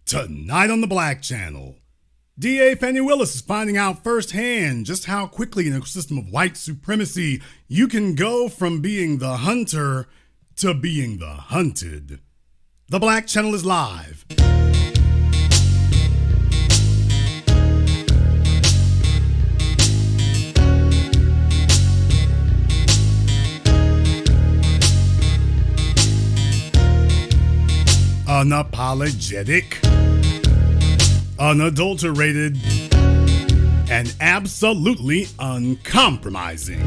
Tonight on the Black Channel, DA Fani Willis is finding out firsthand just how quickly in a system of white supremacy you can go from being the hunter to being the hunted. The Black Channel is live. Unapologetic, unadulterated, and absolutely uncompromising.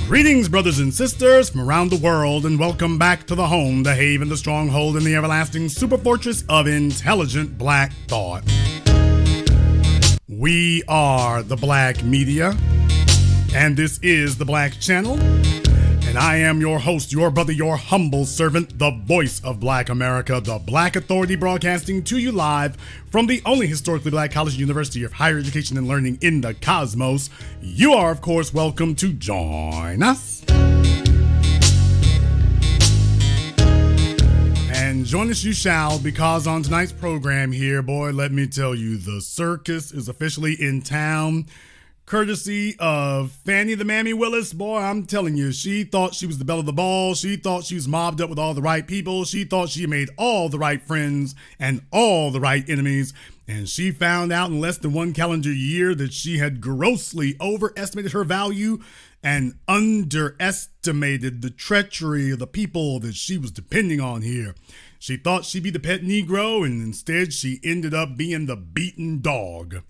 Greetings, brothers and sisters from around the world, and welcome back to the home, the haven, the stronghold, and the everlasting superfortress of intelligent black thought. We are the Black Media, and this is the Black Channel. And I am your host, your brother, your humble servant, the voice of Black America, the Black Authority, broadcasting to you live from the only historically black college and university of higher education and learning in the cosmos. You are, of course, welcome to join us. And join us you shall, because on tonight's program here, boy, let me tell you, the circus is officially in town. Courtesy of Fani the Mammy Willis. Boy, I'm telling you, she thought she was the belle of the ball. She thought she was mobbed up with all the right people. She thought she made all the right friends and all the right enemies. And she found out in less than one calendar year that she had grossly overestimated her value and underestimated the treachery of the people that she was depending on here. She thought she'd be the pet Negro, and instead she ended up being the beaten dog.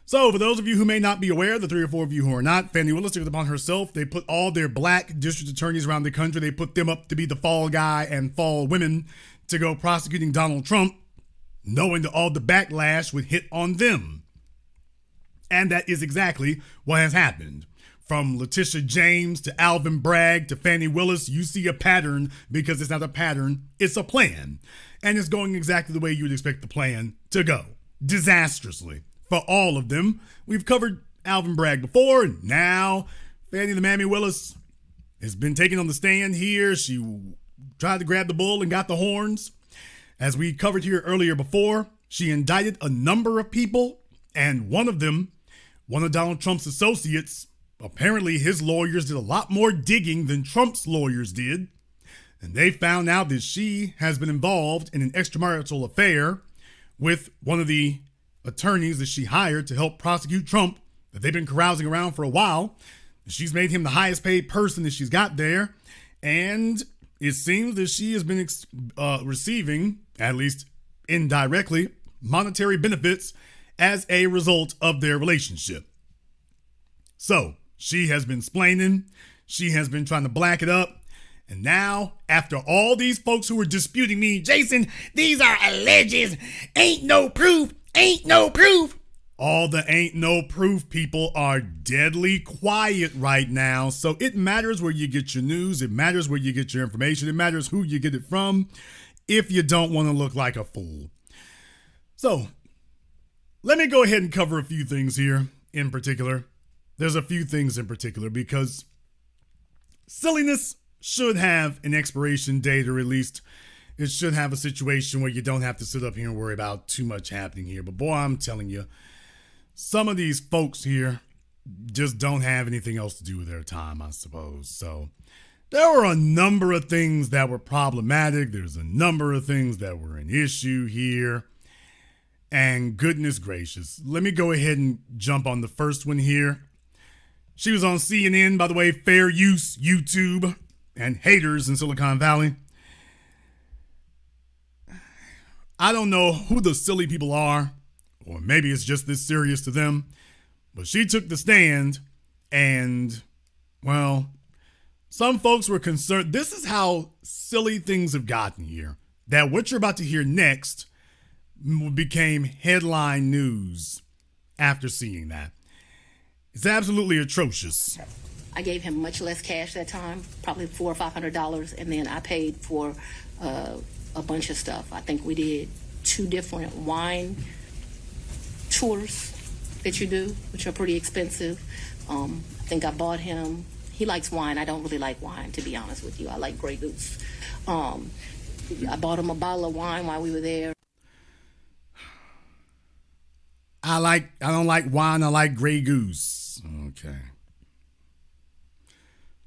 So, for those of you who may not be aware, the 3 or 4 of you who are not, Fani Willis took it upon herself. They put all their black district attorneys around the country, they put them up to be the fall guy and fall women to go prosecuting Donald Trump, knowing that all the backlash would hit on them. And that is exactly what has happened. From Letitia James to Alvin Bragg to Fani Willis, you see a pattern, because it's not a pattern, it's a plan. And it's going exactly the way you would expect the plan to go. Disastrously. For all of them. We've covered Alvin Bragg before, and now Fani the Mammy Willis has been taken on the stand here. She tried to grab the bull and got the horns. As we covered here earlier before, she indicted a number of people, and one of them, one of Donald Trump's associates, apparently his lawyers did a lot more digging than Trump's lawyers did, and they found out that she has been involved in an extramarital affair with one of the attorneys that she hired to help prosecute Trump, that they've been carousing around for a while. She's made him the highest paid person that she's got there. And it seems that she has been receiving, at least indirectly, monetary benefits as a result of their relationship. So she has been splaining. She has been trying to black it up. And now, after all these folks who were disputing me, Jason, these are alleges, ain't no proof. Ain't no proof. All the ain't no proof people are deadly quiet right now. So it matters where you get your news. It matters where you get your information. It matters who you get it from if you don't want to look like a fool. So let me go ahead and cover a few things here in particular. There's a few things in particular because silliness should have an expiration date, or at least it should have a situation where you don't have to sit up here and worry about too much happening here. But boy, I'm telling you, some of these folks here just don't have anything else to do with their time, I suppose. So there were a number of things that were problematic. There's a number of things that were an issue here. And goodness gracious, let me go ahead and jump on the first one here. She was on CNN, by the way, fair use, YouTube, and haters in Silicon Valley. I don't know who the silly people are, or maybe it's just this serious to them, but she took the stand and, well, some folks were concerned. This is how silly things have gotten here, that what you're about to hear next became headline news after seeing that. It's absolutely atrocious. I gave him much less cash that time, probably $400 or $500, and then I paid for a bunch of stuff. I think we did 2 different wine tours that you do, which are pretty expensive. I think I bought him, he likes wine. I don't really like wine, to be honest with you. I like Grey Goose. I bought him a bottle of wine while we were there. I don't like wine. I like Grey Goose. Okay.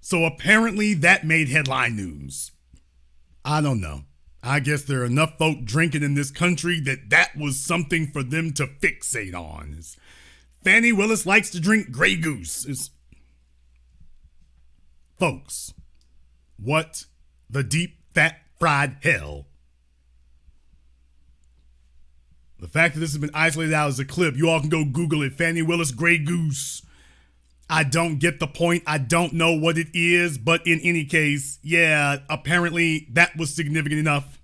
So apparently that made headline news. I don't know. I guess there are enough folk drinking in this country that was something for them to fixate on. Fani Willis likes to drink Grey Goose. Folks, what the deep, fat, fried hell? The fact that this has been isolated out as a clip, you all can go Google it. Fani Willis, Grey Goose. I don't get the point. I don't know what it is, but in any case, yeah, apparently that was significant enough.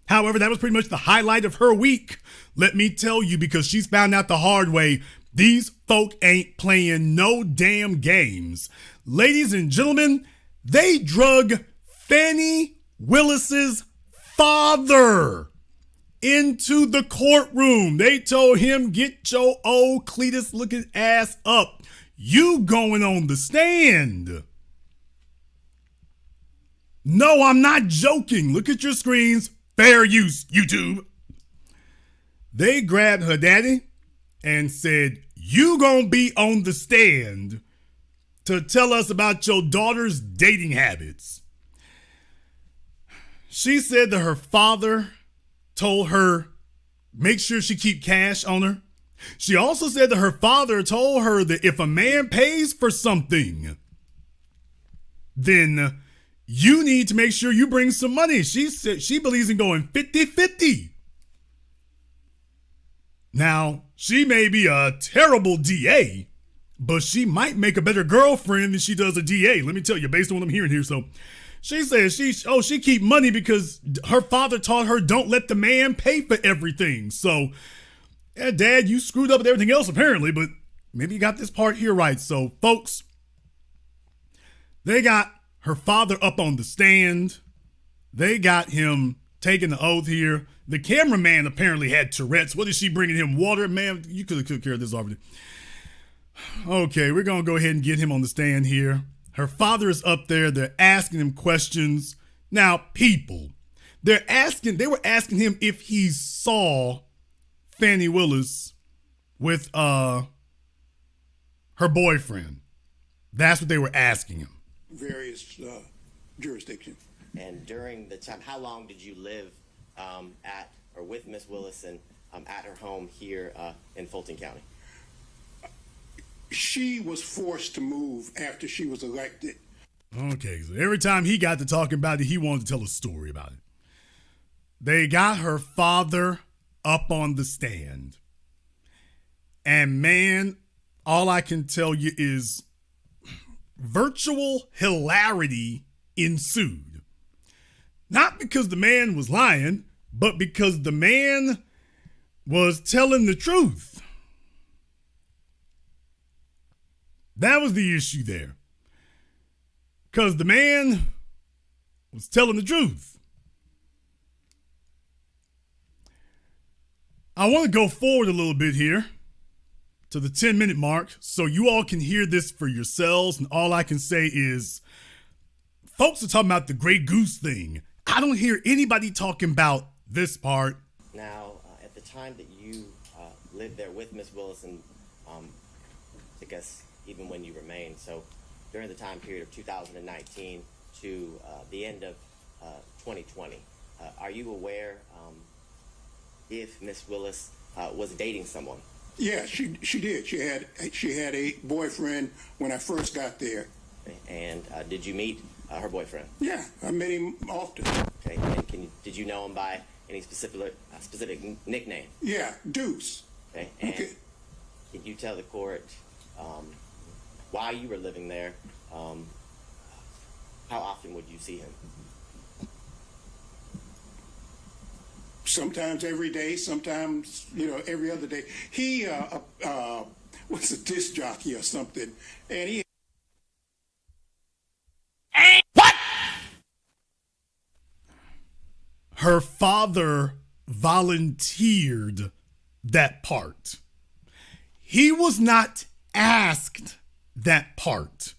However, that was pretty much the highlight of her week. Let me tell you, because she's found out the hard way, these folk ain't playing no damn games. Ladies and gentlemen, they drug Fani Willis's father into the courtroom. They told him, get your old Cletus looking ass up. You going on the stand. No, I'm not joking. Look at your screens. Fair use, YouTube. They grabbed her daddy and said, you gonna be on the stand to tell us about your daughter's dating habits. She said that her father told her, make sure she keep cash on her. She also said that her father told her that if a man pays for something, then you need to make sure you bring some money. She said she believes in going 50-50. Now, she may be a terrible DA, but she might make a better girlfriend than she does a DA. Let me tell you, based on what I'm hearing here. So she says she keep money because her father taught her don't let the man pay for everything. So, yeah, Dad, you screwed up with everything else apparently, but maybe you got this part here right. So, folks, they got her father up on the stand. They got him taking the oath here. The cameraman apparently had Tourette's. What is she bringing him? Water? Man, you could have took care of this already. Okay, we're going to go ahead and get him on the stand here. Her father is up there. They're asking him questions. Now, people, they were asking him if he saw Fani Willis with her boyfriend. That's what they were asking him. Various jurisdictions. And during the time, how long did you live at or with Miss Willis and at her home here in Fulton County? She was forced to move after she was elected. Okay, so every time he got to talking about it, he wanted to tell a story about it. They got her father up on the stand. And man, all I can tell you is virtual hilarity ensued. Not because the man was lying, but because the man was telling the truth. That was the issue there. Because the man was telling the truth. I want to go forward a little bit here to the 10-minute mark so you all can hear this for yourselves. And all I can say is, folks are talking about the Grey Goose thing. I don't hear anybody talking about this part. Now, at the time that you lived there with Miss Willis and I guess even when you remained, so during the time period of 2019 to the end of 2020, are you aware if Miss Willis was dating someone? Yeah, she did. She had a boyfriend when I first got there. Okay. And did you meet her boyfriend? Yeah, I met him often. Okay. And did you know him by any specific nickname? Yeah, Deuce. Okay. And okay. Can you tell the court while you were living there, how often would you see him? Sometimes every day, sometimes, every other day. He was a disc jockey or something, and he... What? Her father volunteered that part. He was not asked that part.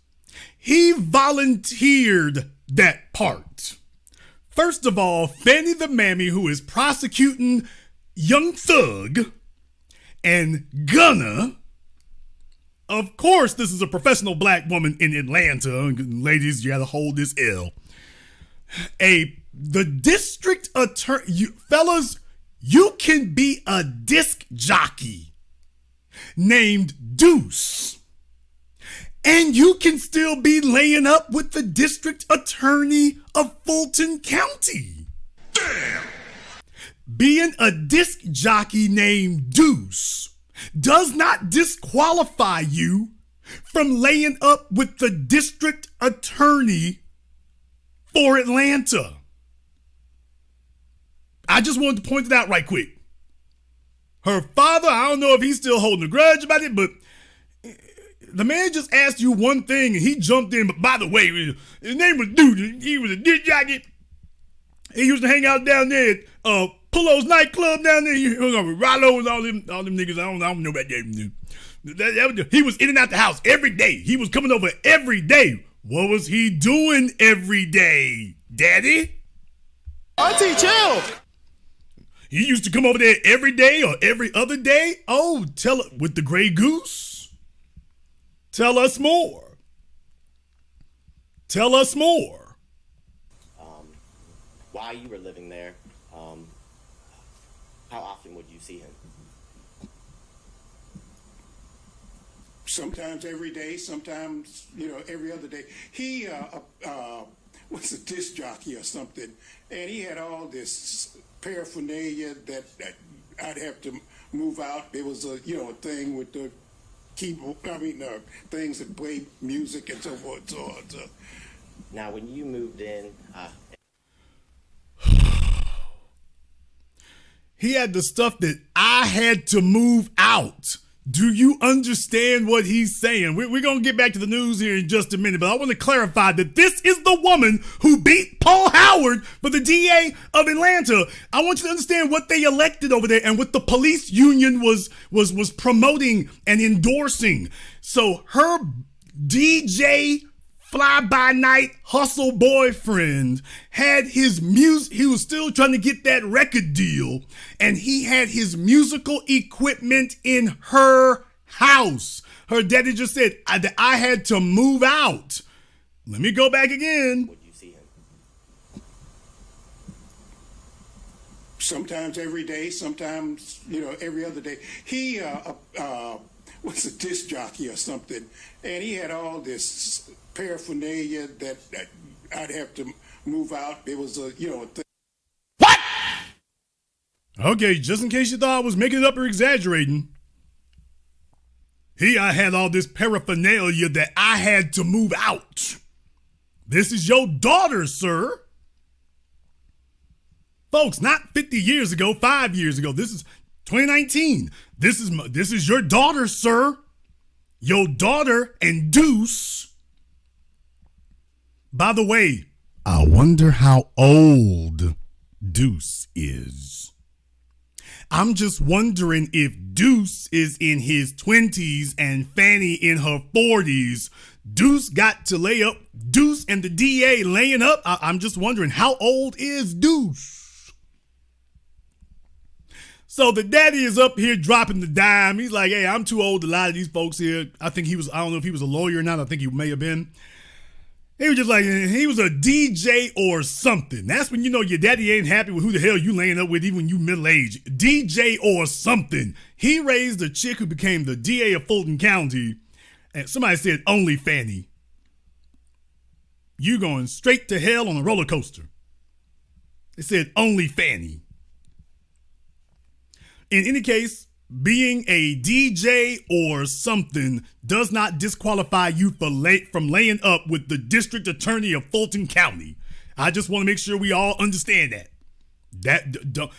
He volunteered that part. First of all, Fani the Mammy, who is prosecuting Young Thug and Gunna. Of course, this is a professional black woman in Atlanta. Ladies, you gotta hold this L. The district attorney, fellas, you can be a disc jockey named Deuce, and you can still be laying up with the district attorney of Fulton County. Damn! Being a disc jockey named Deuce does not disqualify you from laying up with the district attorney for Atlanta. I just wanted to point it out right quick. Her father, I don't know if he's still holding a grudge about it, but the man just asked you one thing and he jumped in. But by the way, his name was Deuce. He was a disc jockey. He used to hang out down there at Pullo's nightclub down there. He hung out with Rollo and all them niggas. I don't know about that. He was in and out the house every day. He was coming over every day. What was he doing every day, Daddy? Auntie, chill. He used to come over there every day or every other day. Oh, tell it with the Gray Goose. Tell us more. Tell us more. While you were living there, how often would you see him? Sometimes every day, sometimes, every other day. He was a disc jockey or something, and he had all this paraphernalia that I'd have to move out. There was a thing with the keyboard, things that play music and so forth and so on. So. Now, when you moved in, he had the stuff that I had to move out. Do you understand what he's saying? We're going to get back to the news here in just a minute, but I want to clarify that this is the woman who beat Paul Howard for the DA of Atlanta. I want you to understand what they elected over there and what the police union was promoting and endorsing. So her DJ fly-by-night hustle boyfriend had his music. He was still trying to get that record deal, and he had his musical equipment in her house. Her daddy just said, I had to move out. Let me go back again. would you see him? Sometimes every day, sometimes, every other day. He was a disc jockey or something, and he had all this paraphernalia that I'd have to move out. There was a thing. What? Okay, just in case you thought I was making it up or exaggerating. I had all this paraphernalia that I had to move out. This is your daughter, sir. Folks, not 50 years ago, 5 years ago. This is 2019. This is your daughter, sir. Your daughter and Deuce. By the way, I wonder how old Deuce is. I'm just wondering if Deuce is in his 20s and Fani in her 40s. Deuce got to lay up. Deuce and the DA laying up. I'm just wondering, how old is Deuce? So the daddy is up here dropping the dime. He's like, hey, I'm too old to lie to these folks here. I don't know if he was a lawyer or not. I think he may have been. He was just like, he was a DJ or something. That's when you know your daddy ain't happy with who the hell you laying up with, even when you middle-aged. DJ or something. He raised a chick who became the DA of Fulton County, and somebody said, only Fani. You going straight to hell on a roller coaster. They said, only Fani. In any case, being a DJ or something does not disqualify you from laying up with the district attorney of Fulton County. I just want to make sure we all understand that.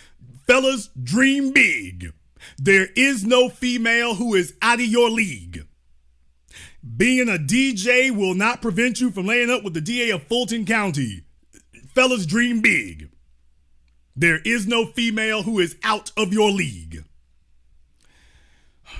Fellas, dream big. There is no female who is out of your league. Being a DJ will not prevent you from laying up with the DA of Fulton County. Fellas, dream big. There is no female who is out of your league.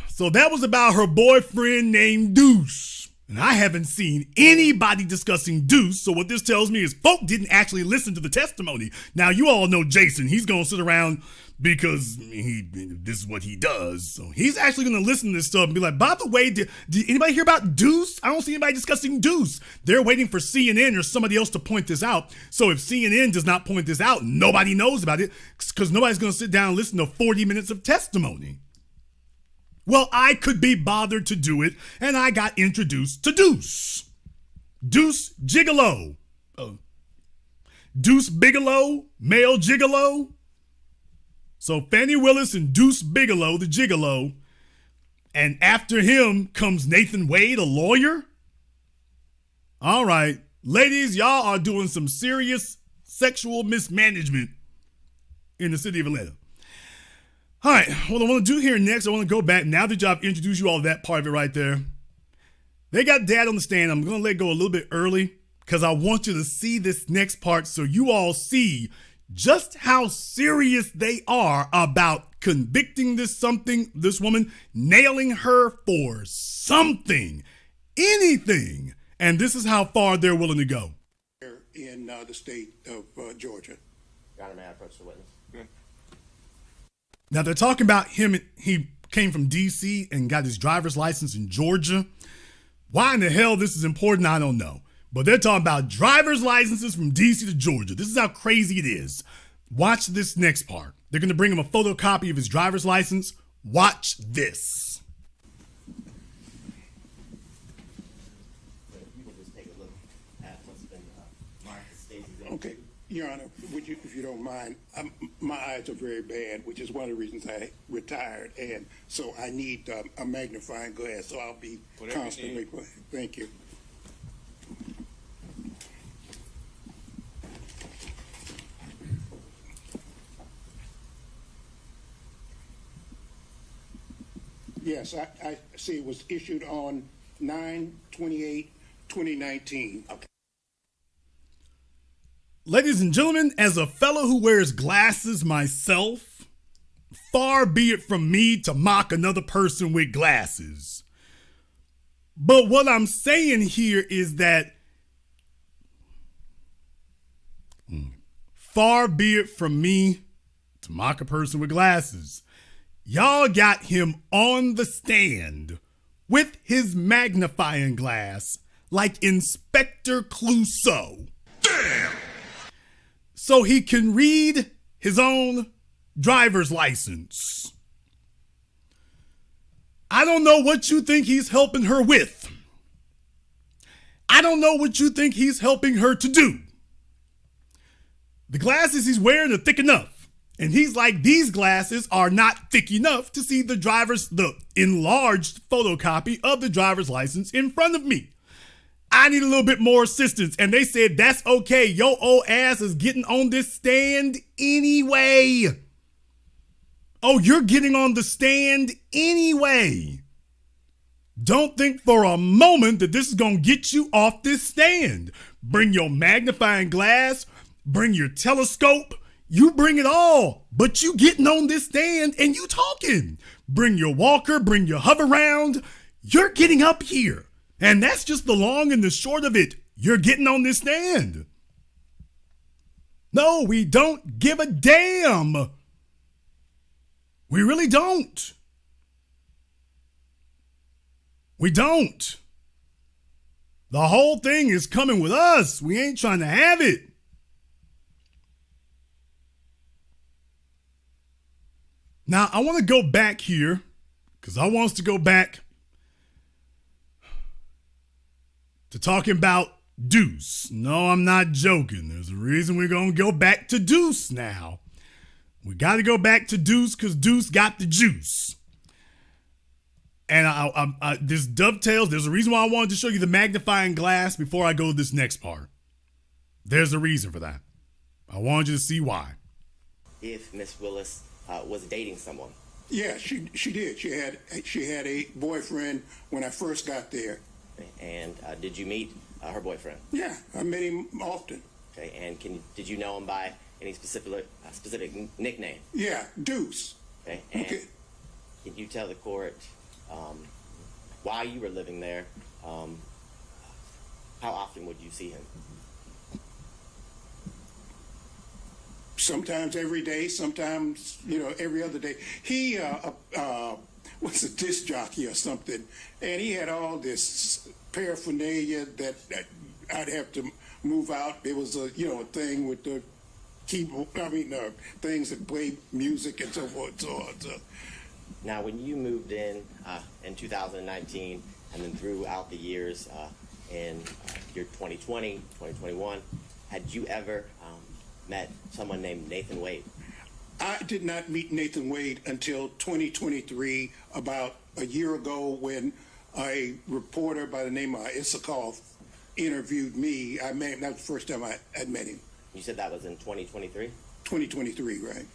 So that was about her boyfriend named Deuce. And I haven't seen anybody discussing Deuce, so what this tells me is folk didn't actually listen to the testimony. Now, you all know Jason. He's going to sit around because this is what he does. So he's actually going to listen to this stuff and be like, by the way, did anybody hear about Deuce? I don't see anybody discussing Deuce. They're waiting for CNN or somebody else to point this out. So if CNN does not point this out, nobody knows about it because nobody's going to sit down and listen to 40 minutes of testimony. Well, I could be bothered to do it, and I got introduced to Deuce. Deuce Gigolo. Deuce Bigelow, male gigolo. So Fani Willis and Deuce Bigelow, the gigolo. And after him comes Nathan Wade, a lawyer. All right. Ladies, y'all are doing some serious sexual mismanagement in the city of Atlanta. All right, what I want to do here next, I want to go back. Now that I've introduced you all to that part of it right there. They got Dad on the stand. I'm going to let go a little bit early because I want you to see this next part so you all see just how serious they are about convicting this woman, nailing her for something, anything. And this is how far they're willing to go. In the state of Georgia. Your Honor, may I approach the witness? Now, they're talking about him. He came from D.C. and got his driver's license in Georgia. Why in the hell this is important, I don't know. But they're talking about driver's licenses from D.C. to Georgia. This is how crazy it is. Watch this next part. They're going to bring him a photocopy of his driver's license. Watch this. Okay. Your Honor, would you, if you don't mind, my eyes are very bad, which is one of the reasons I retired, and so I need a magnifying glass, so I'll be constantly. Thank you. Yes, I see it was issued on 9/28/2019. Okay. Ladies and gentlemen, as a fellow who wears glasses myself, far be it from me to mock another person with glasses. But what I'm saying here is that far be it from me to mock a person with glasses. Y'all got him on the stand with his magnifying glass like Inspector Clouseau. Damn! So he can read his own driver's license. I don't know what you think he's helping her with. I don't know what you think he's helping her to do. The glasses he's wearing are thick enough. And he's like, these glasses are not thick enough to see the enlarged photocopy of the driver's license in front of me. I need a little bit more assistance. And they said, that's okay. Your old ass is getting on this stand anyway. Oh, you're getting on the stand anyway. Don't think for a moment that this is going to get you off this stand. Bring your magnifying glass, bring your telescope, you bring it all, but you getting on this stand and you talking. Bring your walker, bring your hover round, you're getting up here. And that's just the long and the short of it. You're getting on this stand. No, we don't give a damn. We really don't. We don't. The whole thing is coming with us. We ain't trying to have it. Now, I want to go back here because I want us to go back to talking about Deuce. No, I'm not joking. There's a reason we're going to go back to Deuce now. We got to go back to Deuce because Deuce got the juice. And this dovetails. There's a reason why I wanted to show you the magnifying glass before I go to this next part. There's a reason for that. I wanted you to see why. If Miss Willis was dating someone. Yeah, she did. She had a boyfriend when I first got there. And did you meet her boyfriend? Yeah, I met him often. Okay, and did you know him by any specific nickname? Yeah, Deuce. Okay, and can you tell the court why you were living there How often would you see him? Sometimes every day, sometimes, every other day. He was a disc jockey or something, and he had all this paraphernalia that I'd have to move out. There was a thing with the keyboard, things that play music and so forth and so on. So. Now, when you moved in 2019, and then throughout the years in year 2020, 2021, had you ever met someone named Nathan Wade? I did not meet Nathan Wade until 2023, about a year ago, when a reporter by the name of Issakoff interviewed me. I met him. That was the first time I had met him. You said that was in 2023? 2023, right.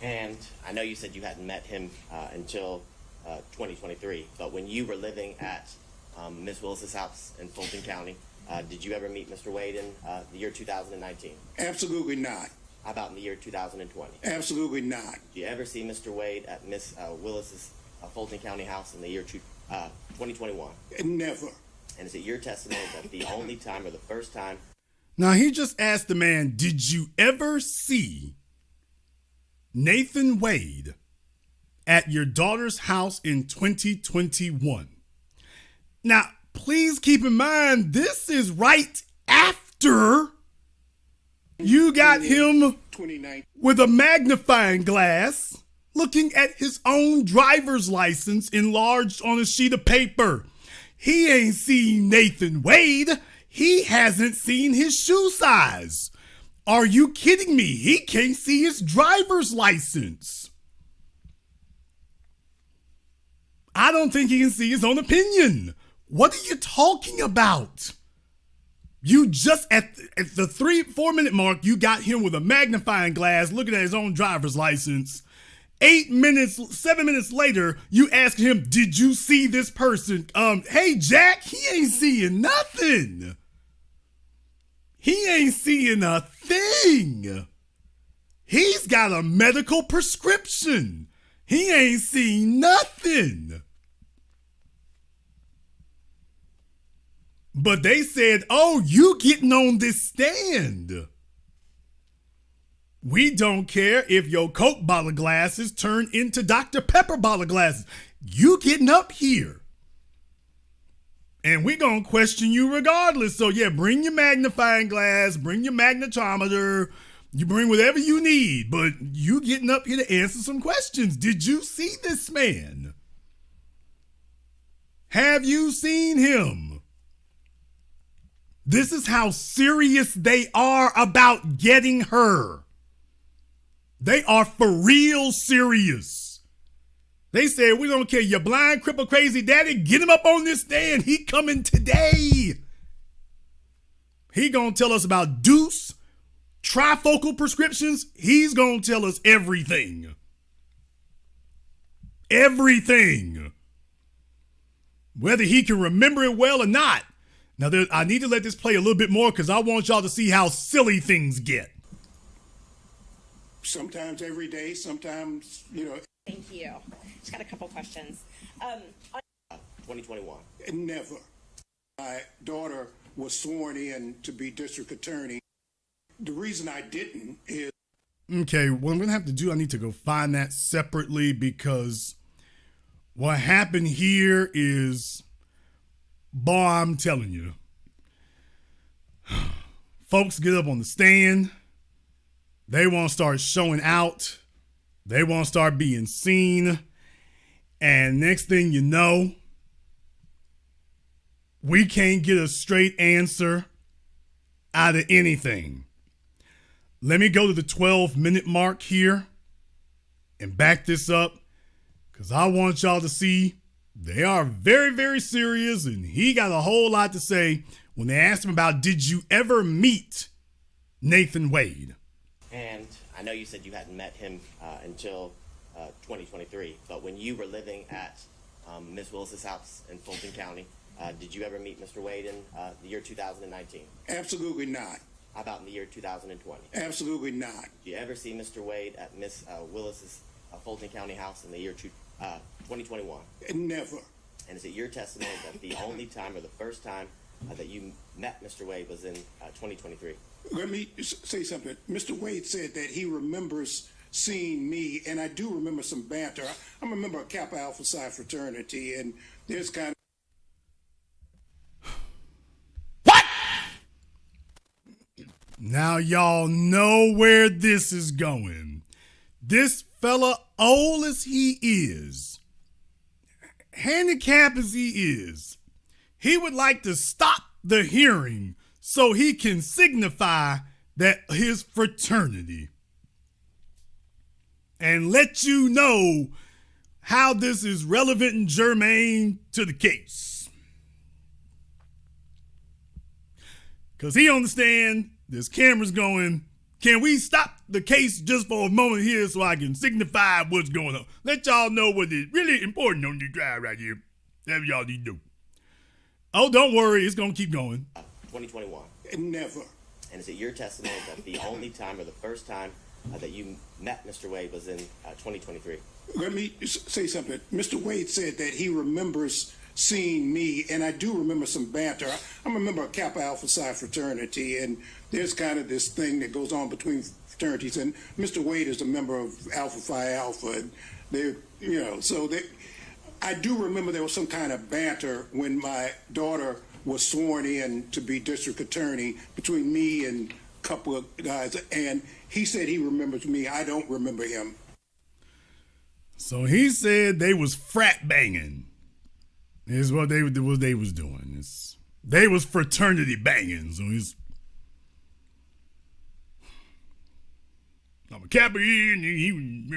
And I know you said you hadn't met him until 2023, but when you were living at Miss Willis's house in Fulton County, did you ever meet Mr. Wade in the year 2019? Absolutely not. How about in the year 2020? Absolutely not. Did you ever see Mr. Wade at Miss Willis's Fulton County house in the year 2021? Never. And is it your testimony that the only time or the first time? Now, he just asked the man, did you ever see Nathan Wade at your daughter's house in 2021? Now, please keep in mind, this is right after you got him with a magnifying glass looking at his own driver's license enlarged on a sheet of paper. He ain't seen Nathan Wade. He hasn't seen his shoe size. Are you kidding me? He can't see his driver's license. I don't think he can see his own opinion. What are you talking about? You just at the 3-4 minute mark, you got him with a magnifying glass looking at his own driver's license. 7 minutes later, you ask him, did you see this person? Hey, Jack, he ain't seeing nothing. He ain't seeing a thing. He's got a medical prescription. He ain't seen nothing. But they said, oh, you getting on this stand. We don't care if your Coke bottle glasses turn into Dr. Pepper bottle glasses. You getting up here. And we're going to question you regardless. So, yeah, bring your magnifying glass, bring your magnetometer, you bring whatever you need. But you getting up here to answer some questions. Did you see this man? Have you seen him? This is how serious they are about getting her. They are for real serious. They said, we don't care, you blind, cripple, crazy daddy, get him up on this stand. He coming today. He gonna tell us about Deuce, trifocal prescriptions. He's gonna tell us everything. Everything. Whether he can remember it well or not. Now, I need to let this play a little bit more because I want y'all to see how silly things get. Sometimes every day, sometimes, Thank you. Just got a couple questions. 2021. Never. My daughter was sworn in to be district attorney. The reason I didn't is... Okay, what I'm going to have to do, I need to go find that separately because what happened here is, boy, I'm telling you, folks get up on the stand. They want to start showing out. They want to start being seen. And next thing you know, we can't get a straight answer out of anything. Let me go to the 12-minute mark here and back this up because I want y'all to see they are very, very serious. And he got a whole lot to say when they asked him about, did you ever meet Nathan Wade? And I know you said you hadn't met him until 2023, but when you were living at Miss Willis's house in Fulton County, did you ever meet Mr. Wade in the year 2019? Absolutely not. How about in the year 2020? Absolutely not. Did you ever see Mr. Wade at Miss Willis's Fulton County house in the year 2021? Never. And is it your testimony that the only time or the first time that you met Mr. Wade was in 2023? Let me say something. Mr. Wade said that he remembers seeing me, and I do remember some banter. I'm a member of Kappa Alpha Psi Fraternity, and there's kind of Now y'all know where this is going. This fella, old as he is, handicapped as he is, he would like to stop the hearing so he can signify that his fraternity and let you know how this is relevant and germane to the case. Because he understands there's cameras going. Can we stop the case just for a moment here so I can signify what's going on? Let y'all know what is really important on this drive right here. That's what y'all need to do. Oh, don't worry. It's going to keep going. 2021. never. And is it your testimony that the only time or the first time that you met Mr. Wade was in 2023? Let me say something. Mr. Wade said that he remembers seeing me, and I do remember some banter. I'm a member of Kappa Alpha Psi Fraternity, and there's kind of this thing that goes on between fraternities, and Mr. Wade is a member of Alpha Phi Alpha, and they, I do remember there was some kind of banter when my daughter was sworn in to be district attorney between me and a couple of guys, and he said he remembers me. I don't remember him. So he said they was frat banging. Is what they was doing. They was fraternity banging. So I'm a Kappa here, and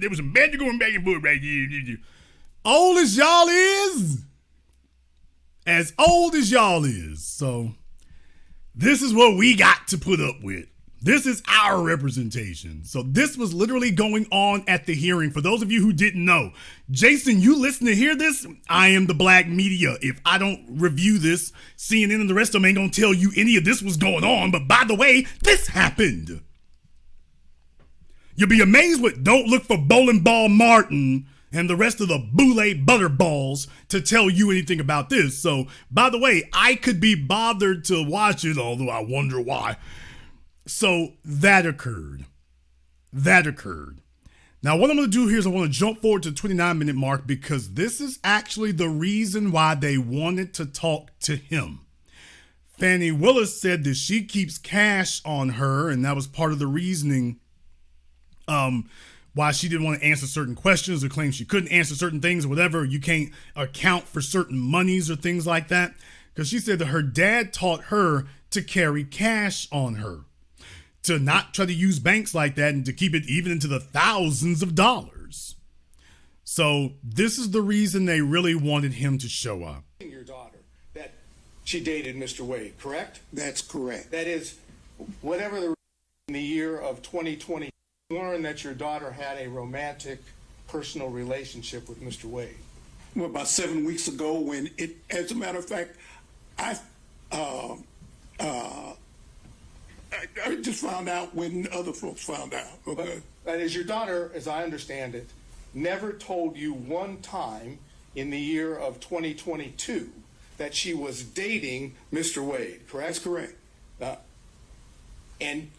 there was some banter going back and forth right here. Old as y'all is, as old as y'all is. So this is what we got to put up with. This is our representation. So this was literally going on at the hearing. For those of you who didn't know, Jason, you listen to hear this? I am the black media. If I don't review this, CNN and the rest of them ain't gonna tell you any of this was going on. But by the way, this happened. You'll be amazed what Don't Look for Bowling Ball Martin and the rest of the Boule Butterballs to tell you anything about this. So, by the way, I could be bothered to watch it, although I wonder why. So that occurred. Now, what I'm going to do here is I want to jump forward to the 29-minute mark because this is actually the reason why they wanted to talk to him. Fani Willis said that she keeps cash on her, and that was part of the reasoning why she didn't want to answer certain questions or claim she couldn't answer certain things or whatever. You can't account for certain monies or things like that. Because she said that her dad taught her to carry cash on her, to not try to use banks like that and to keep it even into the thousands of dollars. So this is the reason they really wanted him to show up. Your daughter, that she dated Mr. Wade, correct? That's correct. That is, whatever the in the year of 2020, you learned that your daughter had a romantic, personal relationship with Mr. Wade. Well, about 7 weeks ago, when it, as a matter of fact, I just found out when other folks found out. Okay. That is, your daughter, as I understand it, never told you one time in the year of 2022 that she was dating Mr. Wade, correct? That's correct. And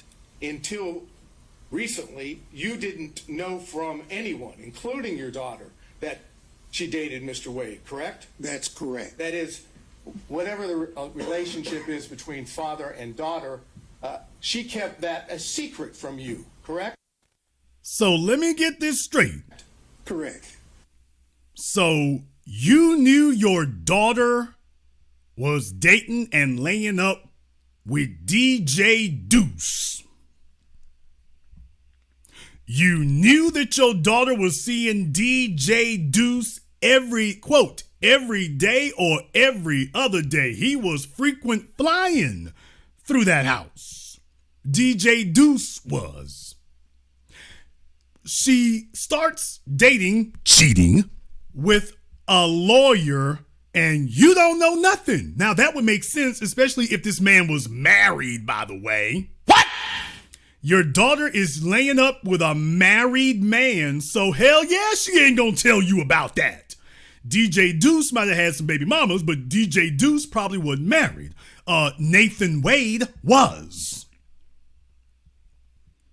until recently, you didn't know from anyone, including your daughter, that she dated Mr. Wade, correct? That's correct. That is, whatever the relationship is between father and daughter, she kept that a secret from you, correct? So let me get this straight. Correct. So you knew your daughter was dating and laying up with DJ Deuce. You knew that your daughter was seeing DJ Deuce every day or every other day. He was frequent flying through that house. DJ Deuce was. She starts cheating with a lawyer and you don't know nothing. Now, that would make sense, especially if this man was married, by the way. What? Your daughter is laying up with a married man, so hell yeah, she ain't gonna tell you about that. DJ Deuce might have had some baby mamas, but DJ Deuce probably wasn't married. Nathan Wade was.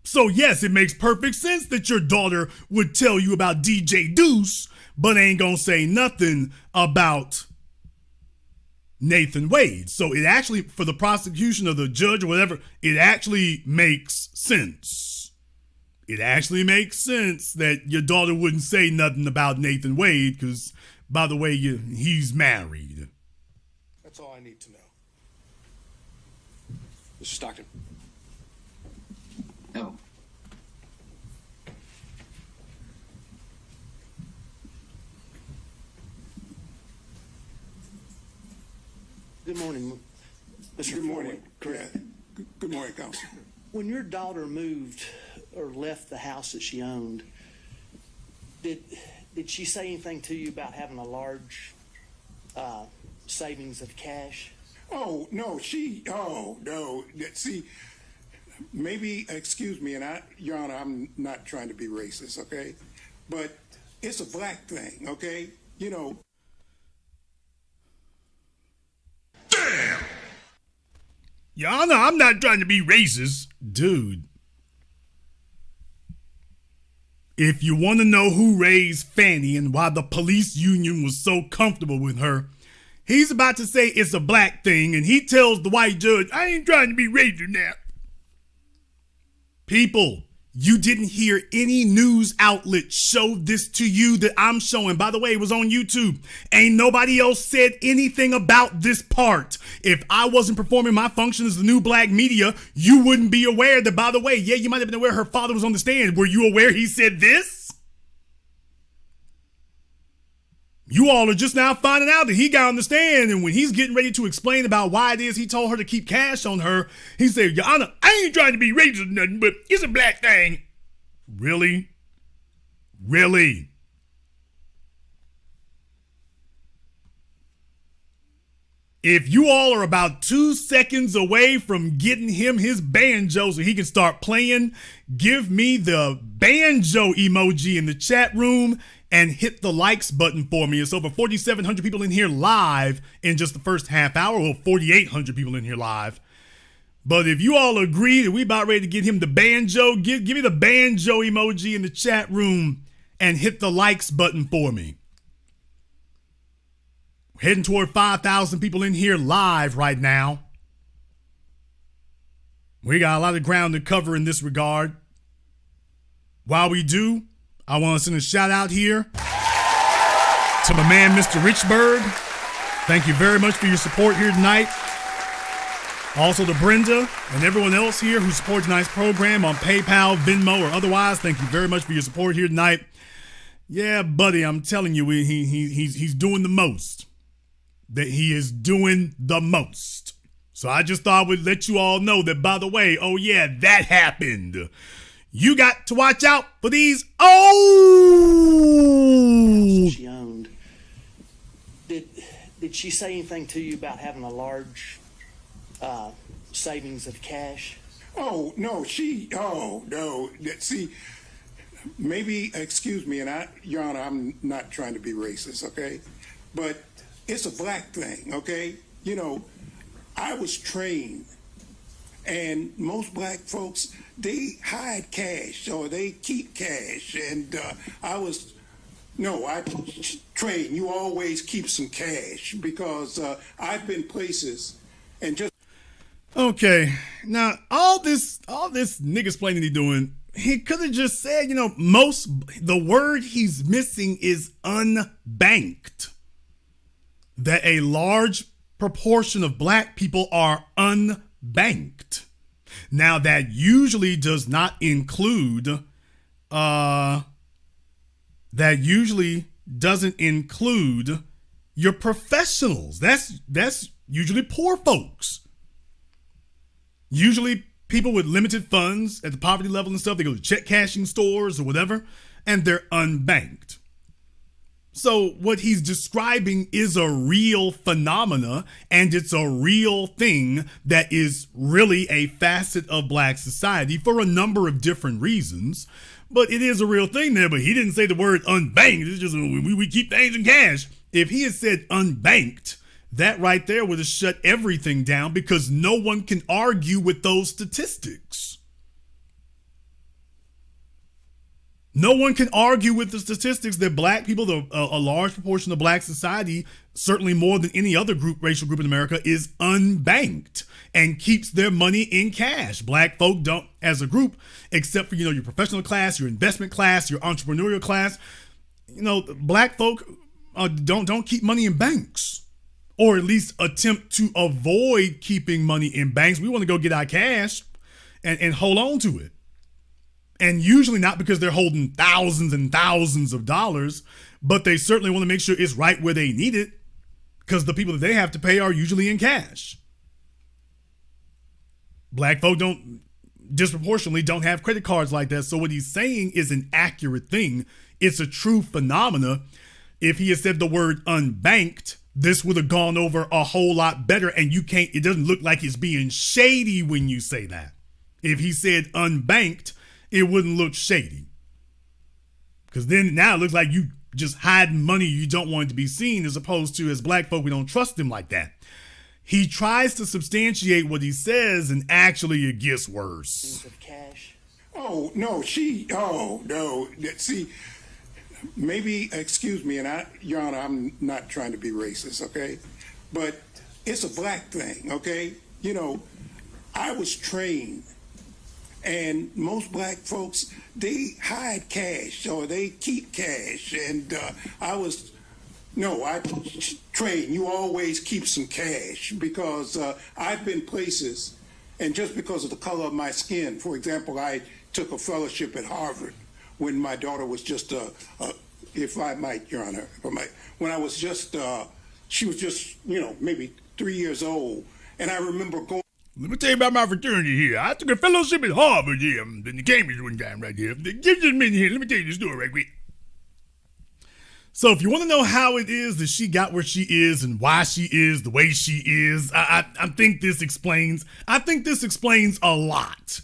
So yes, it makes perfect sense that your daughter would tell you about DJ Deuce, but ain't gonna say nothing about Nathan Wade. So it actually, for the prosecution of the judge or whatever, it actually makes sense. It actually makes sense that your daughter wouldn't say nothing about Nathan Wade because, by the way, he's married. That's all I need to know. Mr. Stockton. No. Good morning, Mr. Good morning. Ford. Good morning, Counsel. When your daughter moved or left the house that she owned, did she say anything to you about having a large savings of cash? Oh, no, no. See, maybe, excuse me, and Your Honor, I'm not trying to be racist, okay? But it's a black thing, okay? You know. Damn! Your Honor, I'm not trying to be racist. Dude. If you want to know who raised Fani and why the police union was so comfortable with her, he's about to say it's a black thing, and he tells the white judge, I ain't trying to be racist now. People, you didn't hear any news outlet show this to you that I'm showing. By the way, it was on YouTube. Ain't nobody else said anything about this part. If I wasn't performing my function as the new black media, you wouldn't be aware that, by the way, yeah, you might have been aware her father was on the stand. Were you aware he said this? You all are just now finding out that he got on the stand, and when he's getting ready to explain about why it is he told her to keep cash on her, he said, Your Honor, I ain't trying to be racist or nothing, but it's a black thing. Really? Really? If you all are about 2 seconds away from getting him his banjo so he can start playing, give me the banjo emoji in the chat room and hit the likes button for me. It's over 4,700 people in here live in just the first half hour. Well, 4,800 people in here live. But if you all agree that we about ready to get him the banjo, give me the banjo emoji in the chat room and hit the likes button for me. We're heading toward 5,000 people in here live right now. We got a lot of ground to cover in this regard. While we do, I want to send a shout out here to my man, Mr. Richburg. Thank you very much for your support here tonight. Also to Brenda and everyone else here who supports tonight's program on PayPal, Venmo, or otherwise. Thank you very much for your support here tonight. Yeah, buddy, I'm telling you, he's doing the most. That he is doing the most. So I just thought I would let you all know that, by the way, oh yeah, that happened. You got to watch out for these old. She owned. Did she say anything to you about having a large savings of cash? Oh, no, no. See, maybe, excuse me, and Your Honor, I'm not trying to be racist, okay? But it's a black thing, okay? You know, I was trained, and most black folks, they hide cash or they keep cash. And I trained, you always keep some cash because I've been places and just. Okay, now all this niggas playing that he doing, he could have just said, you know, the word he's missing is unbanked. That a large proportion of black people are unbanked. Now that usually does not include, that usually doesn't include your professionals. That's usually poor folks. Usually people with limited funds at the poverty level and stuff, they go to check cashing stores or whatever, and they're unbanked. So what he's describing is a real phenomena, and it's a real thing that is really a facet of black society for a number of different reasons. But it is a real thing there, but he didn't say the word unbanked. It's just we keep things in cash. If he had said unbanked, that right there would have shut everything down, because no one can argue with those statistics. No one can argue with the statistics that black people, a large proportion of black society, certainly more than any other racial group in America, is unbanked and keeps their money in cash. Black folk don't, as a group, except for, your professional class, your investment class, your entrepreneurial class, black folk don't keep money in banks, or at least attempt to avoid keeping money in banks. We want to go get our cash and hold on to it. And usually not because they're holding thousands and thousands of dollars, but they certainly want to make sure it's right where they need it, because the people that they have to pay are usually in cash. Black folk disproportionately don't have credit cards like that. So what he's saying is an accurate thing. It's a true phenomena. If he had said the word unbanked, this would have gone over a whole lot better. And it doesn't look like it's being shady when you say that. If he said unbanked, it wouldn't look shady. Because then now it looks like you just hiding money you don't want it to be seen, as opposed to, as black folk, we don't trust him like that. He tries to substantiate what he says, and actually it gets worse. Of cash. Oh, no, no. See, maybe, excuse me, and Your Honor, I'm not trying to be racist, okay? But it's a black thing, okay? I was trained. And most black folks, they hide cash or they keep cash. And I trained, you always keep some cash, because I've been places, and just because of the color of my skin, for example, I took a fellowship at Harvard when my daughter was just, if I might, Your Honor, when I was just, she was just, maybe 3 years old. And I remember going. Let me tell you about my fraternity here. I took a fellowship at Harvard here, in the Cambridge one time right here. Just a minute here. Let me tell you the story right quick. So if you want to know how it is that she got where she is and why she is the way she is, I think this explains a lot.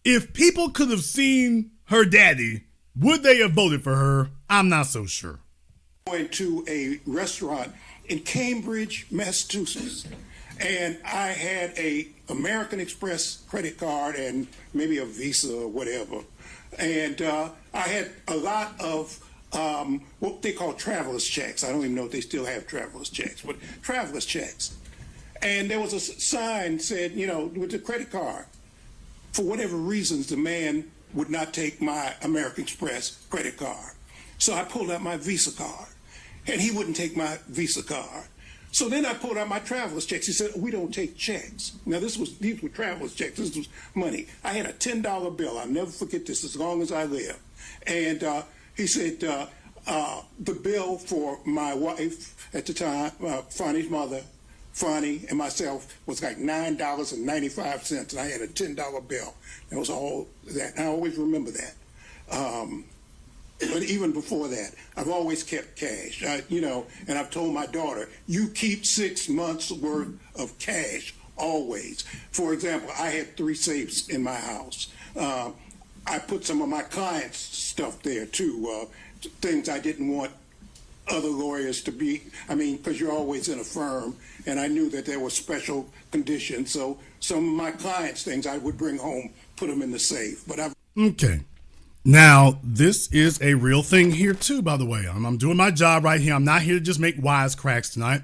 If people could have seen her daddy, would they have voted for her? I'm not so sure. Going to a restaurant in Cambridge, Massachusetts. And I had a American Express credit card and maybe a Visa or whatever. And I had a lot of what they call traveler's checks. I don't even know if they still have traveler's checks, but traveler's checks. And there was a sign said, with the credit card. For whatever reasons, the man would not take my American Express credit card. So I pulled out my Visa card, and he wouldn't take my Visa card. So then I pulled out my traveler's checks. He said, we don't take checks. Now, these were traveler's checks. This was money. I had a $10 bill. I'll never forget this as long as I live. And he said, the bill for my wife at the time, Fani's mother, Fani, and myself was like $9.95, and I had a $10 bill. That was all that. I always remember that. But even before that, I've always kept cash, and I've told my daughter, you keep 6 months worth of cash always. For example, I had 3 safes in my house. I put some of my clients' stuff there too, things I didn't want other lawyers to be, because you're always in a firm, and I knew that there were special conditions. So some of my clients' things I would bring home, put them in the safe. Okay. Now, this is a real thing here too, by the way. I'm doing my job right here. I'm not here to just make wisecracks tonight.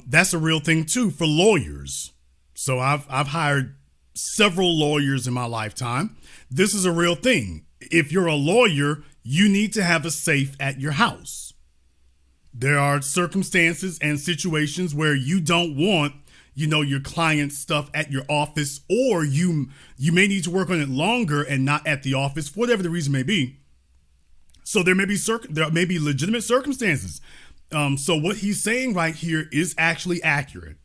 That's a real thing too for lawyers. So I've hired several lawyers in my lifetime. This is a real thing. If you're a lawyer, you need to have a safe at your house. There are circumstances and situations where you don't want your client's stuff at your office, or you may need to work on it longer and not at the office, for whatever the reason may be. So there may be legitimate circumstances. So what he's saying right here is actually accurate.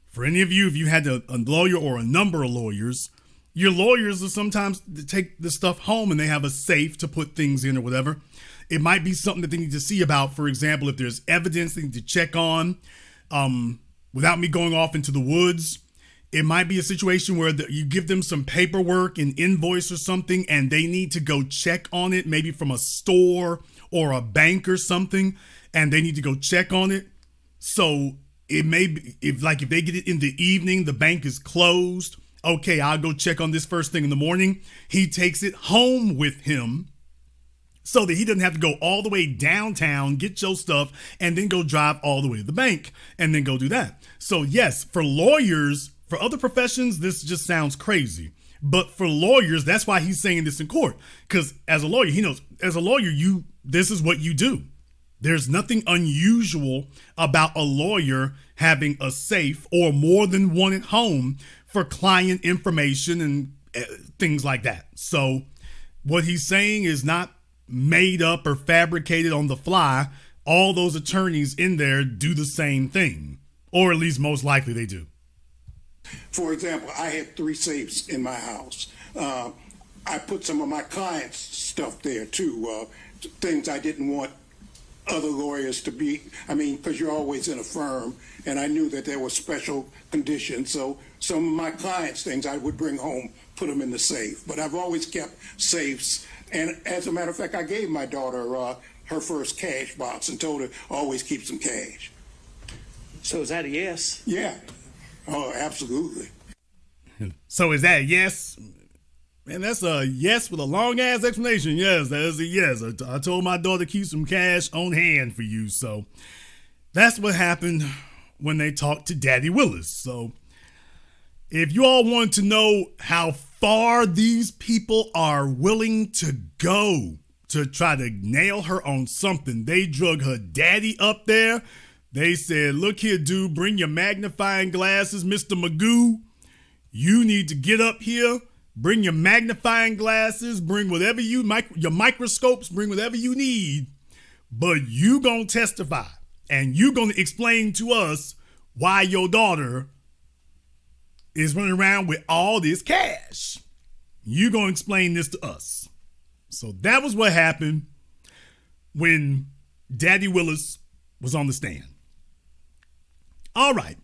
For any of you, if you had a lawyer or a number of lawyers, your lawyers will sometimes take the stuff home and they have a safe to put things in or whatever. It might be something that they need to see about. For example, if there's evidence they need to check on, without me going off into the woods. It might be a situation where you give them some paperwork, an invoice or something, and they need to go check on it, maybe from a store or a bank or something, and they need to go check on it. So it may be, if they get it in the evening, the bank is closed. Okay, I'll go check on this first thing in the morning. He takes it home with him so that he doesn't have to go all the way downtown, get your stuff, and then go drive all the way to the bank and then go do that. So yes, for lawyers, for other professions, this just sounds crazy. But for lawyers, that's why he's saying this in court. Because as a lawyer, he knows, as a lawyer, this is what you do. There's nothing unusual about a lawyer having a safe or more than one at home for client information and things like that. So what he's saying is not made up or fabricated on the fly. All those attorneys in there do the same thing, or at least most likely they do. For example, I had 3 safes in my house. I put some of my clients' stuff there too, things I didn't want other lawyers to be, because you're always in a firm, and I knew that there were special conditions, so some of my clients' things I would bring home, put them in the safe. But I've always kept safes, and as a matter of fact, I gave my daughter her first cash box and told her always keep some cash. So is that a yes? Yeah. Oh, absolutely. So is that a yes? Man, that's a yes with a long ass explanation. Yes, that is a yes. I told my daughter to keep some cash on hand for you. So that's what happened when they talked to Daddy Willis. So if you all want to know how far these people are willing to go to try to nail her on something, they drug her daddy up there. They said, look here, dude, bring your magnifying glasses, Mr. Magoo. You need to get up here, bring your magnifying glasses, bring whatever your microscopes, bring whatever you need. But you gonna testify and you gonna explain to us why your daughter is running around with all this cash. You gonna explain this to us. So that was what happened when Daddy Willis was on the stand. All right.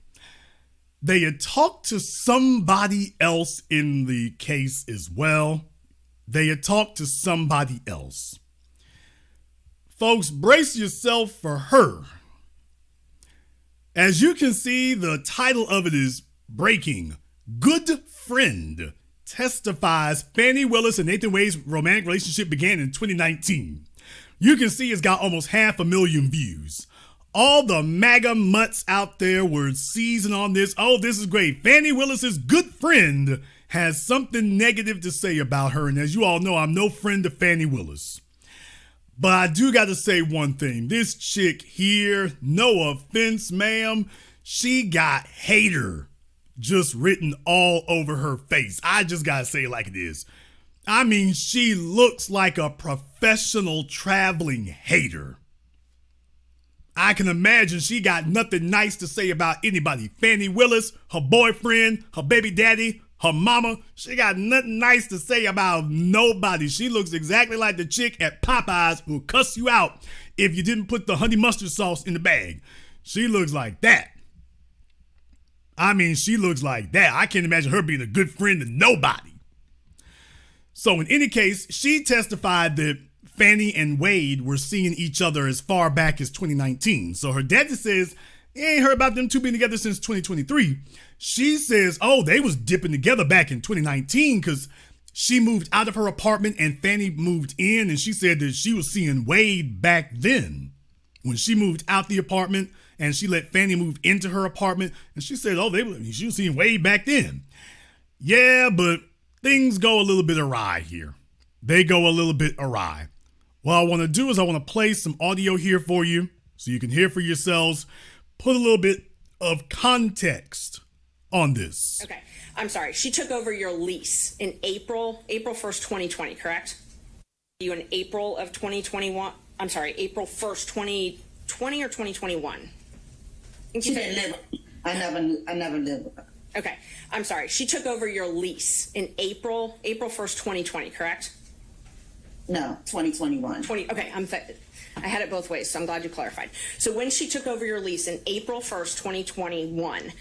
They had talked to somebody else in the case as well. They had talked to somebody else. Folks, brace yourself for her. As you can see, the title of it is Breaking. Good Friend testifies Fani Willis and Nathan Wade's romantic relationship began in 2019. You can see it's got almost 500,000 views. All the MAGA mutts out there were seizing on this. Oh, this is great. Fani Willis's good friend has something negative to say about her. And as you all know, I'm no friend of Fani Willis. But I do got to say one thing. This chick here, no offense, ma'am, she got hater just written all over her face. I just got to say it like it is. I mean, she looks like a professional traveling hater. I can imagine she got nothing nice to say about anybody. Fani Willis, her boyfriend, her baby daddy, her mama. She got nothing nice to say about nobody. She looks exactly like the chick at Popeyes who'll cuss you out if you didn't put the honey mustard sauce in the bag. She looks like that. I mean, she looks like that. I can't imagine her being a good friend to nobody. So in any case, she testified that Fani and Wade were seeing each other as far back as 2019. So her daddy says he ain't heard about them two being together since 2023. She says, oh, they was dipping together back in 2019 because she moved out of her apartment and Fani moved in, and she said that she was seeing Wade back then when she moved out the apartment and she let Fani move into her apartment. And she said, oh, she was seeing Wade back then. Yeah, but things go a little bit awry here. They go a little bit awry. What I want to do is I want to play some audio here for you so you can hear for yourselves, put a little bit of context on this. Okay, I'm sorry. She took over your lease in April 1st, 2020, correct? You in April of 2021? I'm sorry, April 1st, 2020 or 2021? She didn't live. I never lived with her. Okay, I'm sorry. She took over your lease in April 1st, 2020, correct? No, 2021. 20, okay, I had it both ways, so I'm glad you clarified. So when she took over your lease in April 1st, 2021,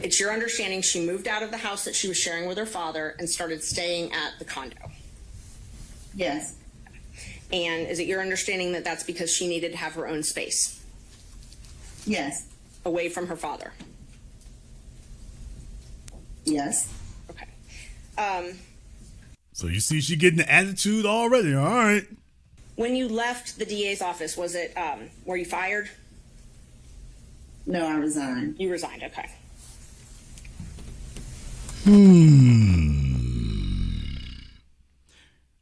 it's your understanding she moved out of the house that she was sharing with her father and started staying at the condo. Yes. And is it your understanding that that's because she needed to have her own space Yes. away from her father? Yes. Okay. So you see, she getting the attitude already. All right. When you left the DA's office, was it, were you fired? No, I resigned. You resigned, okay.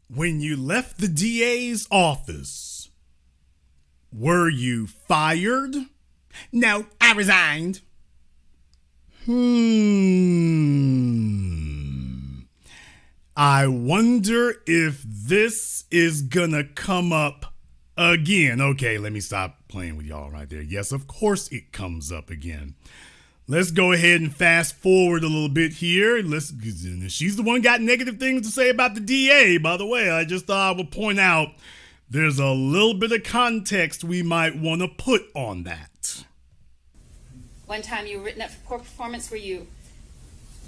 When you left the DA's office, were you fired? No, I resigned. I wonder if this is gonna come up again. Okay, let me stop playing with y'all right there. Yes, of course it comes up again. Let's go ahead and fast forward a little bit here. She's the one got negative things to say about the DA, by the way. I just thought I would point out there's a little bit of context we might want to put on that. One time you were written up for poor performance, were you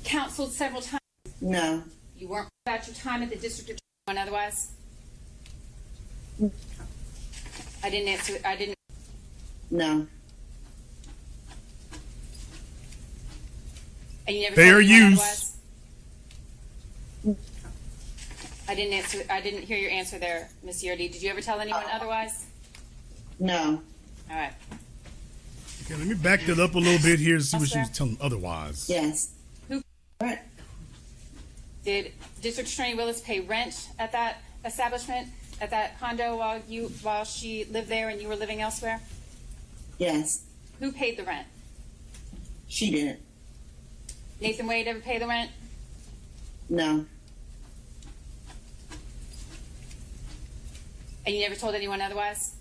counseled several times? No. You weren't about your time at the district attorney otherwise? I didn't answer. I didn't. No. And you never Fair told anyone use. otherwise? I didn't answer. I didn't hear your answer there, Miss Yerdy. Did you ever tell anyone otherwise? No. All right. Okay, let me back that up a little bit here to see what she was Elsewhere? telling otherwise. Yes. Who Right. did District Attorney Willis pay rent at that establishment, at that condo while she lived there and you were living elsewhere? Yes. Who paid the rent? She did. Nathan Wade ever pay the rent? No. And you never told anyone otherwise?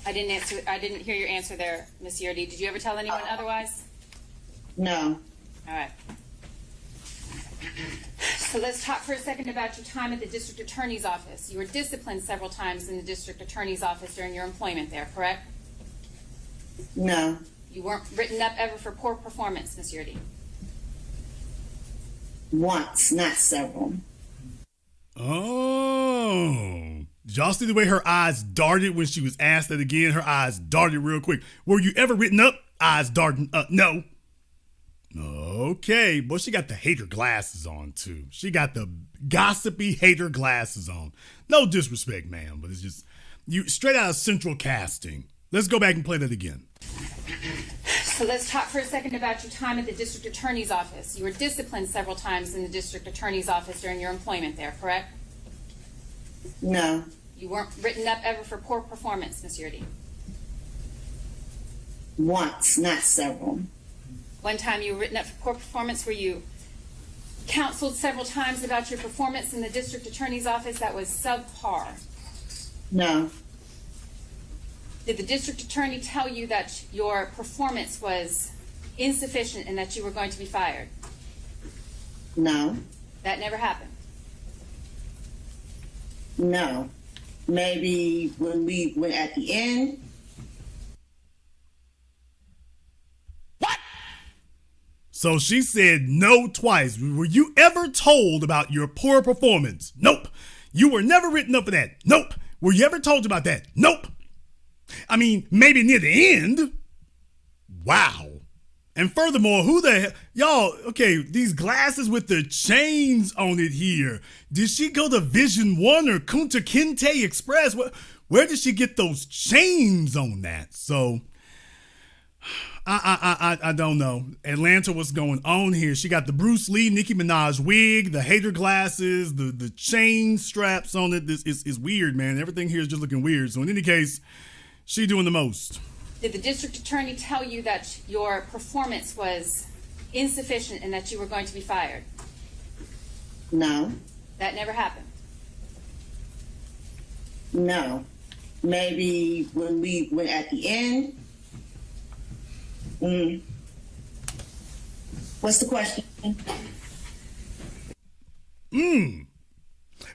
I didn't answer. I didn't hear your answer there, Miss Yerdy. Did you ever tell anyone otherwise? No. All right. So let's talk for a second about your time at the district attorney's office. You were disciplined several times in the district attorney's office during your employment there, correct? No. You weren't written up ever for poor performance, Miss Yerdy. Once, not several. Oh. Did y'all see the way her eyes darted when she was asked that again? Her eyes darted real quick. Were you ever written up? Eyes darting up. No. Okay. Boy, she got the hater glasses on, too. She got the gossipy hater glasses on. No disrespect, ma'am, but it's just you straight out of Central Casting. Let's go back and play that again. So let's talk for a second about your time at the district attorney's office. You were disciplined several times in the district attorney's office during your employment there, correct? No. You weren't written up ever for poor performance, Miss Yerdy. Once, not several. One time you were written up for poor performance. Were you counseled several times about your performance in the district attorney's office that was subpar? No. Did the district attorney tell you that your performance was insufficient and that you were going to be fired? No. That never happened. No. Maybe when we went at the end. So she said no twice. Were you ever told about your poor performance? Nope. You were never written up for that. Nope. Were you ever told about that? Nope. I mean, maybe near the end. Wow. And furthermore, who the hell, y'all, okay, these glasses with the chains on it here. Did she go to Vision One or Kunta Kinte Express? Where did she get those chains on that? So, I don't know. Atlanta, what's going on here? She got the Bruce Lee, Nicki Minaj wig, the hater glasses, the chain straps on it. This is weird, man. Everything here is just looking weird. So in any case, she doing the most. Did the district attorney tell you that your performance was insufficient and that you were going to be fired? No. That never happened. No. Maybe when we went at the end. What's the question?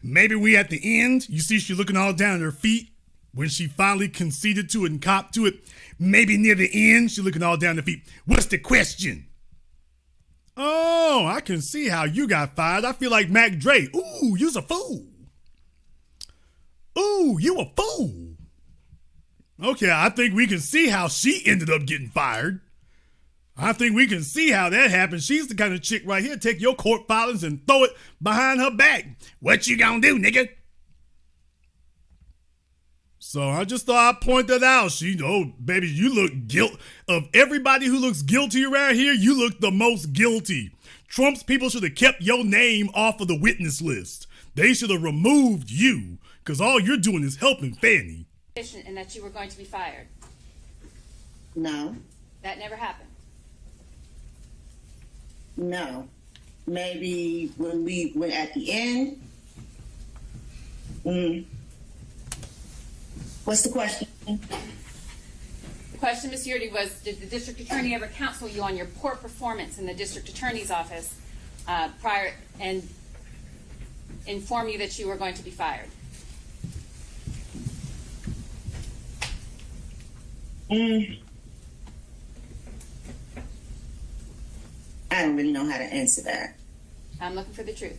maybe we at the end. You see she looking all down at her feet when she finally conceded to it and copped to it. Maybe near the end, she looking all down the feet. What's the question? Oh, I can see how you got fired. I feel like Mac Dre. Ooh, you's a fool. Ooh, you a fool. Okay, I think we can see how she ended up getting fired. I think we can see how that happened. She's the kind of chick right here, take your court filings and throw it behind her back. What you gonna do, nigga? So I just thought I'd point that out. Baby, you look guilty. Of everybody who looks guilty around here, you look the most guilty. Trump's people should have kept your name off of the witness list. They should have removed you, because all you're doing is helping Fani. And that you were going to be fired. No. That never happened. No. Maybe when we went at the end. What's the question? The question, Ms. Yurdi, was did the district attorney ever counsel you on your poor performance in the district attorney's office prior and inform you that you were going to be fired? I don't really know how to answer that. I'm looking for the truth.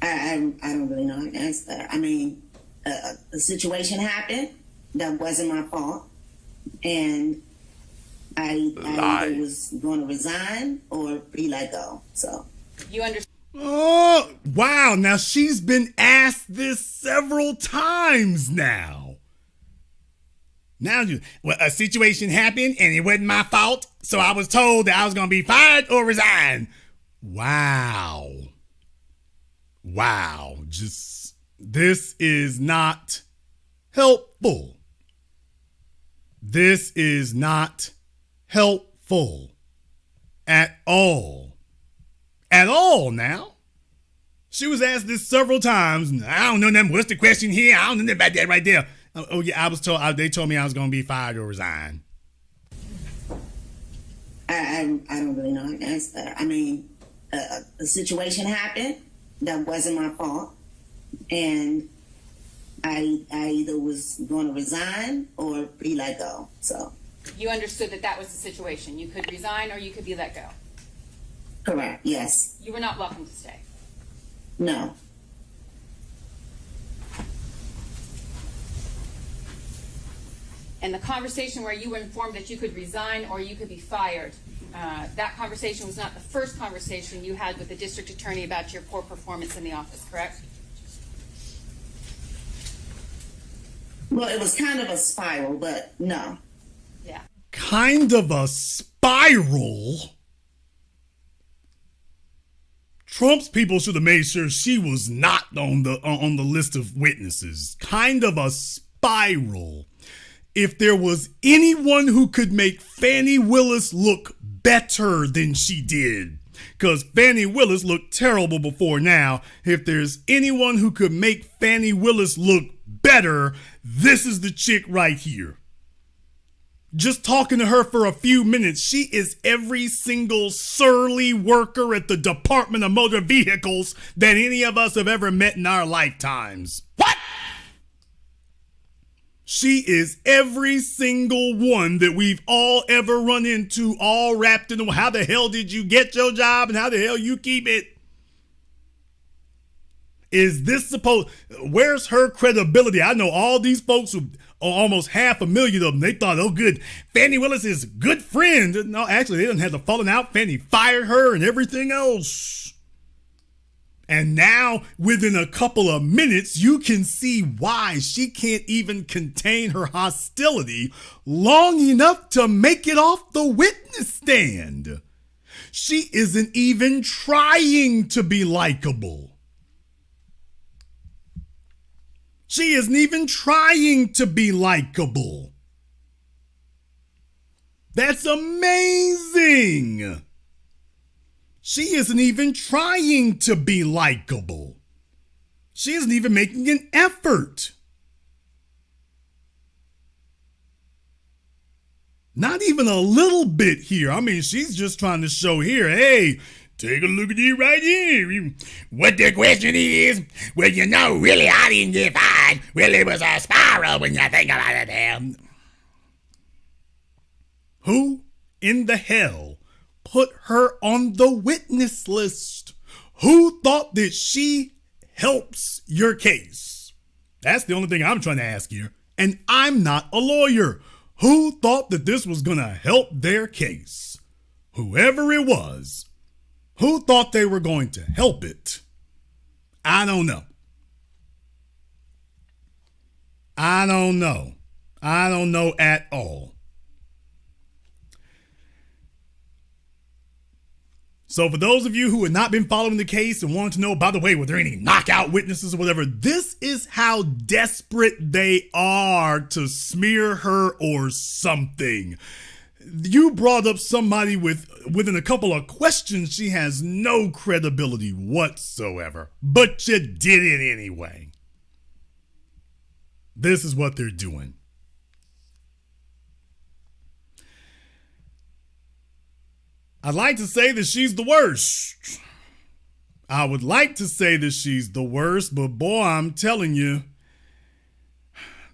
I don't really know how to answer that. I mean, a situation happened that wasn't my fault, and I either was going to resign or be let go. So You understand? Oh, wow. Now she's been asked this several times now. A situation happened and it wasn't my fault, so I was told that I was going to be fired or resign. Wow. This is not helpful. This is not helpful at all. At all now. She was asked this several times. I don't know nothing. What's the question here? I don't know nothing about that right there. Oh yeah, I was told. They told me I was going to be fired or resign. I don't really know how to answer that. I mean, a situation happened that wasn't my fault, and I either was going to resign or be let go. So You understood that that was the situation. You could resign or you could be let go. correct. Yes. You were not welcome to stay. No. And the conversation where you were informed that you could resign or you could be fired, that conversation was not the first conversation you had with the district attorney about your poor performance in the office, correct? Well, it was kind of a spiral, but no. Yeah. Kind of a spiral? Trump's people should have made sure she was not on the list of witnesses. Kind of a spiral. If there was anyone who could make Fani Willis look better than she did, because Fani Willis looked terrible before now, if there's anyone who could make Fani Willis look better, this is the chick right here. Just talking to her for a few minutes, she is every single surly worker at the Department of Motor Vehicles that any of us have ever met in our lifetimes. What? She is every single one that we've all ever run into, all wrapped in how the hell did you get your job and how the hell you keep it? Is this supposed, where's her credibility? I know all these folks who, almost 500,000 of them, they thought, oh good, Fani Willis is a good friend. No, actually, they didn't have the falling out. Fani fired her and everything else. And now, within a couple of minutes, you can see why she can't even contain her hostility long enough to make it off the witness stand. She isn't even trying to be likable. She isn't even trying to be likable. That's amazing. She isn't even trying to be likable. She isn't even making an effort. Not even a little bit here. I mean, she's just trying to show here, hey, Take a look at it right here. What the question is, well, really, I didn't get fired. Well, it was a spiral when you think about it, damn. Who in the hell put her on the witness list? Who thought that she helps your case? That's the only thing I'm trying to ask you. And I'm not a lawyer. Who thought that this was going to help their case? Whoever it was. Who thought they were going to help it? I don't know. I don't know. I don't know at all. So for those of you who have not been following the case and want to know, by the way, were there any knockout witnesses or whatever, this is how desperate they are to smear her or something. You brought up somebody within a couple of questions. She has no credibility whatsoever, but you did it anyway. This is what they're doing. I'd like to say that she's the worst. I would like to say that she's the worst, but boy, I'm telling you,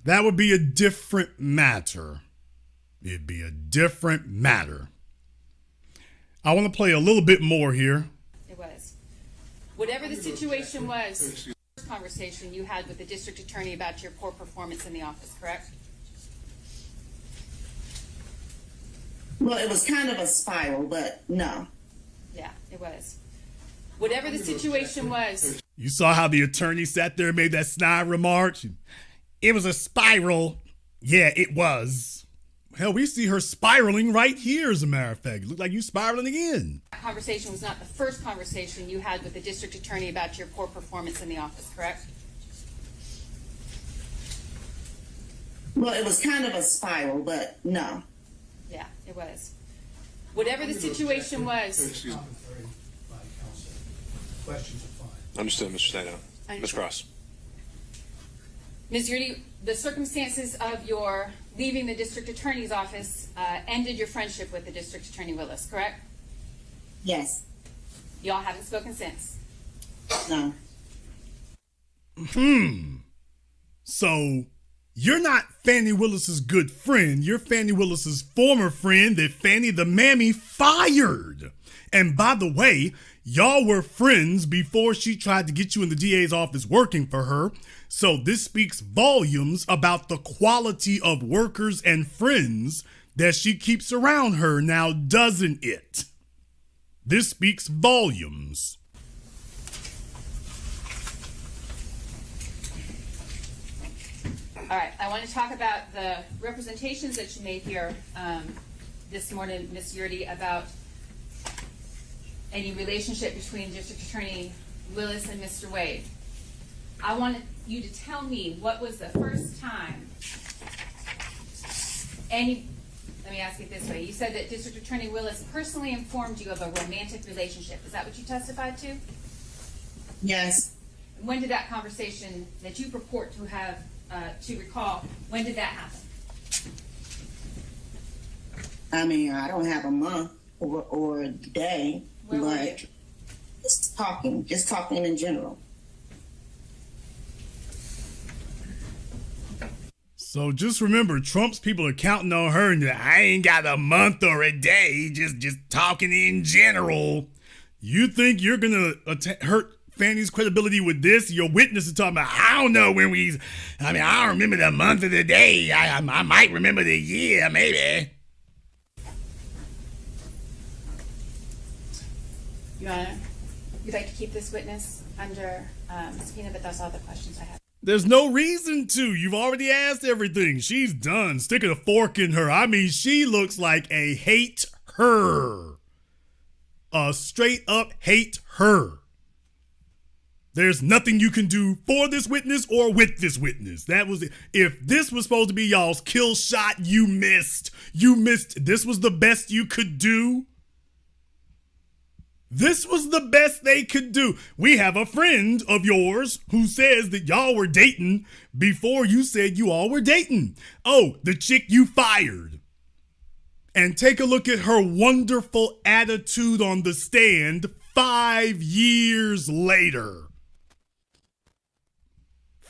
that would be a different matter. It'd be a different matter. I want to play a little bit more here. It was. Whatever the situation was, first conversation you had with the district attorney about your poor performance in the office, correct? Well, it was kind of a spiral, but no. Yeah, it was. Whatever the situation was. You saw how the attorney sat there and made that snide remark? It was a spiral. Yeah, it was. Hell, we see her spiraling right here, as a matter of fact. It looked like you spiraling again. That conversation was not the first conversation you had with the district attorney about your poor performance in the office, correct? Well, it was kind of a spiral, but no. Yeah, it was. Whatever the situation was. Questions are fine. Understood, Mr. Stato. Ms. Cross. Ms. Yurdi, the circumstances of your leaving the district attorney's office ended your friendship with the district attorney Willis, correct? Yes. Y'all haven't spoken since? No. So, you're not Fani Willis's good friend. You're Fani Willis's former friend that Fani the Mammy fired. And by the way, y'all were friends before she tried to get you in the DA's office working for her. So this speaks volumes about the quality of workers and friends that she keeps around her now, doesn't it? This speaks volumes. All right, I want to talk about the representations that you made here this morning, Ms. Yurdi, about any relationship between District Attorney Willis and Mr. Wade. I want you to tell me what was the first time let me ask it this way. You said that District Attorney Willis personally informed you of a romantic relationship. Is that what you testified to? Yes. When did that conversation that you purport to have, to recall, when did that happen? I mean, I don't have a month or a day, Where were you? but just talking in general. So just remember, Trump's people are counting on her, and I ain't got a month or a day, just talking in general. You think you're gonna hurt Fani's credibility with this? Your witness is talking about, I don't know when I don't remember the month or the day. I might remember the year, maybe. Your Honor, you'd like to keep this witness under subpoena, but that's all the questions I have. There's no reason to. You've already asked everything. She's done. Sticking a fork in her. I mean, she looks like a hate her. A straight up hate her. There's nothing you can do for this witness or with this witness. That was it. If this was supposed to be y'all's kill shot, you missed. You missed. This was the best you could do. This was the best they could do. We have a friend of yours who says that y'all were dating before you said you all were dating. Oh, the chick you fired. And take a look at her wonderful attitude on the stand 5 years later.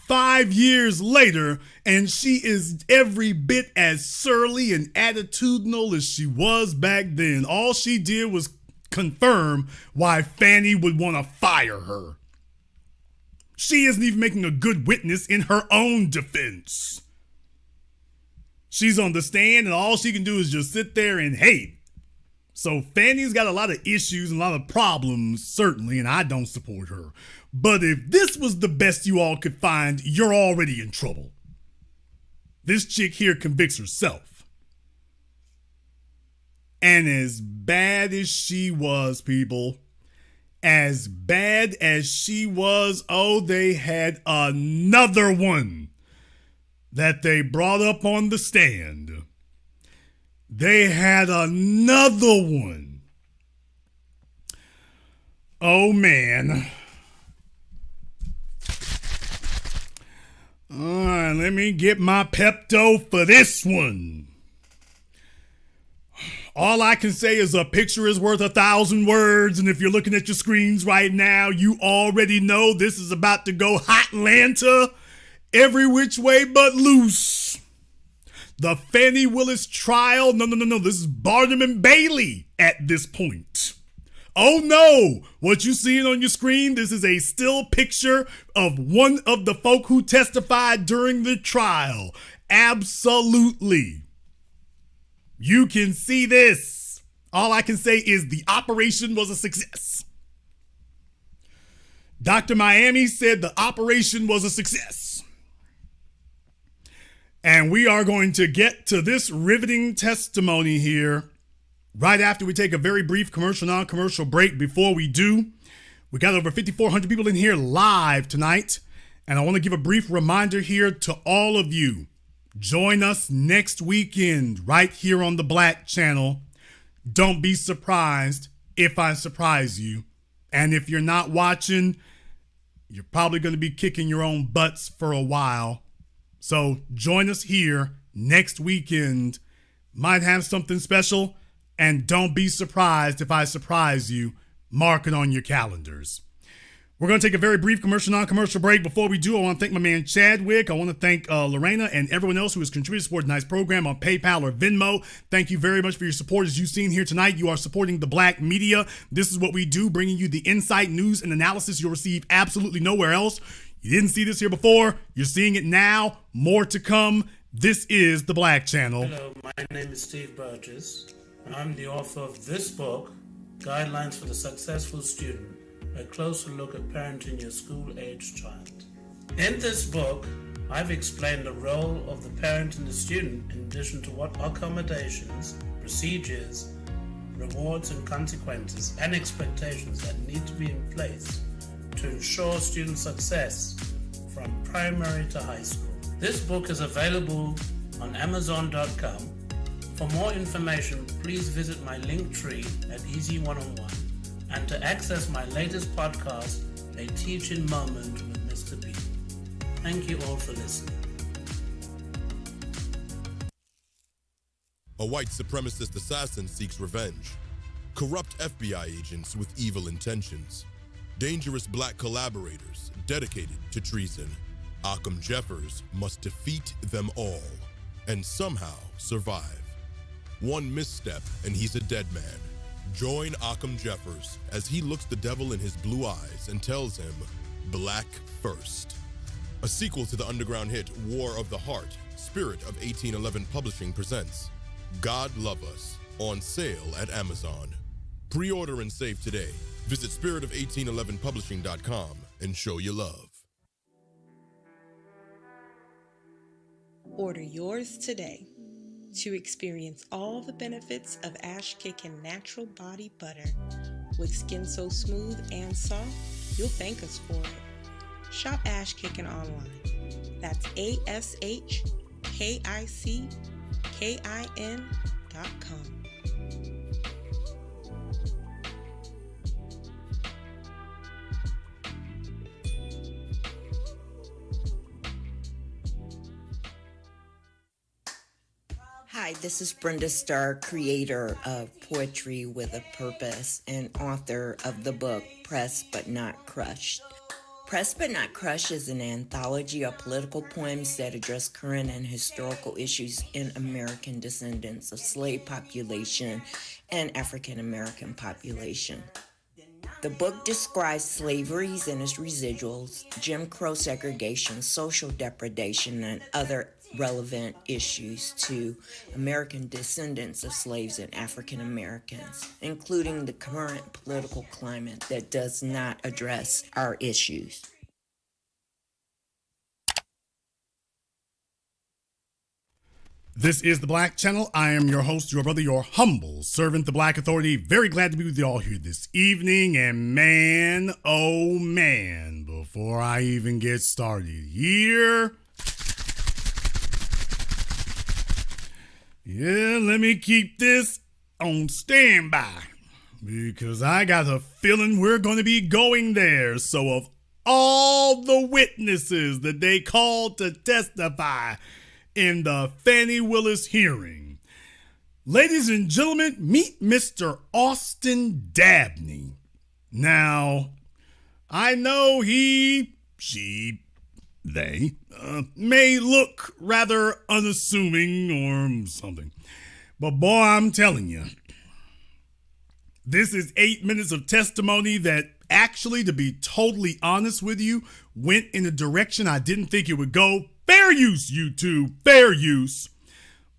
5 years later, and she is every bit as surly and attitudinal as she was back then. All she did was confirm why Fani would want to fire her. She isn't even making a good witness in her own defense. She's on the stand, and all she can do is just sit there and hate. So Fani's got a lot of issues and a lot of problems, certainly, and I don't support her. But if this was the best you all could find, you're already in trouble. This chick here convicts herself. And as bad as she was, people, as bad as she was, oh, they had another one that they brought up on the stand. They had another one. Oh, man. All right, let me get my Pepto for this one. All I can say is a picture is worth 1,000 words, and if you're looking at your screens right now, you already know this is about to go Hotlanta every which way but loose. The Fani Willis trial, no, this is Barnum and Bailey at this point. Oh no, what you seeing on your screen, this is a still picture of one of the folk who testified during the trial. Absolutely. You can see this. All I can say is the operation was a success. Dr. Miami said the operation was a success. And we are going to get to this riveting testimony here right after we take a very brief commercial, non-commercial break. Before we do, we got over 5,400 people in here live tonight. And I want to give a brief reminder here to all of you. Join us next weekend right here on the Black Channel. Don't be surprised if I surprise you. And if you're not watching, you're probably going to be kicking your own butts for a while. So join us here next weekend. Might have something special. And don't be surprised if I surprise you. Mark it on your calendars. We're going to take a very brief commercial, non-commercial break. Before we do, I want to thank my man Chadwick. I want to thank Lorena and everyone else who has contributed to support tonight's program on PayPal or Venmo. Thank you very much for your support. As you've seen here tonight, you are supporting the Black media. This is what we do, bringing you the insight, news, and analysis you'll receive absolutely nowhere else. You didn't see this here before. You're seeing it now. More to come. This is the Black Channel. Hello, my name is Steve Burgess. I'm the author of this book, Guidelines for the Successful Student, a closer look at parenting your school-aged child. In this book, I've explained the role of the parent and the student in addition to what accommodations, procedures, rewards and consequences and expectations that need to be in place to ensure student success from primary to high school. This book is available on Amazon.com. For more information, please visit my link tree at Easy One-on-One, and to access my latest podcast, A Teaching Moment with Mr. B. Thank you all for listening. A white supremacist assassin seeks revenge. Corrupt FBI agents with evil intentions. Dangerous black collaborators dedicated to treason. Occam Jeffers must defeat them all and somehow survive. One misstep and he's a dead man. Join Occam Jeffers as he looks the devil in his blue eyes and tells him, Black first. A sequel to the underground hit War of the Heart, Spirit of 1811 Publishing presents God Love Us, on sale at Amazon. Pre-order and save today. Visit spiritofo1811publishing.com and show your love. Order yours today to experience all the benefits of Ash Kickin' natural body butter. With skin so smooth and soft, you'll thank us for it. Shop Ash Kickin' online. That's ASHKICKIN.com. Hi, this is Brenda Starr, creator of Poetry with a Purpose and author of the book Pressed But Not Crushed. Pressed But Not Crushed is an anthology of political poems that address current and historical issues in American descendants of slave population and African American population. The book describes slaveries and its residuals, Jim Crow segregation, social depredation, and other relevant issues to American descendants of slaves and African Americans, including the current political climate that does not address our issues. This is the Black Channel. I am your host, your brother, your humble servant, the Black Authority. Very glad to be with you all here this evening. And man, oh man, before I even get started here, let me keep this on standby because I got a feeling we're going to be going there. So of all the witnesses that they called to testify in the Fani Willis hearing, ladies and gentlemen, meet Mr. Austin Dabney. Now, I know they may look rather unassuming or something, but boy, I'm telling you, this is 8 minutes of testimony that actually, to be totally honest with you, went in a direction I didn't think it would go. Fair use, YouTube, fair use.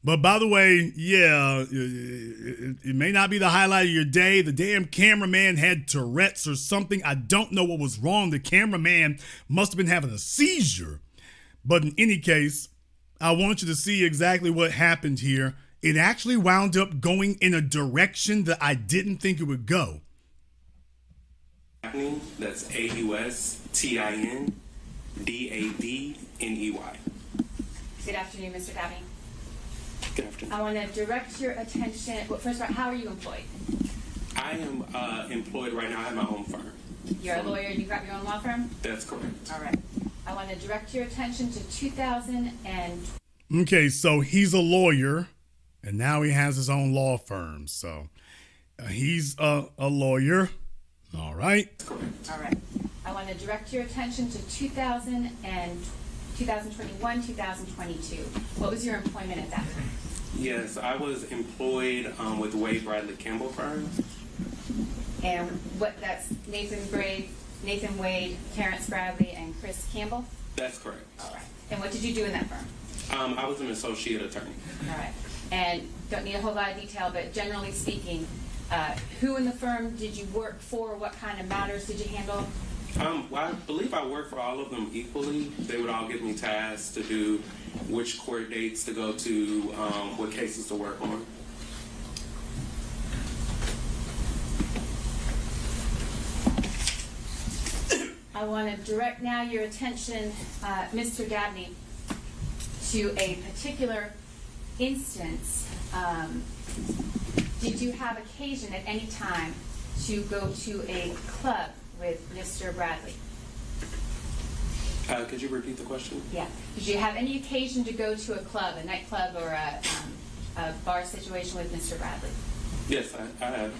But by the way, it may not be the highlight of your day. The damn cameraman had Tourette's or something. I don't know what was wrong. The cameraman must have been having a seizure. But in any case, I want you to see exactly what happened here. It actually wound up going in a direction that I didn't think it would go. That's AUSTINDABNEY. Good afternoon, Mr. Dabney. Good afternoon. I want to direct your attention. Well, first of all, how are you employed? I am employed right now. I have my own firm. You're a lawyer and you've got your own law firm? That's correct. All right. I want to direct your attention to 2000 and... Okay, so he's a lawyer, and now he has his own law firm. So he's a lawyer. All right. All right. I want to direct your attention to 2000 and 2021, 2022. What was your employment at that time? Yes, I was employed with Wade Bradley Campbell firm. And that's Nathan Wade, Terrence Bradley, and Chris Campbell? That's correct. All right. And what did you do in that firm? I was an associate attorney. All right. And don't need a whole lot of detail, but generally speaking, who in the firm did you work for? What kind of matters did you handle? Well, I believe I worked for all of them equally. They would all give me tasks to do, which court dates to go to, what cases to work on. I want to direct now your attention, Mr. Dabney, to a particular instance. Did you have occasion at any time to go to a club with Mr. Bradley? Could you repeat the question? Yeah. Did you have any occasion to go to a club, a nightclub, or a bar situation with Mr. Bradley? Yes, I have.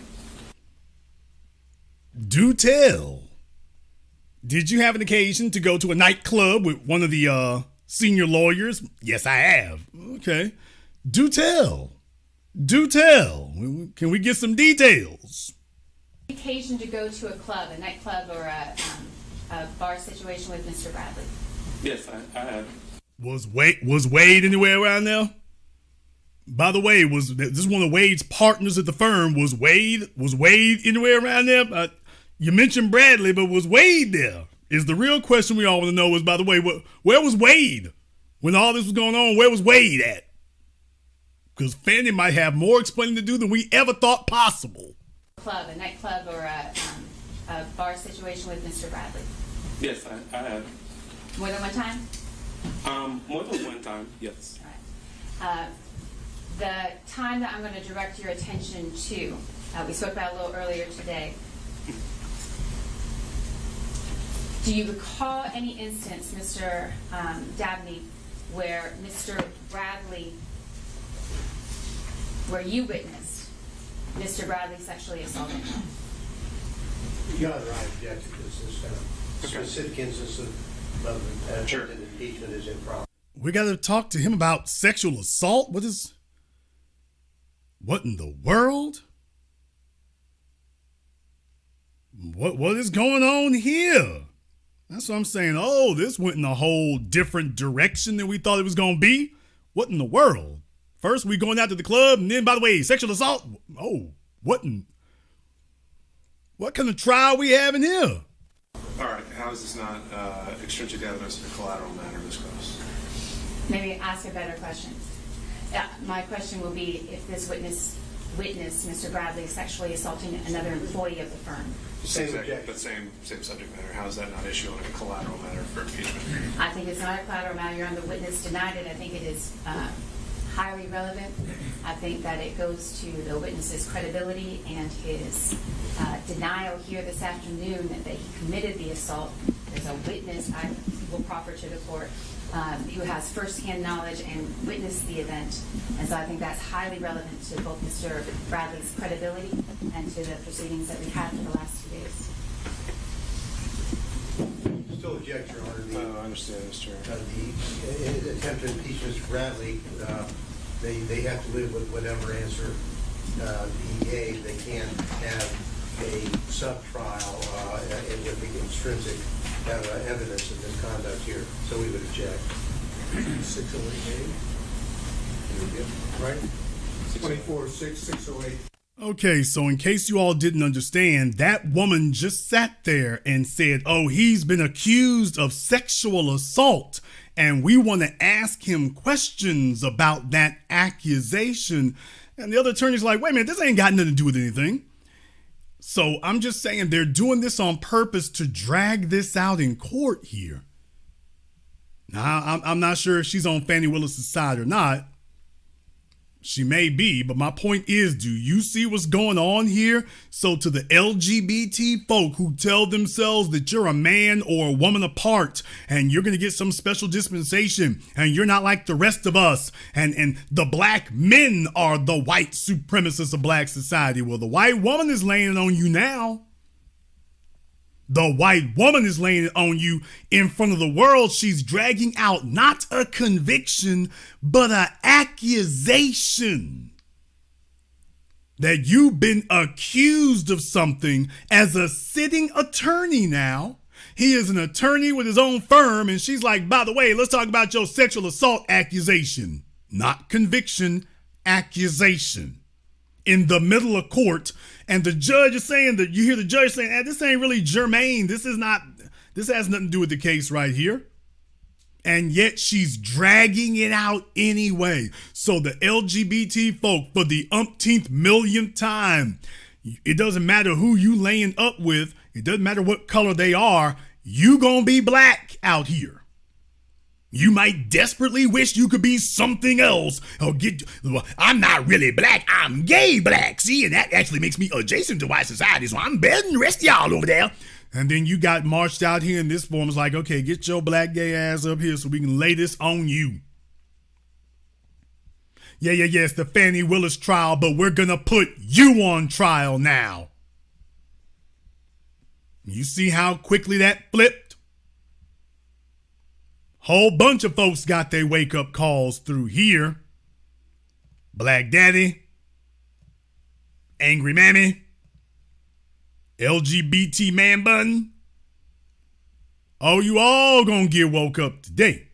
Do tell. Did you have an occasion to go to a nightclub with one of the senior lawyers? Yes, I have. Okay. Do tell. Do tell. Can we get some details? Occasion to go to a club, a nightclub, or a bar situation with Mr. Bradley? Yes, I have. Was Wade anywhere around there? By the way, was this one of Wade's partners at the firm? Was Wade anywhere around there? You mentioned Bradley, but was Wade there? Is the real question we all want to know is, by the way, where was Wade when all this was going on? Where was Wade at? Because Fanny might have more explaining to do than we ever thought possible. Club, a nightclub, or a bar situation with Mr. Bradley? Yes, I have. More than one time? More than one time, yes. All right. The time that I'm going to direct your attention to, we spoke about a little earlier today. Do you recall any instance, Mr. Dabney, where Mr. Bradley where you witnessed Mr. Bradley sexually assaulting her. Your Honor, I object to this. Specific instance of attempted impeachment is improper. We got to talk to him about sexual assault? What in the world? What is going on here? That's what I'm saying. Oh, this went in a whole different direction than we thought it was going to be. What in the world? First, we going out to the club, and then, by the way, sexual assault? Oh, what kind of trial we having here? All right, how is this not extrinsic evidence of a collateral matter, Ms. Cross? Maybe ask a better question. Yeah, my question will be if this witness witnessed Mr. Bradley sexually assaulting another employee of the firm. Same subject matter. How is that not issue on a collateral matter for impeachment? I think it's not a collateral matter. Your Honor, the witness denied it. I think it is highly relevant. I think that it goes to the witness's credibility and his denial here this afternoon that he committed the assault. There's a witness I will proffer to the court who has firsthand knowledge and witnessed the event. And so I think that's highly relevant to both Mr. Bradley's credibility and to the proceedings that we had for the last 2 days. Still object, Your Honor. I understand, Mr. The attempt to impeach Mr. Bradley, they have to live with whatever answer he gave. They can't have a sub-trial with the intrinsic evidence of misconduct here. So we would object. 608A. Right? 24-608. Okay, so in case you all didn't understand, that woman just sat there and said, oh, he's been accused of sexual assault, and we want to ask him questions about that accusation. And the other attorney's like, wait a minute, this ain't got nothing to do with anything. So I'm just saying they're doing this on purpose to drag this out in court here. Now, I'm not sure if she's on Fani Willis' side or not. She may be, but my point is, do you see what's going on here? So to the LGBT folk who tell themselves that you're a man or a woman apart and you're going to get some special dispensation and you're not like the rest of us and the black men are the white supremacists of black society. Well, the white woman is laying it on you now. The white woman is laying it on you in front of the world. She's dragging out not a conviction, but an accusation that you've been accused of something as a sitting attorney now. He is an attorney with his own firm, and she's like, by the way, let's talk about your sexual assault accusation. Not conviction, accusation. In the middle of court, and the judge is saying that you hear the judge saying, this ain't really germane. This has nothing to do with the case right here. And yet she's dragging it out anyway. So the LGBT folk, for the umpteenth millionth time, it doesn't matter who you laying up with. It doesn't matter what color they are. You gonna be black out here. You might desperately wish you could be something else. I'm not really black. I'm gay black. See, and that actually makes me adjacent to white society, so I'm better than the rest of y'all over there. And then you got marched out here in this form. It's like, okay, get your black gay ass up here so we can lay this on you. Yeah, it's the Fani Willis trial, but we're going to put you on trial now. You see how quickly that flipped? Whole bunch of folks got their wake-up calls through here. Black Daddy, Angry Mammy, LGBT Man Bun. Oh, you all gonna get woke up today.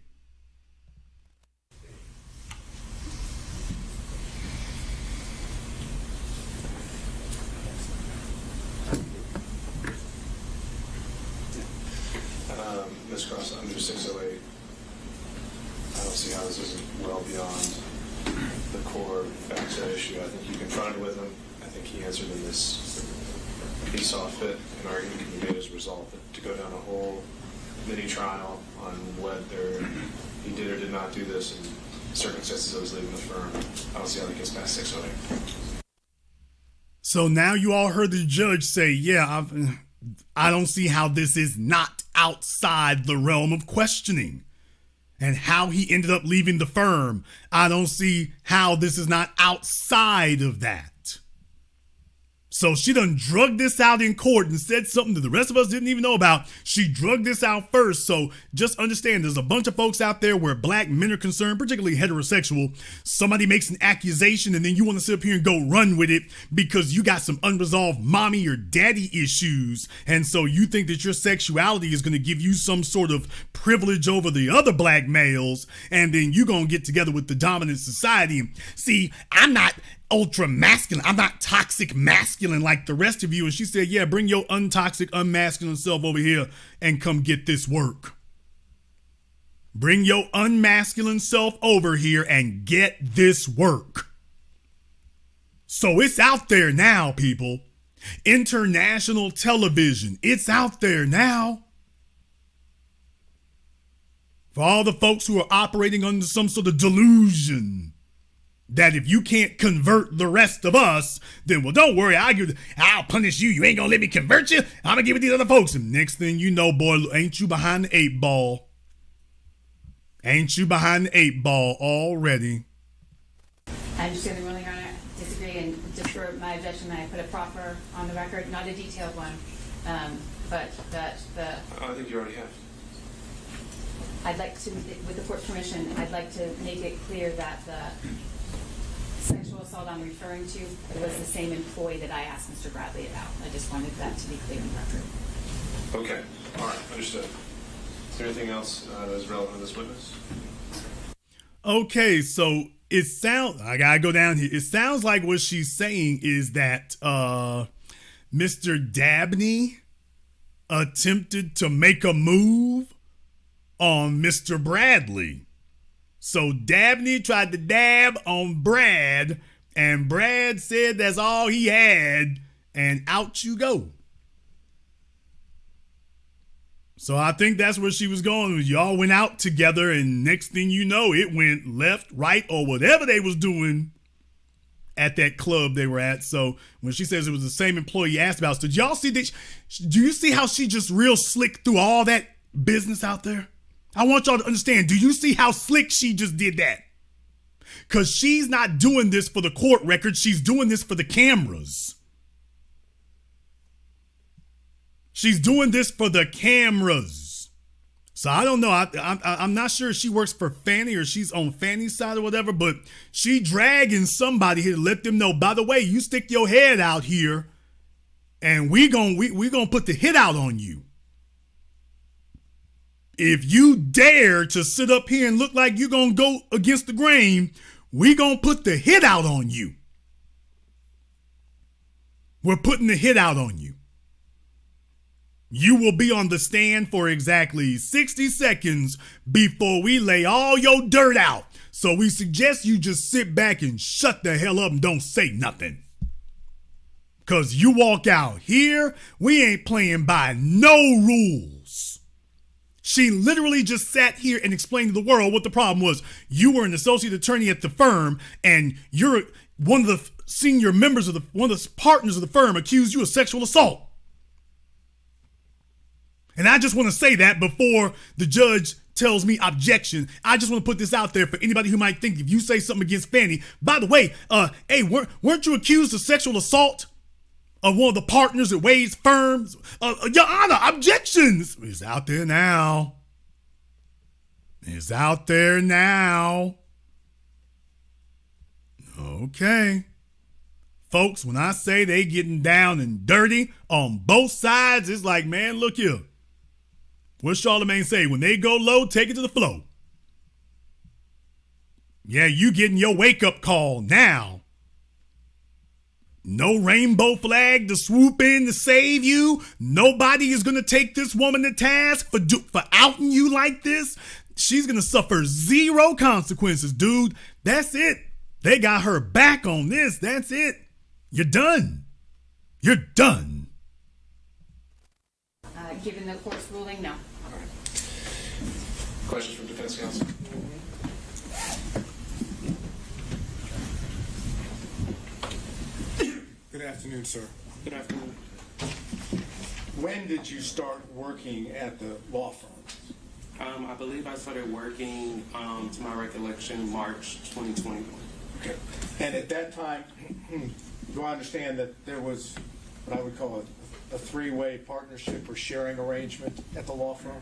Ms. Cross, under 608, I don't see how this is well beyond the core facts at issue. I think you confronted with him. I think he answered in this. He saw fit an argument can be made as a result to go down a whole mini trial on whether he did or did not do this and circumstances of his leaving the firm. I don't see how that gets past 608. So now you all heard the judge say, yeah, I don't see how this is not outside the realm of questioning. and how he ended up leaving the firm. I don't see how this is not outside of that. So she done drugged this out in court and said something that the rest of us didn't even know about. She drugged this out first. So just understand, there's a bunch of folks out there where black men are concerned, particularly heterosexual. Somebody makes an accusation and then you want to sit up here and go run with it because you got some unresolved mommy or daddy issues. And so you think that your sexuality is going to give you some sort of privilege over the other black males. And then you going to get together with the dominant society. See, I'm not ultra masculine. I'm not toxic masculine like the rest of you. And she said, yeah, bring your untoxic, unmasculine self over here and come get this work. Bring your unmasculine self over here and get this work. So it's out there now, people. International television. It's out there now. For all the folks who are operating under some sort of delusion that if you can't convert the rest of us, then, well, don't worry, I'll punish you. You ain't gonna let me convert you. I'm gonna give it to these other folks. And next thing you know, boy, ain't you behind the 8 ball? Ain't you behind the 8 ball already? I understand the ruling, Your Honor. Disagree, and just for my objection, I put a proffer on the record, not a detailed one, but that I think you already have. I'd like to, with the court's permission, I'd like to make it clear that the sexual assault I'm referring to was the same employee that I asked Mr. Bradley about. I just wanted that to be clear in the record. Okay. All right. Understood. Is there anything else that is relevant to this witness? Okay, so it sounds, I gotta go down here. It sounds like what she's saying is that Mr. Dabney attempted to make a move on Mr. Bradley. So Dabney tried to dab on Brad, and Brad said that's all he had, and out you go. So I think that's where she was going. Y'all went out together, and next thing you know, it went left, right, or whatever they was doing at that club they were at. So when she says it was the same employee you asked about, so did y'all see that? Do you see how she just real slick through all that business out there? I want y'all to understand, do you see how slick she just did that? Because she's not doing this for the court record. She's doing this for the cameras. She's doing this for the cameras. So I don't know. I'm not sure if she works for Fani or she's on Fani's side or whatever, but she dragging somebody here to let them know, by the way, you stick your head out here and we gonna put the hit out on you. If you dare to sit up here and look like you're going to go against the grain, we going to put the hit out on you. We're putting the hit out on you. You will be on the stand for exactly 60 seconds before we lay all your dirt out. So we suggest you just sit back and shut the hell up and don't say nothing. Because you walk out here, we ain't playing by no rules. She literally just sat here and explained to the world what the problem was. You were an associate attorney at the firm, and you're one of the senior members of one of the partners of the firm accused you of sexual assault. And I just want to say that before the judge tells me objection. I just want to put this out there for anybody who might think if you say something against Fani. By the way, hey, weren't you accused of sexual assault of one of the partners at Wade's firms? Your Honor, objections. It's out there now. It's out there now. Okay. Folks, when I say they getting down and dirty on both sides, it's like, man, look here. What Charlamagne say? When they go low, take it to the flow. Yeah, you getting your wake-up call now. No rainbow flag to swoop in to save you. Nobody is going to take this woman to task for outing you like this. She's going to suffer zero consequences, dude. That's it. They got her back on this. That's it. You're done. You're done. Given the court's ruling, no. All right. Questions from defense counsel? Good afternoon, sir. Good afternoon. When did you start working at the law firm? I believe I started working, to my recollection, March 2021. Okay. And at that time, do I understand that there was what I would call a three-way partnership or sharing arrangement at the law firm?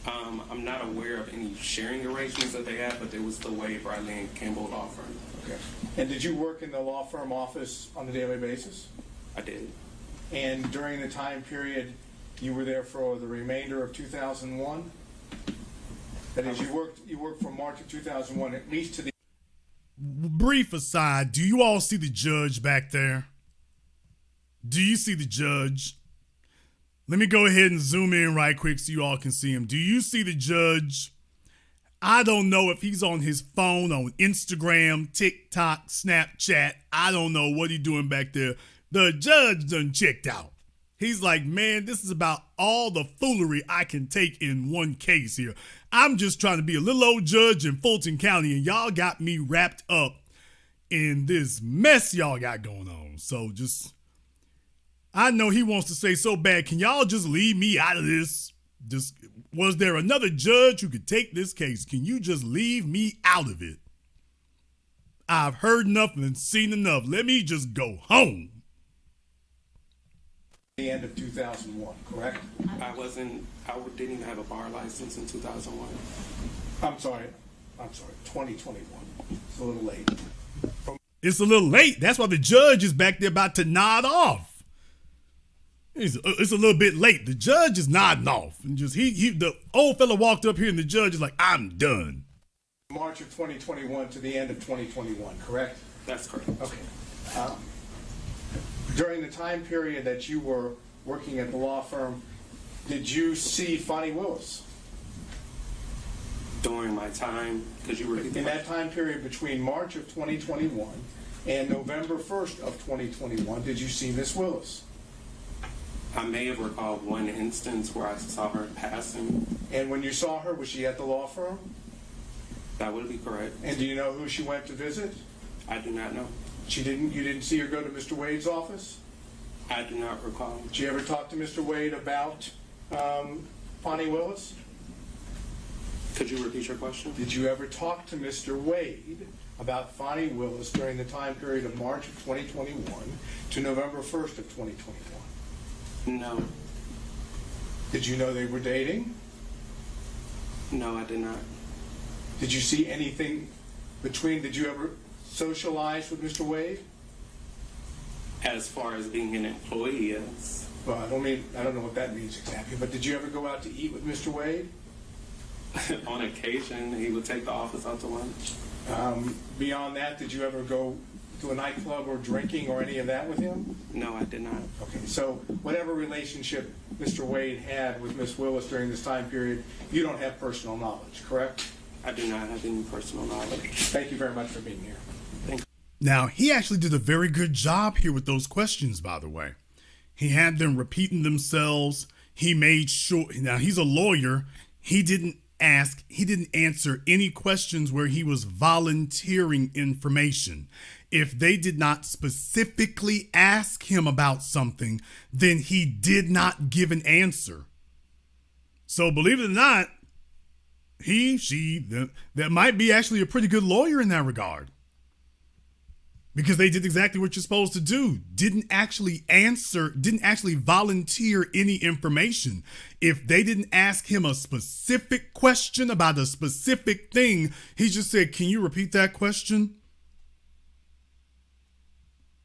I'm not aware of any sharing arrangements that they had, but there was the Wade, Bradley, and Campbell law firm. Okay. And did you work in the law firm office on a daily basis? I did. And during the time period, you were there for the remainder of 2001? That is, you worked from March of 2001 at least to the... Brief aside, do you all see the judge back there? Do you see the judge? Let me go ahead and zoom in right quick so you all can see him. Do you see the judge? I don't know if he's on his phone, on Instagram, TikTok, Snapchat. I don't know what he's doing back there. The judge done checked out. He's like, man, this is about all the foolery I can take in one case here. I'm just trying to be a little old judge in Fulton County, and y'all got me wrapped up in this mess y'all got going on. So just, I know he wants to say so bad, can y'all just leave me out of this? Just, was there another judge who could take this case? Can you just leave me out of it? I've heard enough and seen enough. Let me just go home. The end of 2001, correct? I didn't even have a bar license in 2001. I'm sorry, 2021. It's a little late. It's a little late. That's why the judge is back there about to nod off. It's a little bit late. The judge is nodding off. And just the old fella walked up here and the judge is like, I'm done. March of 2021 to the end of 2021, correct? That's correct. Okay. During the time period that you were working at the law firm, did you see Fani Willis? During my time, could you repeat that? In that time period between March of 2021 and November 1st of 2021, did you see Miss Willis? I may have recalled one instance where I saw her passing. And when you saw her, was she at the law firm? That would be correct. And do you know who she went to visit? I do not know. You didn't see her go to Mr. Wade's office? I do not recall. Did you ever talk to Mr. Wade about Fani Willis? Could you repeat your question? Did you ever talk to Mr. Wade about Fani Willis during the time period of March of 2021 to November 1st of 2021? No. Did you know they were dating? No, I did not. Did you see anything did you ever socialize with Mr. Wade? As far as being an employee, yes. Well, I don't know what that means exactly, but did you ever go out to eat with Mr. Wade? On occasion, he would take the office out to lunch. Beyond that, did you ever go to a nightclub or drinking or any of that with him? No, I did not. Okay, so whatever relationship Mr. Wade had with Miss Willis during this time period, you don't have personal knowledge, correct? I do not have any personal knowledge. Thank you very much for being here. Thank you. Now, he actually did a very good job here with those questions, by the way. He had them repeating themselves. He made sure, now he's a lawyer. He didn't answer any questions where he was volunteering information. If they did not specifically ask him about something, then he did not give an answer. So believe it or not, that might be actually a pretty good lawyer in that regard. Because they did exactly what you're supposed to do. Didn't actually volunteer any information. If they didn't ask him a specific question about a specific thing, he just said, can you repeat that question?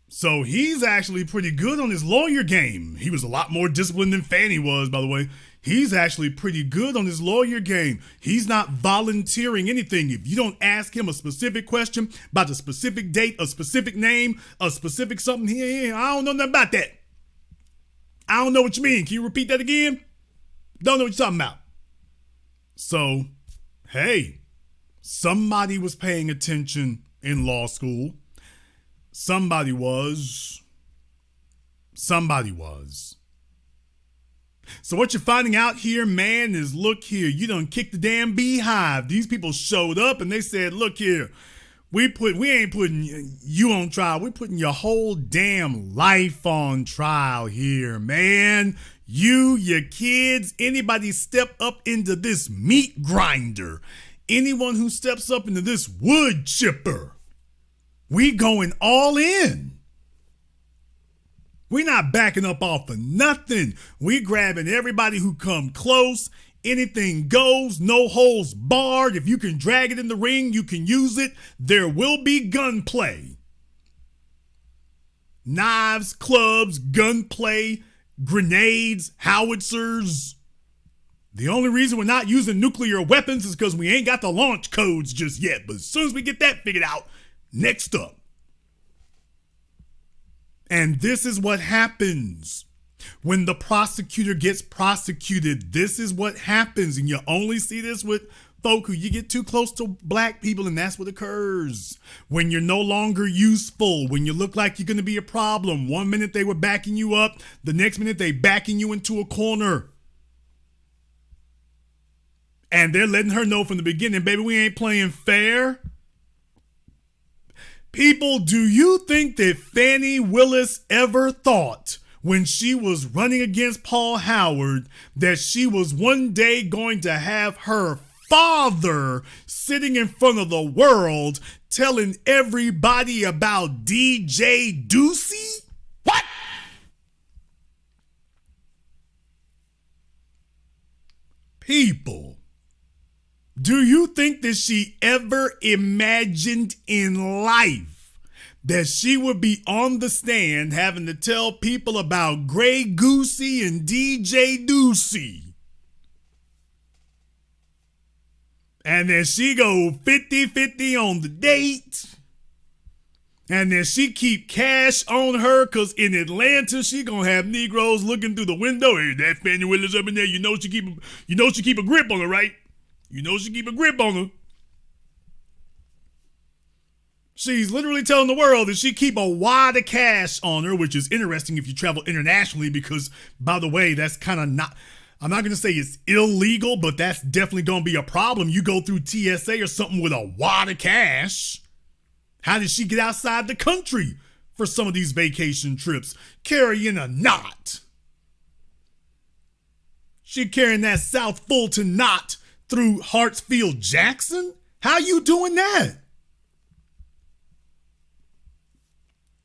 So he's actually pretty good on his lawyer game. He was a lot more disciplined than Fani was, by the way. He's actually pretty good on his lawyer game. He's not volunteering anything. If you don't ask him a specific question about a specific date, a specific name, a specific something, I don't know nothing about that. I don't know what you mean. Can you repeat that again? Don't know what you're talking about. So, hey, somebody was paying attention in law school. Somebody was. So what you're finding out here, man, is look here, you done kicked the damn beehive. These people showed up and they said, look here, we ain't putting you on trial. We're putting your whole damn life on trial here, man. You, your kids, anybody step up into this meat grinder, anyone who steps up into this wood chipper, we going all in. We not backing up off of nothing. We grabbing everybody who come close. Anything goes, no holds barred. If you can drag it in the ring, you can use it. There will be gunplay. Knives, clubs, gunplay, grenades, howitzers. The only reason we're not using nuclear weapons is because we ain't got the launch codes just yet. But as soon as we get that figured out, next up. And this is what happens when the prosecutor gets prosecuted. This is what happens. And you only see this with folk who you get too close to black people, and that's what occurs. When you're no longer useful, when you look like you're going to be a problem. One minute they were backing you up, the next minute they backing you into a corner. And they're letting her know from the beginning, baby, we ain't playing fair. People, do you think that Fani Willis ever thought when she was running against Paul Howard that she was one day going to have her father sitting in front of the world telling everybody about DJ Deuce? What? People, do you think that she ever imagined in life that she would be on the stand having to tell people about Grey Goosey and DJ Deuce? And then she go 50-50 on the date. And then she keep cash on her because in Atlanta she gonna have Negroes looking through the window. Hey, that Fani Willis up in there, you know she keep a grip on her, right? You know she keep a grip on her. She's literally telling the world that she keep a wad of cash on her, which is interesting if you travel internationally because, by the way, that's kind of not, I'm not going to say it's illegal, but that's definitely going to be a problem. You go through TSA or something with a wad of cash. How did she get outside the country for some of these vacation trips? Carrying a knot. She carrying that South Fulton knot through Hartsfield Jackson? How you doing that?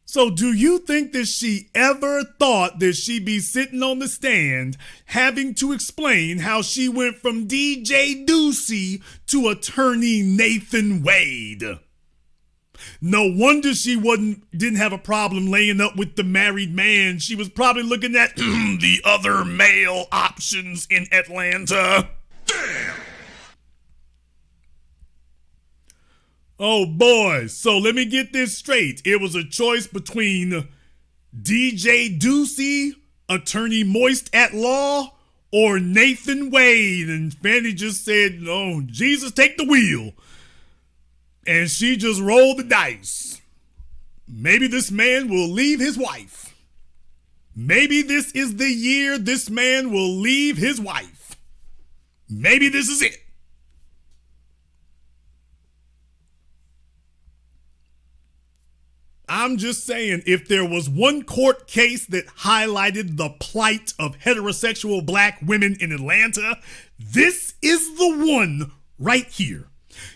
So do you think that she ever thought that she'd be sitting on the stand having to explain how she went from DJ Deuce to attorney Nathan Wade? No wonder she didn't have a problem laying up with the married man. She was probably looking at the other male options in Atlanta. Damn! Oh boy, so let me get this straight. It was a choice between DJ Deuce, attorney Moist at Law, or Nathan Wade. And Fani just said, oh, Jesus, take the wheel. And she just rolled the dice. Maybe this man will leave his wife. Maybe this is the year this man will leave his wife. Maybe this is it. I'm just saying, if there was one court case that highlighted the plight of heterosexual black women in Atlanta, this is the one right here.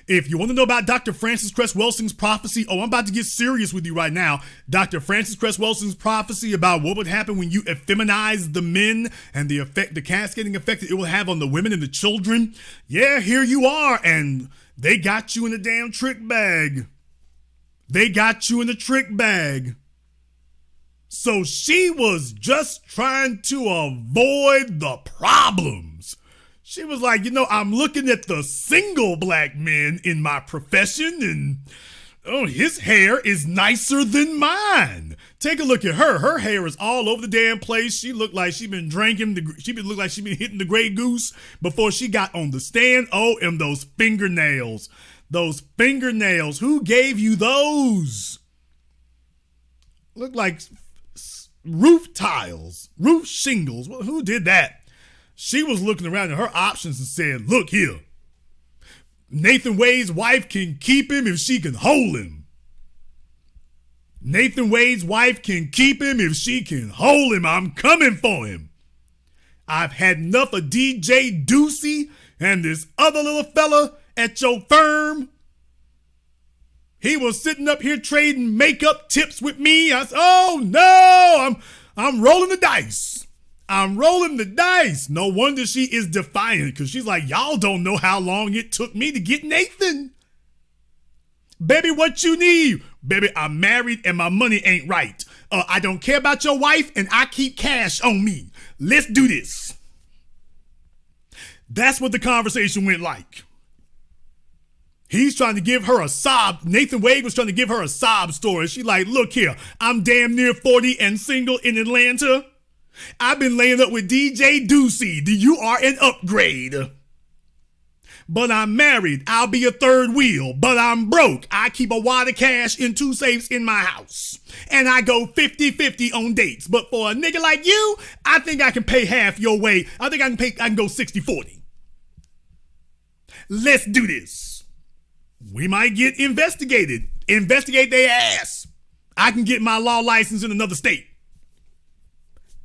If you want to know about Dr. Frances Cress Welsing's prophecy, I'm about to get serious with you right now. Dr. Frances Cress Welsing's prophecy about what would happen when you effeminize the men and the cascading effect that it will have on the women and the children. Yeah, here you are, and they got you in a damn trick bag. They got you in the trick bag. So she was just trying to avoid the problems. She was like, I'm looking at the single black men in my profession and, his hair is nicer than mine. Take a look at her. Her hair is all over the damn place. She looked like she been drinking. She looked like she been hitting the Grey Goose before she got on the stand. Oh, and those fingernails. Those fingernails. Who gave you those? Look like roof tiles, roof shingles. Who did that? She was looking around at her options and said, look here. Nathan Wade's wife can keep him if she can hold him. Nathan Wade's wife can keep him if she can hold him. I'm coming for him. I've had enough of DJ Deuce and this other little fella at your firm. He was sitting up here trading makeup tips with me. I said, oh no, I'm rolling the dice. I'm rolling the dice. No wonder she is defiant, because she's like, y'all don't know how long it took me to get Nathan. Baby, what you need? Baby, I'm married and my money ain't right. I don't care about your wife and I keep cash on me. Let's do this. That's what the conversation went like. He's trying to give her a sob. Nathan Wade was trying to give her a sob story. She's like, look here, I'm damn near 40 and single in Atlanta. I've been laying up with DJ Deuce. You are an upgrade. But I'm married. I'll be a third wheel. But I'm broke. I keep a wad of cash in 2 safes in my house. And I go 50-50 on dates. But for a nigga like you, I think I can pay half your way. I think I can go 60-40. Let's do this. We might get investigated. Investigate their ass. I can get my law license in another state.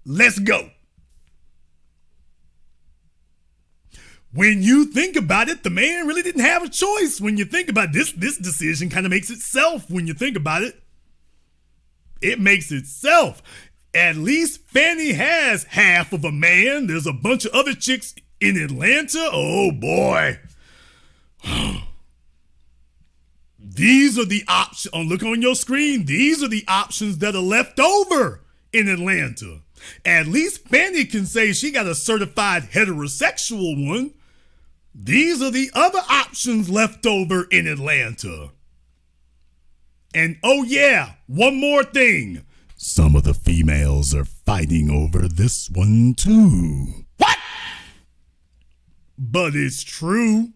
Let's go. When you think about it, the man really didn't have a choice. When you think about this decision kind of makes itself. When you think about it, it makes itself. At least Fani has half of a man. There's a bunch of other chicks in Atlanta. Oh boy. These are the options. Oh, look on your screen. These are the options that are left over in Atlanta. At least Fani can say she got a certified heterosexual one. These are the other options left over in Atlanta. And oh yeah, one more thing. Some of the females are fighting over this one too. What? But it's true.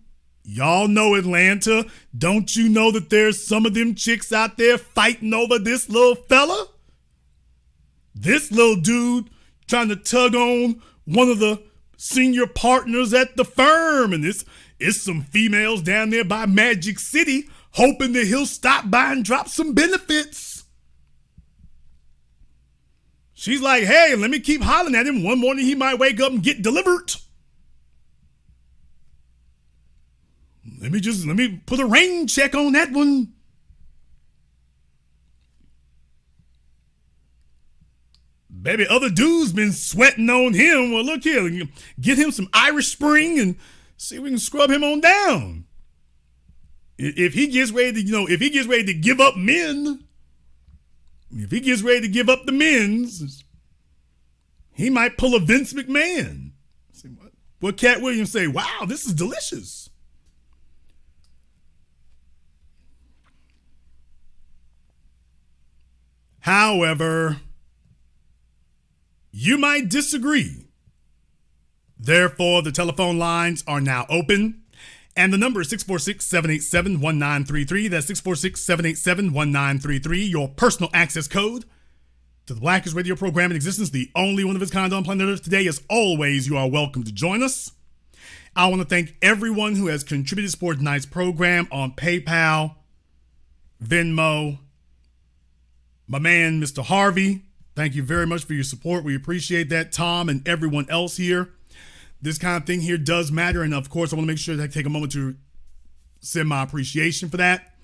Y'all know Atlanta. Don't you know that there's some of them chicks out there fighting over this little fella? This little dude trying to tug on one of the senior partners at the firm. And it's some females down there by Magic City hoping that he'll stop by and drop some benefits. She's like, hey, let me keep hollering at him. One morning he might wake up and get delivered. Let me put a rain check on that one. Baby, other dudes been sweating on him. Well, look here, get him some Irish Spring and see if we can scrub him on down. If he gets ready to give up men, if he gets ready to give up the men's, he might pull a Vince McMahon. What Cat Williams say? Wow, this is delicious. However, you might disagree. Therefore, the telephone lines are now open. And the number is 646-787-1933. That's 646-787-1933. Your personal access code to the blackest radio program in existence, the only one of its kind on planet Earth today. As always, you are welcome to join us. I want to thank everyone who has contributed to support tonight's program on PayPal, Venmo. My man, Mr. Harvey, thank you very much for your support. We appreciate that. Tom and everyone else here. This kind of thing here does matter. And of course, I want to make sure that I take a moment to send my appreciation for that.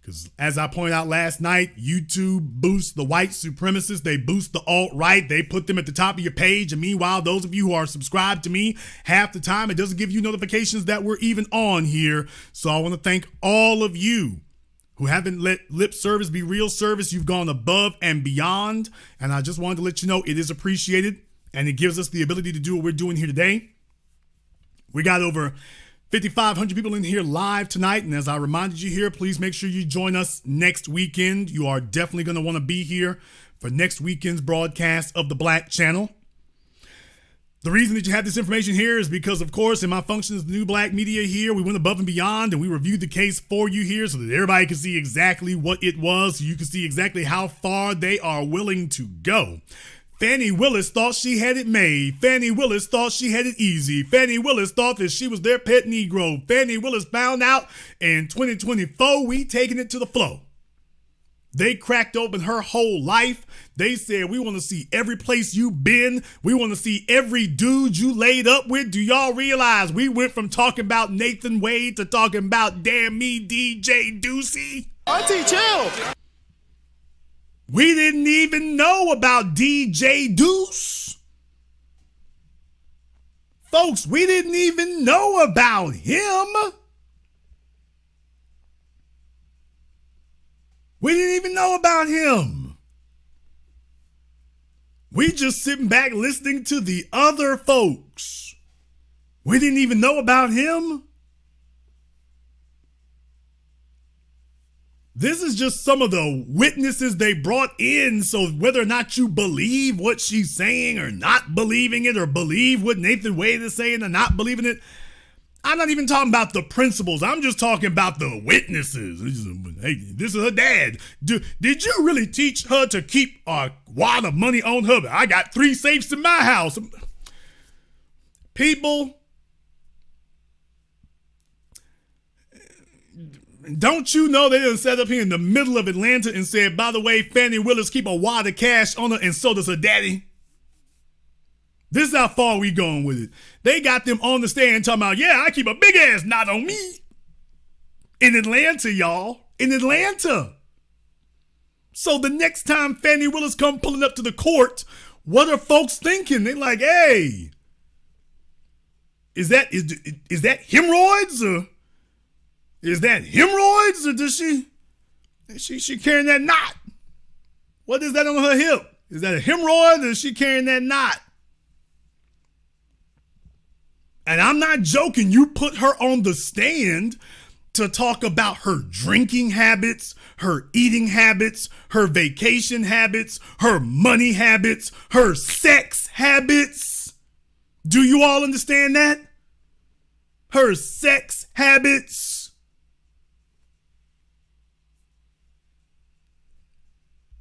Because as I pointed out last night, YouTube boosts the white supremacists. They boost the alt-right. They put them at the top of your page. And meanwhile, those of you who are subscribed to me, half the time it doesn't give you notifications that we're even on here. So I want to thank all of you who haven't let lip service be real service. You've gone above and beyond. And I just wanted to let you know it is appreciated. And it gives us the ability to do what we're doing here today. We got over 5,500 people in here live tonight. And as I reminded you here, please make sure you join us next weekend. You are definitely going to want to be here for next weekend's broadcast of the Black Channel. The reason that you have this information here is because, of course, in my function as the new black media here, we went above and beyond and we reviewed the case for you here so that everybody can see exactly what it was. So you can see exactly how far they are willing to go. Fani Willis thought she had it made. Fani Willis thought she had it easy. Fani Willis thought that she was their pet Negro. Fani Willis found out in 2024 we taking it to the floor. They cracked open her whole life. They said, we want to see every place you've been. We want to see every dude you laid up with. Do y'all realize we went from talking about Nathan Wade to talking about damn me DJ Deuce? Auntie, chill. We didn't even know about DJ Deuce. Folks, we didn't even know about him. We didn't even know about him. We just sitting back listening to the other folks. We didn't even know about him. This is just some of the witnesses they brought in, so whether or not you believe what she's saying or not believing it, or believe what Nathan Wade is saying or not believing it, I'm not even talking about the principals. I'm just talking about the witnesses. Hey, this is her dad. Did you really teach her to keep a wad of money on her? I got 3 safes in my house. People, don't you know they done set up here in the middle of Atlanta and said, by the way, Fani Willis keep a wad of cash on her and so does her daddy? This is how far we going with it. They got them on the stand talking about, yeah, I keep a big ass knot on me. In Atlanta, y'all. In Atlanta. So the next time Fani Willis come pulling up to the court, what are folks thinking? They like, hey, is that hemorrhoids? Or is that hemorrhoids? Or does she carrying that knot? What is that on her hip? Is that a hemorrhoid or is she carrying that knot? And I'm not joking. You put her on the stand to talk about her drinking habits, her eating habits, her vacation habits, her money habits, her sex habits. Do you all understand that? Her sex habits.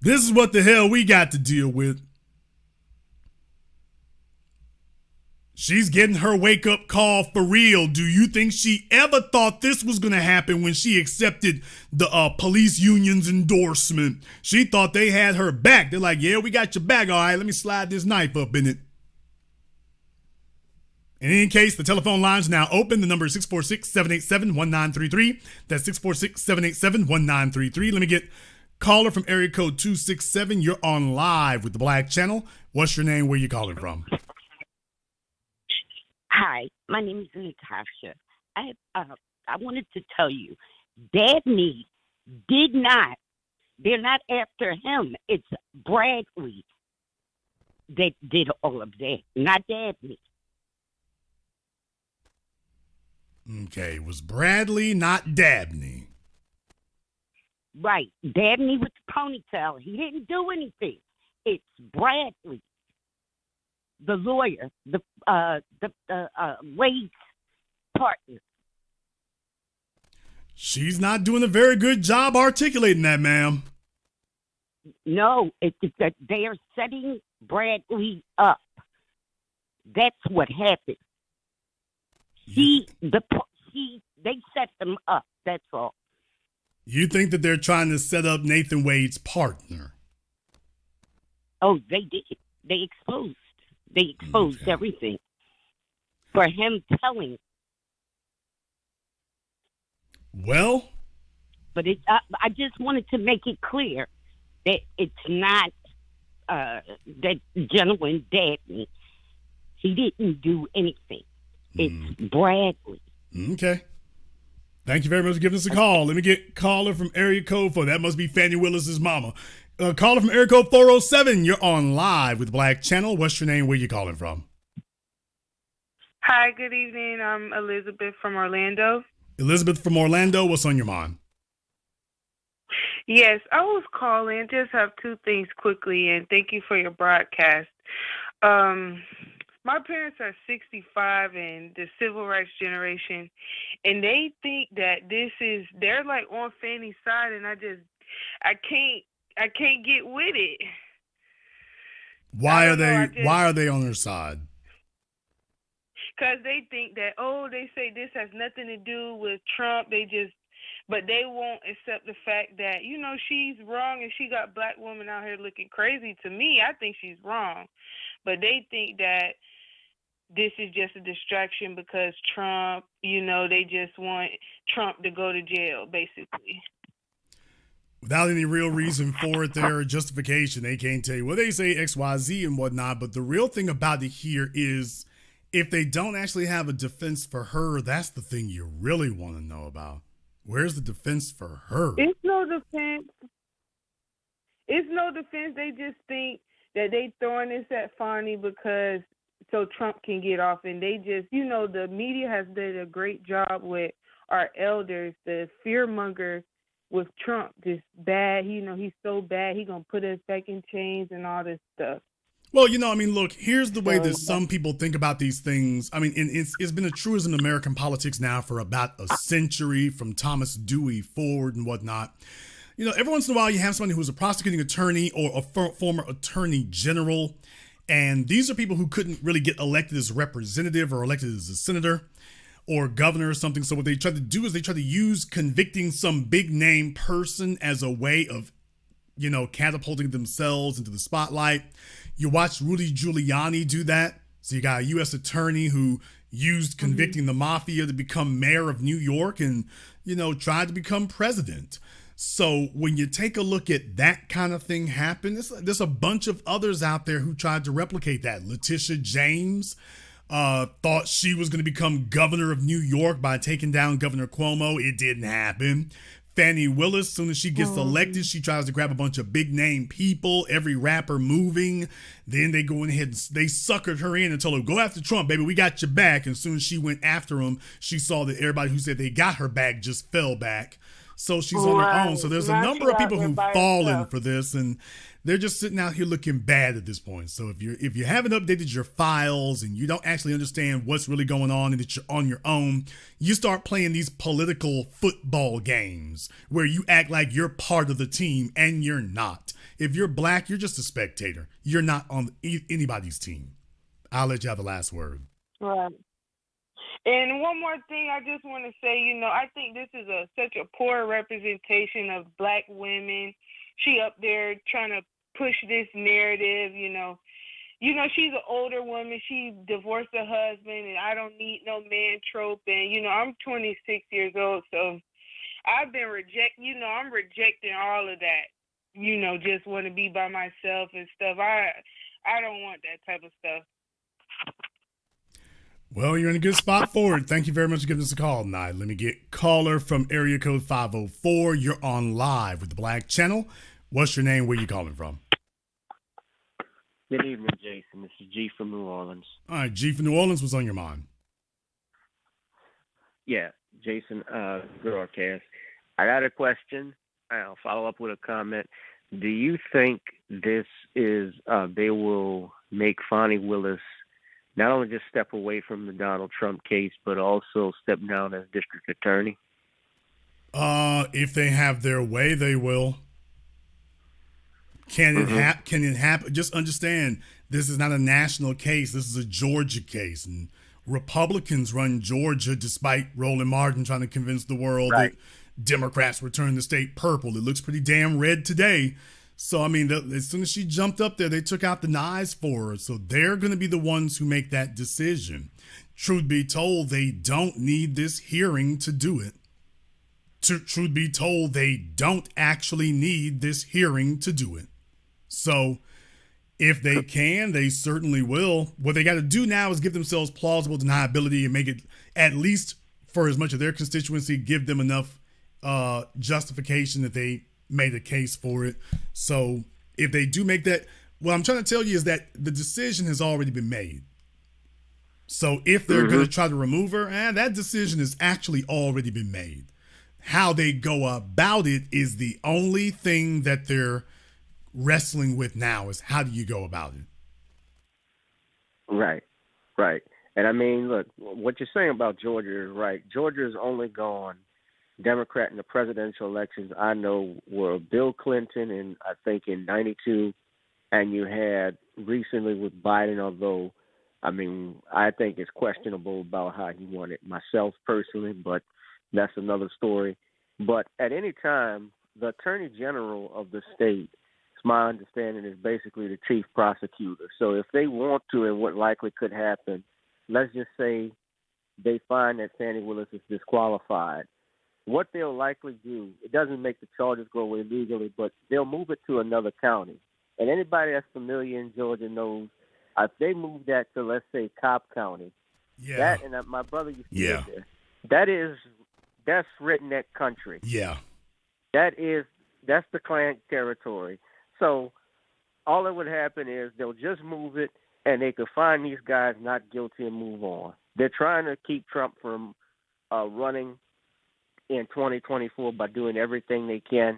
This is what the hell we got to deal with. She's getting her wake-up call for real. Do you think she ever thought this was going to happen when she accepted the police union's endorsement? She thought they had her back. They're like, yeah, we got your back. All right, let me slide this knife up in it. In any case, the telephone line's now open. The number is 646-787-1933. That's 646-787-1933. Let me get caller from area code 267. You're on live with the Black Channel. What's your name? Where you calling from? Hi, my name is Natasha. I wanted to tell you, Dabney they're not after him. It's Bradley that did all of that, not Dabney. Okay, it was Bradley, not Dabney. Right, Dabney with the ponytail. He didn't do anything. It's Bradley, the lawyer, the Wade's partner. She's not doing a very good job articulating that, ma'am. No, it's that they are setting Bradley up. That's what happened. They set them up. That's all. You think that they're trying to set up Nathan Wade's partner? Oh, they did. They exposed everything for him telling. Well, but I just wanted to make it clear that it's not that gentleman Dabney. He didn't do anything. It's Bradley. Okay. Thank you very much for giving us a call. Let me get caller from area code 4. That must be Fani Willis's mama. Caller from area code 407. You're on live with Black Channel. What's your name? Where you calling from? Hi, good evening. I'm Elizabeth from Orlando. Elizabeth from Orlando. What's on your mind? Yes, I was calling. Just have two things quickly, and thank you for your broadcast. My parents are 65 and the civil rights generation, and they think that they're like on Fanny's side, and I can't get with it. Why are they on her side? Because they think that, they say this has nothing to do with Trump. They just but they won't accept the fact that, you know, she's wrong and she got black women out here looking crazy. To me, I think she's wrong, but they think that this is just a distraction because Trump, you know, they just want Trump to go to jail, basically. Without any real reason for it there or justification, they can't tell you, well, they say XYZ and whatnot, but the real thing about it here is if they don't actually have a defense for her, that's the thing you really want to know about. Where's the defense for her? It's no defense. It's no defense. They just think that they throwing this at Fani because so Trump can get off. And they just, you know, the media has done a great job with our elders, the fearmonger with Trump, just bad. You know, he's so bad. He's going to put us back in chains and all this stuff. Well, you know, I mean, look, here's the way that some people think about these things. I mean, and it's been a truism in American politics now for about a century, from Thomas Dewey forward and whatnot. You know, every once in a while you have somebody who's a prosecuting attorney or a former attorney general. And these are people who couldn't really get elected as a representative or elected as a senator or governor or something. So what they try to do is they try to use convicting some big name person as a way of, you know, catapulting themselves into the spotlight. You watch Rudy Giuliani do that. So you got a U.S. attorney who used convicting the mafia to become mayor of New York and, you know, tried to become president. So when you take a look at that kind of thing happen, there's a bunch of others out there who tried to replicate that. Letitia James thought she was going to become governor of New York by taking down Governor Cuomo. It didn't happen. Fani Willis, as soon as she gets elected, she tries to grab a bunch of big name people, every rapper moving. Then they go ahead and they suckered her in and told her, go after Trump, baby, we got your back. And as soon as she went after him, she saw that everybody who said they got her back just fell back. So she's on her own. So there's a number of people who've fallen for this, and they're just sitting out here looking bad at this point. So if you haven't updated your files and you don't actually understand what's really going on and that you're on your own, you start playing these political football games where you act like you're part of the team and you're not. If you're black, you're just a spectator. You're not on anybody's team. I'll let you have the last word. Right. And one more thing I just want to say, you know, I think this is such a poor representation of black women. She up there trying to push this narrative, you know. You know, she's an older woman. She divorced her husband, and I don't need no man trope. And, you know, I'm 26 years old, so I've been I'm rejecting all of that. You know, just want to be by myself and stuff. I don't want that type of stuff. Well, you're in a good spot for it. Thank you very much for giving us a call tonight. Let me get caller from area code 504. You're on live with the Black Channel. What's your name? Where you calling from? Good evening, Jason. This is G from New Orleans. All right, G from New Orleans. What's on your mind? Yeah, Jason, broadcast. I got a question. I'll follow up with a comment. Do you think this is, they will make Fani Willis not only just step away from the Donald Trump case, but also step down as district attorney? If they have their way, they will. Can it happen? Just understand, this is not a national case. This is a Georgia case, and Republicans run Georgia despite Roland Martin trying to convince the world that Democrats were turning the state purple. It looks pretty damn red today. So, I mean, as soon as she jumped up there, they took out the knives for her. So they're going to be the ones who make that decision. Truth be told, they don't need this hearing to do it. Truth be told, they don't actually need this hearing to do it. So if they can, they certainly will. What they got to do now is give themselves plausible deniability and make it, at least for as much of their constituency, give them enough justification that they made a case for it. So if they do make that, what I'm trying to tell you is that the decision has already been made. So if they're going to try to remove her, that decision has actually already been made. How they go about it is the only thing that they're wrestling with now, is how do you go about it? Right. And I mean, look, what you're saying about Georgia is right. Georgia's only gone Democrat in the presidential elections I know were Bill Clinton and I think in 92, and you had recently with Biden, although, I mean, I think it's questionable about how he won it myself personally, but that's another story. But at any time, the Attorney General of the state, it's my understanding, is basically the chief prosecutor. So if they want to, and what likely could happen, let's just say they find that Fani Willis is disqualified. What they'll likely do, it doesn't make the charges go away legally, but they'll move it to another county. And anybody that's familiar in Georgia knows if they move that to, let's say, Cobb County, that, and my brother used to live there, that's redneck country. Yeah. That's the Klan territory. So all that would happen is they'll just move it, and they could find these guys not guilty and move on. They're trying to keep Trump from running in 2024 by doing everything they can,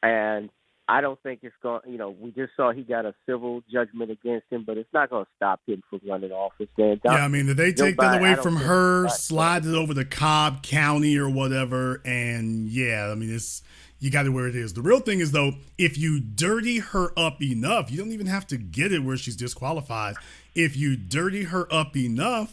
and I don't think it's going. We just saw he got a civil judgment against him, but it's not going to stop him from running office. Did they take that away from her, slide it over to Cobb County or whatever, and it's you got it where it is. The real thing is, though, if you dirty her up enough, you don't even have to get it where she's disqualified. If you dirty her up enough,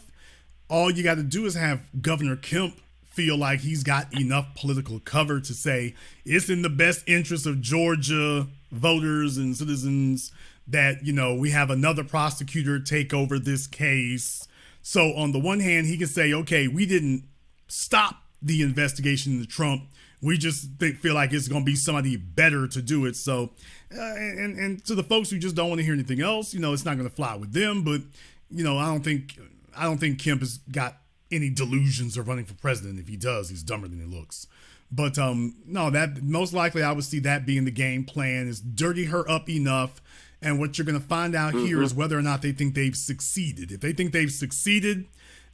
all you got to do is have Governor Kemp feel like he's got enough political cover to say it's in the best interest of Georgia voters and citizens that, we have another prosecutor take over this case. So on the one hand, he can say, okay, we didn't stop the investigation into Trump. We just feel like it's going to be somebody better to do it. So, and to the folks who just don't want to hear anything else, it's not going to fly with them. But, I don't think Kemp has got any delusions of running for president. If he does, he's dumber than he looks. But no, that most likely I would see that being the game plan is dirty her up enough. And what you're going to find out here is whether or not they think they've succeeded. If they think they've succeeded,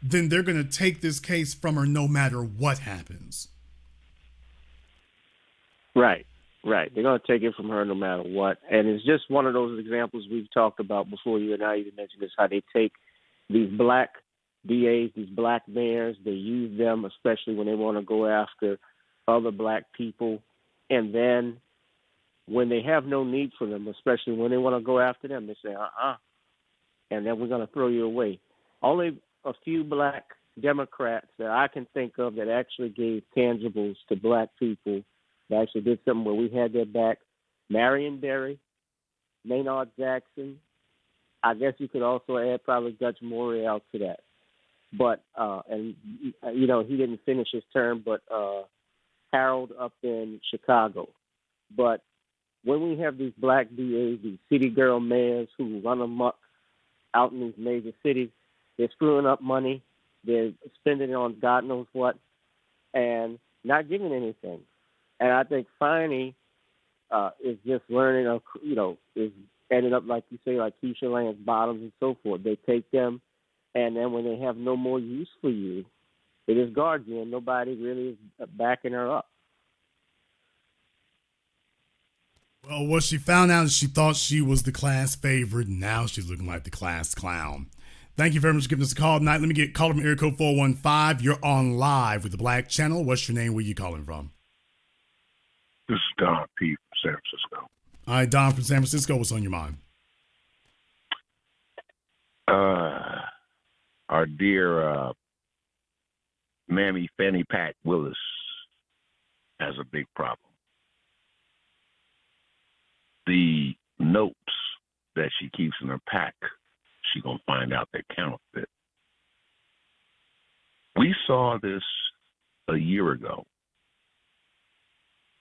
then they're going to take this case from her no matter what happens. Right. They're going to take it from her no matter what. And it's just one of those examples we've talked about before. You and I even mentioned this, how they take these black DAs, these black mayors, they use them, especially when they want to go after other black people. And then when they have no need for them, especially when they want to go after them, they say, and then we're going to throw you away. Only a few black Democrats that I can think of that actually gave tangibles to black people, that actually did something where we had their back. Marion Barry, Maynard Jackson. I guess you could also add probably Dutch Morial to that. But, he didn't finish his term, but Harold up in Chicago. But when we have these black DAs, these city girl mayors who run amok out in these major cities, they're screwing up money, they're spending it on God knows what, and not giving anything. And I think Fani is just learning, is ending up, like you say, like Keisha Lance Bottoms and so forth. They take them, and then when they have no more use for you, they discard you, and nobody really is backing her up. Well, what she found out is she thought she was the class favorite, and now she's looking like the class clown. Thank you very much for giving us a call tonight. Let me get called from area code 415. You're on live with the Black Channel. What's your name? Where are you calling from? This is Don P. from San Francisco. All right, Don from San Francisco. What's on your mind? Our dear Mammy Fanny Pat Willis has a big problem. The notes that she keeps in her pack, she's going to find out they're counterfeit. We saw this a year ago.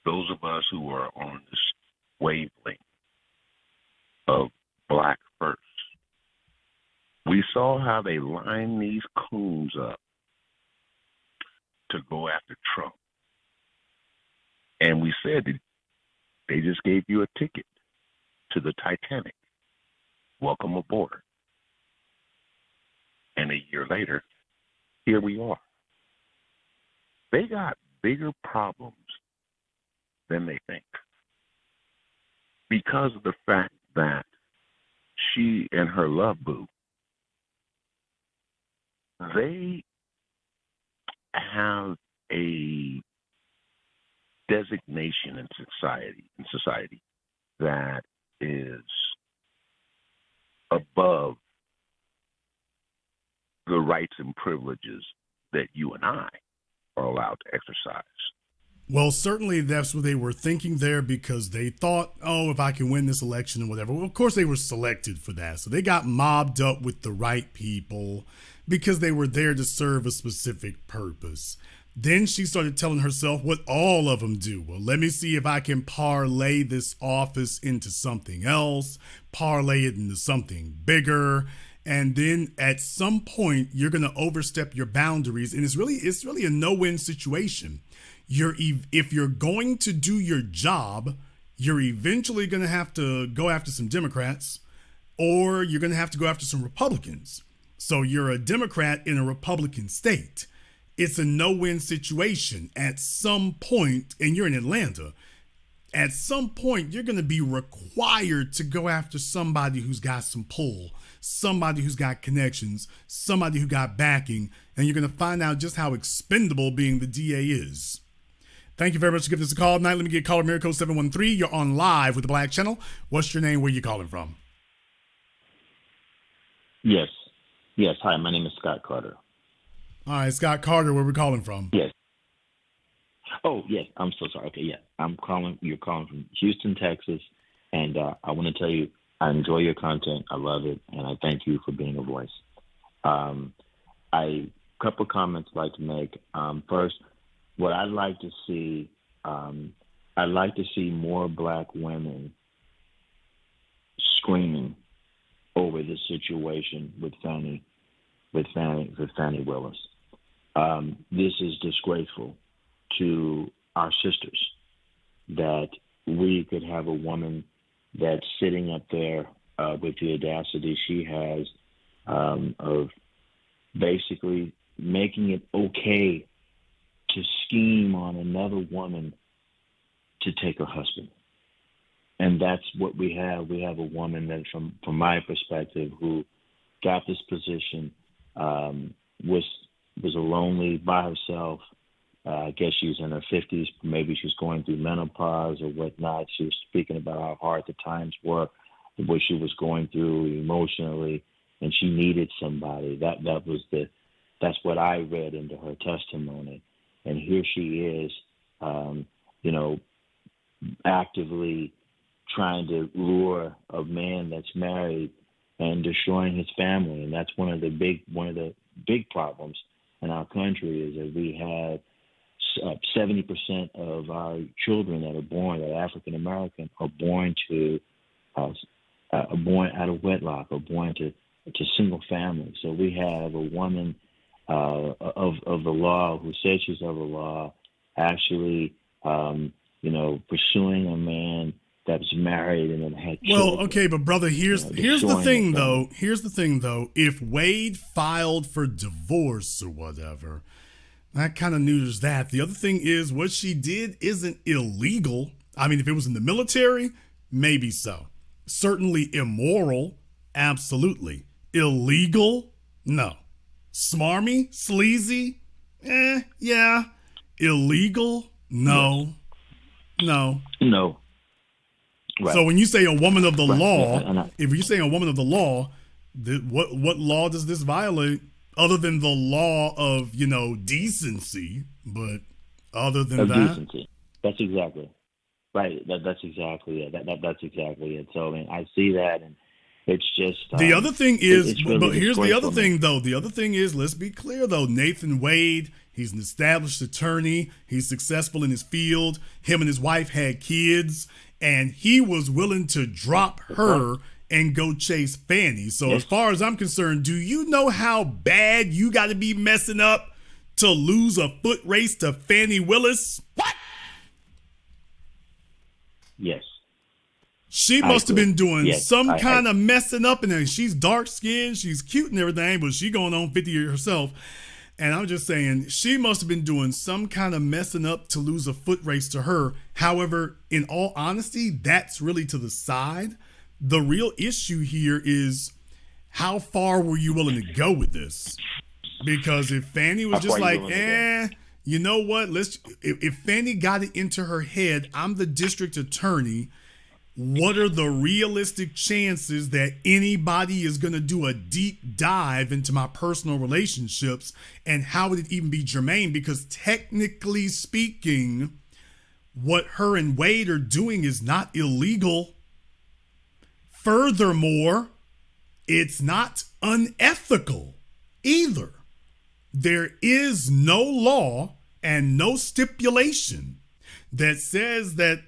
Those of us who are on this wavelength of black first, we saw how they line these coons up to go after Trump. And we said that they just gave you a ticket to the Titanic. Welcome aboard. And a year later, here we are. They got bigger problems than they think, because of the fact that she and her love boo, they have a designation in society that is above the rights and privileges that you and I are allowed to exercise. Well, certainly that's what they were thinking there, because they thought, oh, if I can win this election or whatever. Well, of course, they were selected for that. So they got mobbed up with the right people because they were there to serve a specific purpose. Then she started telling herself what all of them do. Well, let me see if I can parlay this office into something else, parlay it into something bigger. And then at some point, you're going to overstep your boundaries. And it's really a no-win situation. If you're going to do your job, you're eventually going to have to go after some Democrats, or you're going to have to go after some Republicans. So you're a Democrat in a Republican state. It's a no-win situation at some point, and you're in Atlanta. At some point, you're going to be required to go after somebody who's got some pull, somebody who's got connections, somebody who got backing, and you're going to find out just how expendable being the DA is. Thank you very much for giving us a call tonight. Let me get caller Miracle 713. You're on live with the Black Channel. What's your name? Where you calling from? Yes. Hi, my name is Scott Carter. All right, Scott Carter, where we calling from? Yes. Oh, yes. I'm so sorry. Okay, yeah. You're calling from Houston, Texas. And I want to tell you, I enjoy your content. I love it. And I thank you for being a voice. Couple of comments I'd like to make. First, what I'd like to see, more Black women screaming over this situation with Fani Willis. This is disgraceful to our sisters that we could have a woman that's sitting up there with the audacity she has of basically making it okay to scheme on another woman to take her husband. And that's what we have. We have a woman that, from my perspective, who got this position, was lonely by herself. I guess she was in her 50s. Maybe she was going through menopause or whatnot. She was speaking about how hard the times were, what she was going through emotionally, and she needed somebody. That's what I read into her testimony. And here she is, actively trying to lure a man that's married and destroying his family. And that's one of the big problems in our country, is that we have 70% of our children that are born, that are African American, are born out of wedlock, or born to single families. So we have a woman of the law, who says she's of the law, actually, pursuing a man that's married and then had children. Well, okay, but brother, here's the thing though. Here's the thing though. If Wade filed for divorce or whatever, that kind of neuters that. The other thing is, what she did isn't illegal. I mean, if it was in the military, maybe so. Certainly immoral, absolutely. Illegal, no. Smarmy, sleazy, yeah. Illegal, no. Right. So when you say a woman of the law, if you say a woman of the law, what law does this violate, other than the law of, decency? But other than that, decency. That's exactly right. That's exactly it. That's exactly it. So I mean, I see that, and it's just the other thing is. Really, but here's the other thing, though. The other thing is, let's be clear, though. Nathan Wade, he's an established attorney. He's successful in his field. Him and his wife had kids, and he was willing to drop her and go chase Fani. So as far as I'm concerned, do you know how bad you got to be messing up to lose a foot race to Fani Willis? What? Yes. She must have been doing some kind of messing up in there. She's dark skinned, she's cute and everything, but she going on 50 years herself. And I'm just saying, she must have been doing some kind of messing up to lose a foot race to her. However, in all honesty, that's really to the side. The real issue here is, how far were you willing to go with this? Because if Fani was just like, you know what? If Fani got it into her head, I'm the district attorney, what are the realistic chances that anybody is going to do a deep dive into my personal relationships? And how would it even be germane? Because technically speaking, what her and Wade are doing is not illegal. Furthermore, it's not unethical either. There is no law and no stipulation that says that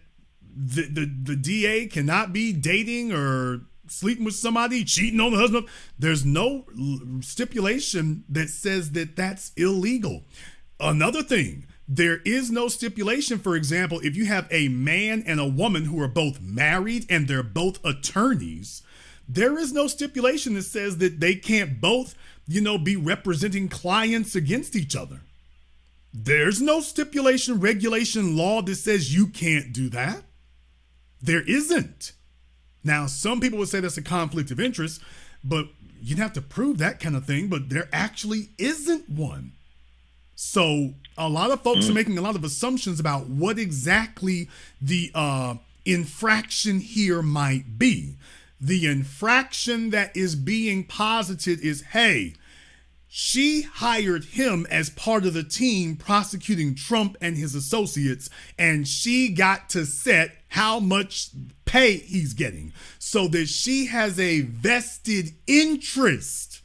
the DA cannot be dating or sleeping with somebody, cheating on the husband. There's no stipulation that says that that's illegal. Another thing, there is no stipulation, for example, if you have a man and a woman who are both married and they're both attorneys, there is no stipulation that says that they can't both, be representing clients against each other. There's no stipulation, regulation, law that says you can't do that. There isn't. Now, some people would say that's a conflict of interest, but you'd have to prove that kind of thing, but there actually isn't one. So a lot of folks are making a lot of assumptions about what exactly the infraction here might be. The infraction that is being posited is, hey, she hired him as part of the team prosecuting Trump and his associates, and she got to set how much pay he's getting, so that she has a vested interest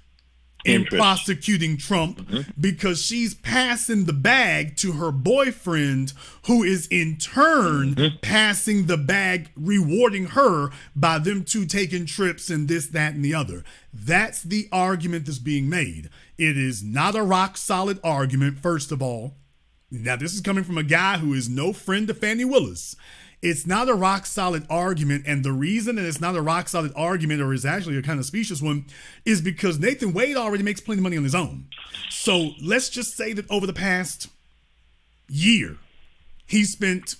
in prosecuting Trump because she's passing the bag to her boyfriend, who is in turn passing the bag, rewarding her by them two taking trips and this, that, and the other. That's the argument that's being made. It is not a rock solid argument, first of all. Now, this is coming from a guy who is no friend to Fani Willis. It's not a rock solid argument, and the reason that it's not a rock solid argument, or is actually a kind of specious one, is because Nathan Wade already makes plenty of money on his own. So let's just say that over the past year, he spent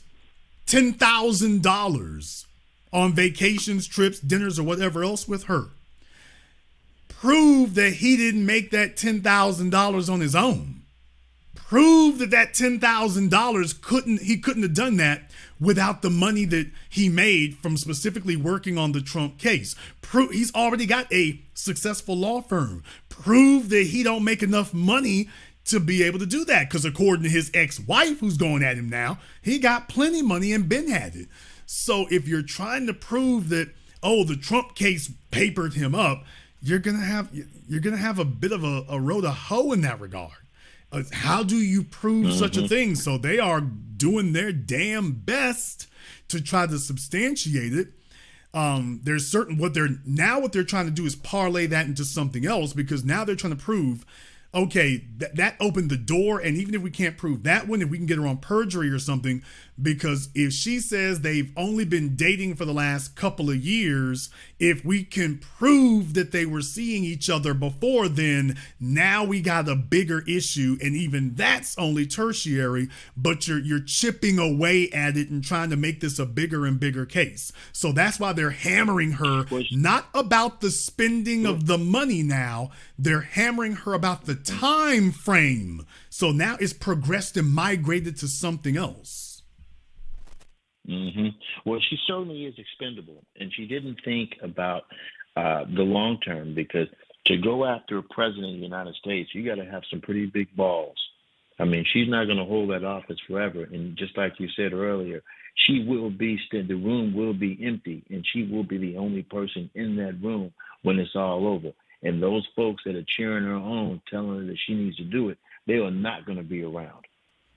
$10,000 on vacations, trips, dinners, or whatever else with her. Prove that he didn't make that $10,000 on his own. Prove that $10,000 he couldn't have done that without the money that he made from specifically working on the Trump case. He's already got a successful law firm. Prove that he don't make enough money to be able to do that, because according to his ex-wife, who's going at him now, he got plenty of money and been had it. So if you're trying to prove that, the Trump case papered him up, you're gonna have a bit of a row to hoe in that regard. How do you prove such a thing? So they are doing their damn best to try to substantiate it. There's certain what they're trying to do is parlay that into something else, because now they're trying to prove, okay, that opened the door, and even if we can't prove that one, if we can get her on perjury or something, because if she says they've only been dating for the last couple of years, if we can prove that they were seeing each other before then, now we got a bigger issue, and even that's only tertiary, but you're chipping away at it and trying to make this a bigger and bigger case. So that's why they're hammering her, not about the spending of the money now, they're hammering her about the time frame. So now it's progressed and migrated to something else. Well, she certainly is expendable, and she didn't think about the long term, because to go after a president of the United States, you got to have some pretty big balls. I mean, she's not going to hold that office forever, and just like you said earlier, she will be the room will be empty, and she will be the only person in that room when it's all over. And those folks that are cheering her on, telling her that she needs to do it, they are not going to be around.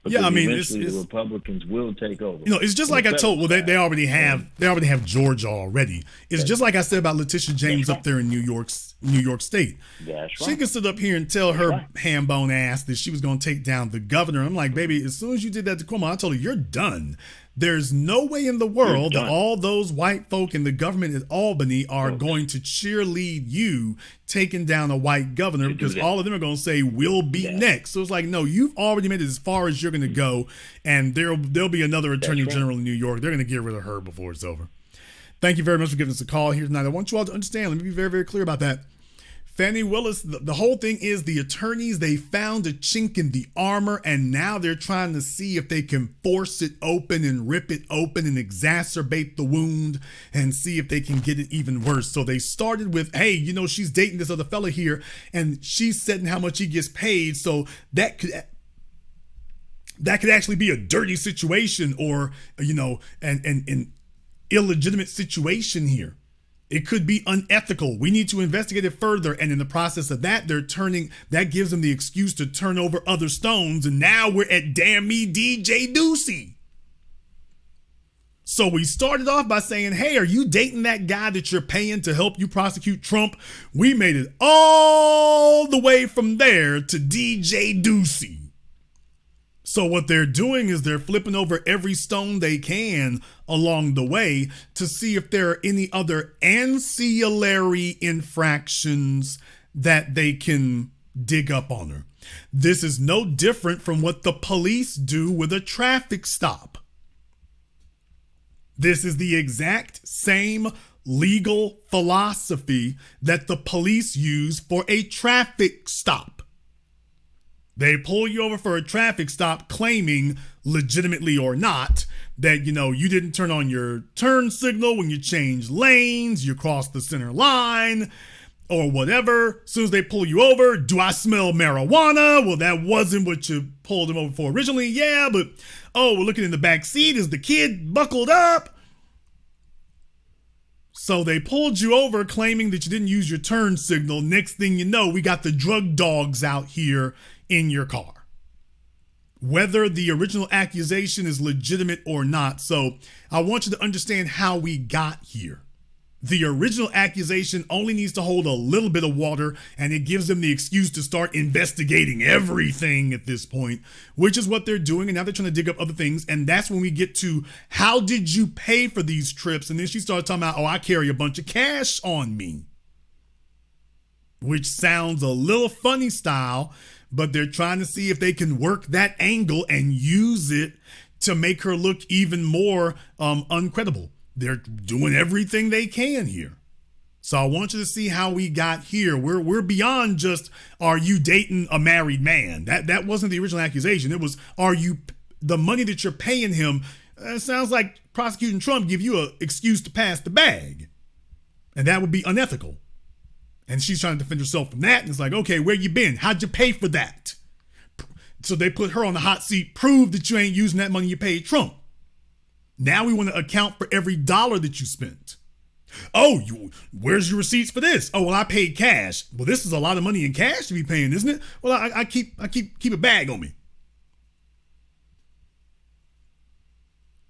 Because eventually the Republicans will take over. It's just like I told. Well, they already have Georgia already. It's just like I said about Letitia James up there in New York State. That's right. She could sit up here and tell her ham bone ass that she was going to take down the governor. I'm like, baby, as soon as you did that to Cuomo, I told her, you're done. There's no way in the world that all those white folk in the government at Albany are going to cheerlead you taking down a white governor, because all of them are going to say, we'll be next. So it's like, no, you've already made it as far as you're going to go, and there'll be another attorney general in New York. They're going to get rid of her before it's over. Thank you very much for giving us a call here tonight. I want you all to understand, let me be very, very clear about that. Fani Willis, the whole thing is the attorneys, they found a chink in the armor, and now they're trying to see if they can force it open and rip it open and exacerbate the wound and see if they can get it even worse. So they started with, hey, she's dating this other fella here, and she's setting how much he gets paid, so that that could actually be a dirty situation or, an illegitimate situation here. It could be unethical. We need to investigate it further. And in the process of that, that gives them the excuse to turn over other stones. And now we're at damn me, DJ Deuce. So we started off by saying, hey, are you dating that guy that you're paying to help you prosecute Trump? We made it all the way from there to DJ Deuce. So what they're doing is they're flipping over every stone they can along the way to see if there are any other ancillary infractions that they can dig up on her. This is no different from what the police do with a traffic stop. This is the exact same legal philosophy that the police use for a traffic stop. They pull you over for a traffic stop claiming, legitimately or not, that, you didn't turn on your turn signal when you changed lanes, you crossed the center line, or whatever. As soon as they pull you over, do I smell marijuana? Well, that wasn't what you pulled them over for originally. Yeah, but, we're looking in the back seat. Is the kid buckled up? So they pulled you over claiming that you didn't use your turn signal. Next thing you know, we got the drug dogs out here in your car. Whether the original accusation is legitimate or not. So I want you to understand how we got here. The original accusation only needs to hold a little bit of water, and it gives them the excuse to start investigating everything at this point, which is what they're doing. And now they're trying to dig up other things. And that's when we get to, how did you pay for these trips? And then she started talking about, I carry a bunch of cash on me, which sounds a little funny style, but they're trying to see if they can work that angle and use it to make her look even more uncredible. They're doing everything they can here. So I want you to see how we got here. We're beyond just, are you dating a married man? That wasn't the original accusation. It was, are you, the money that you're paying him, sounds like prosecuting Trump give you an excuse to pass the bag. And that would be unethical. And she's trying to defend herself from that. And it's like, okay, where you been? How'd you pay for that? So they put her on the hot seat. Prove that you ain't using that money you paid Trump. Now we want to account for every dollar that you spent. Where's your receipts for this? Well, I paid cash. Well, this is a lot of money in cash to be paying, isn't it? Well, I keep a bag on me.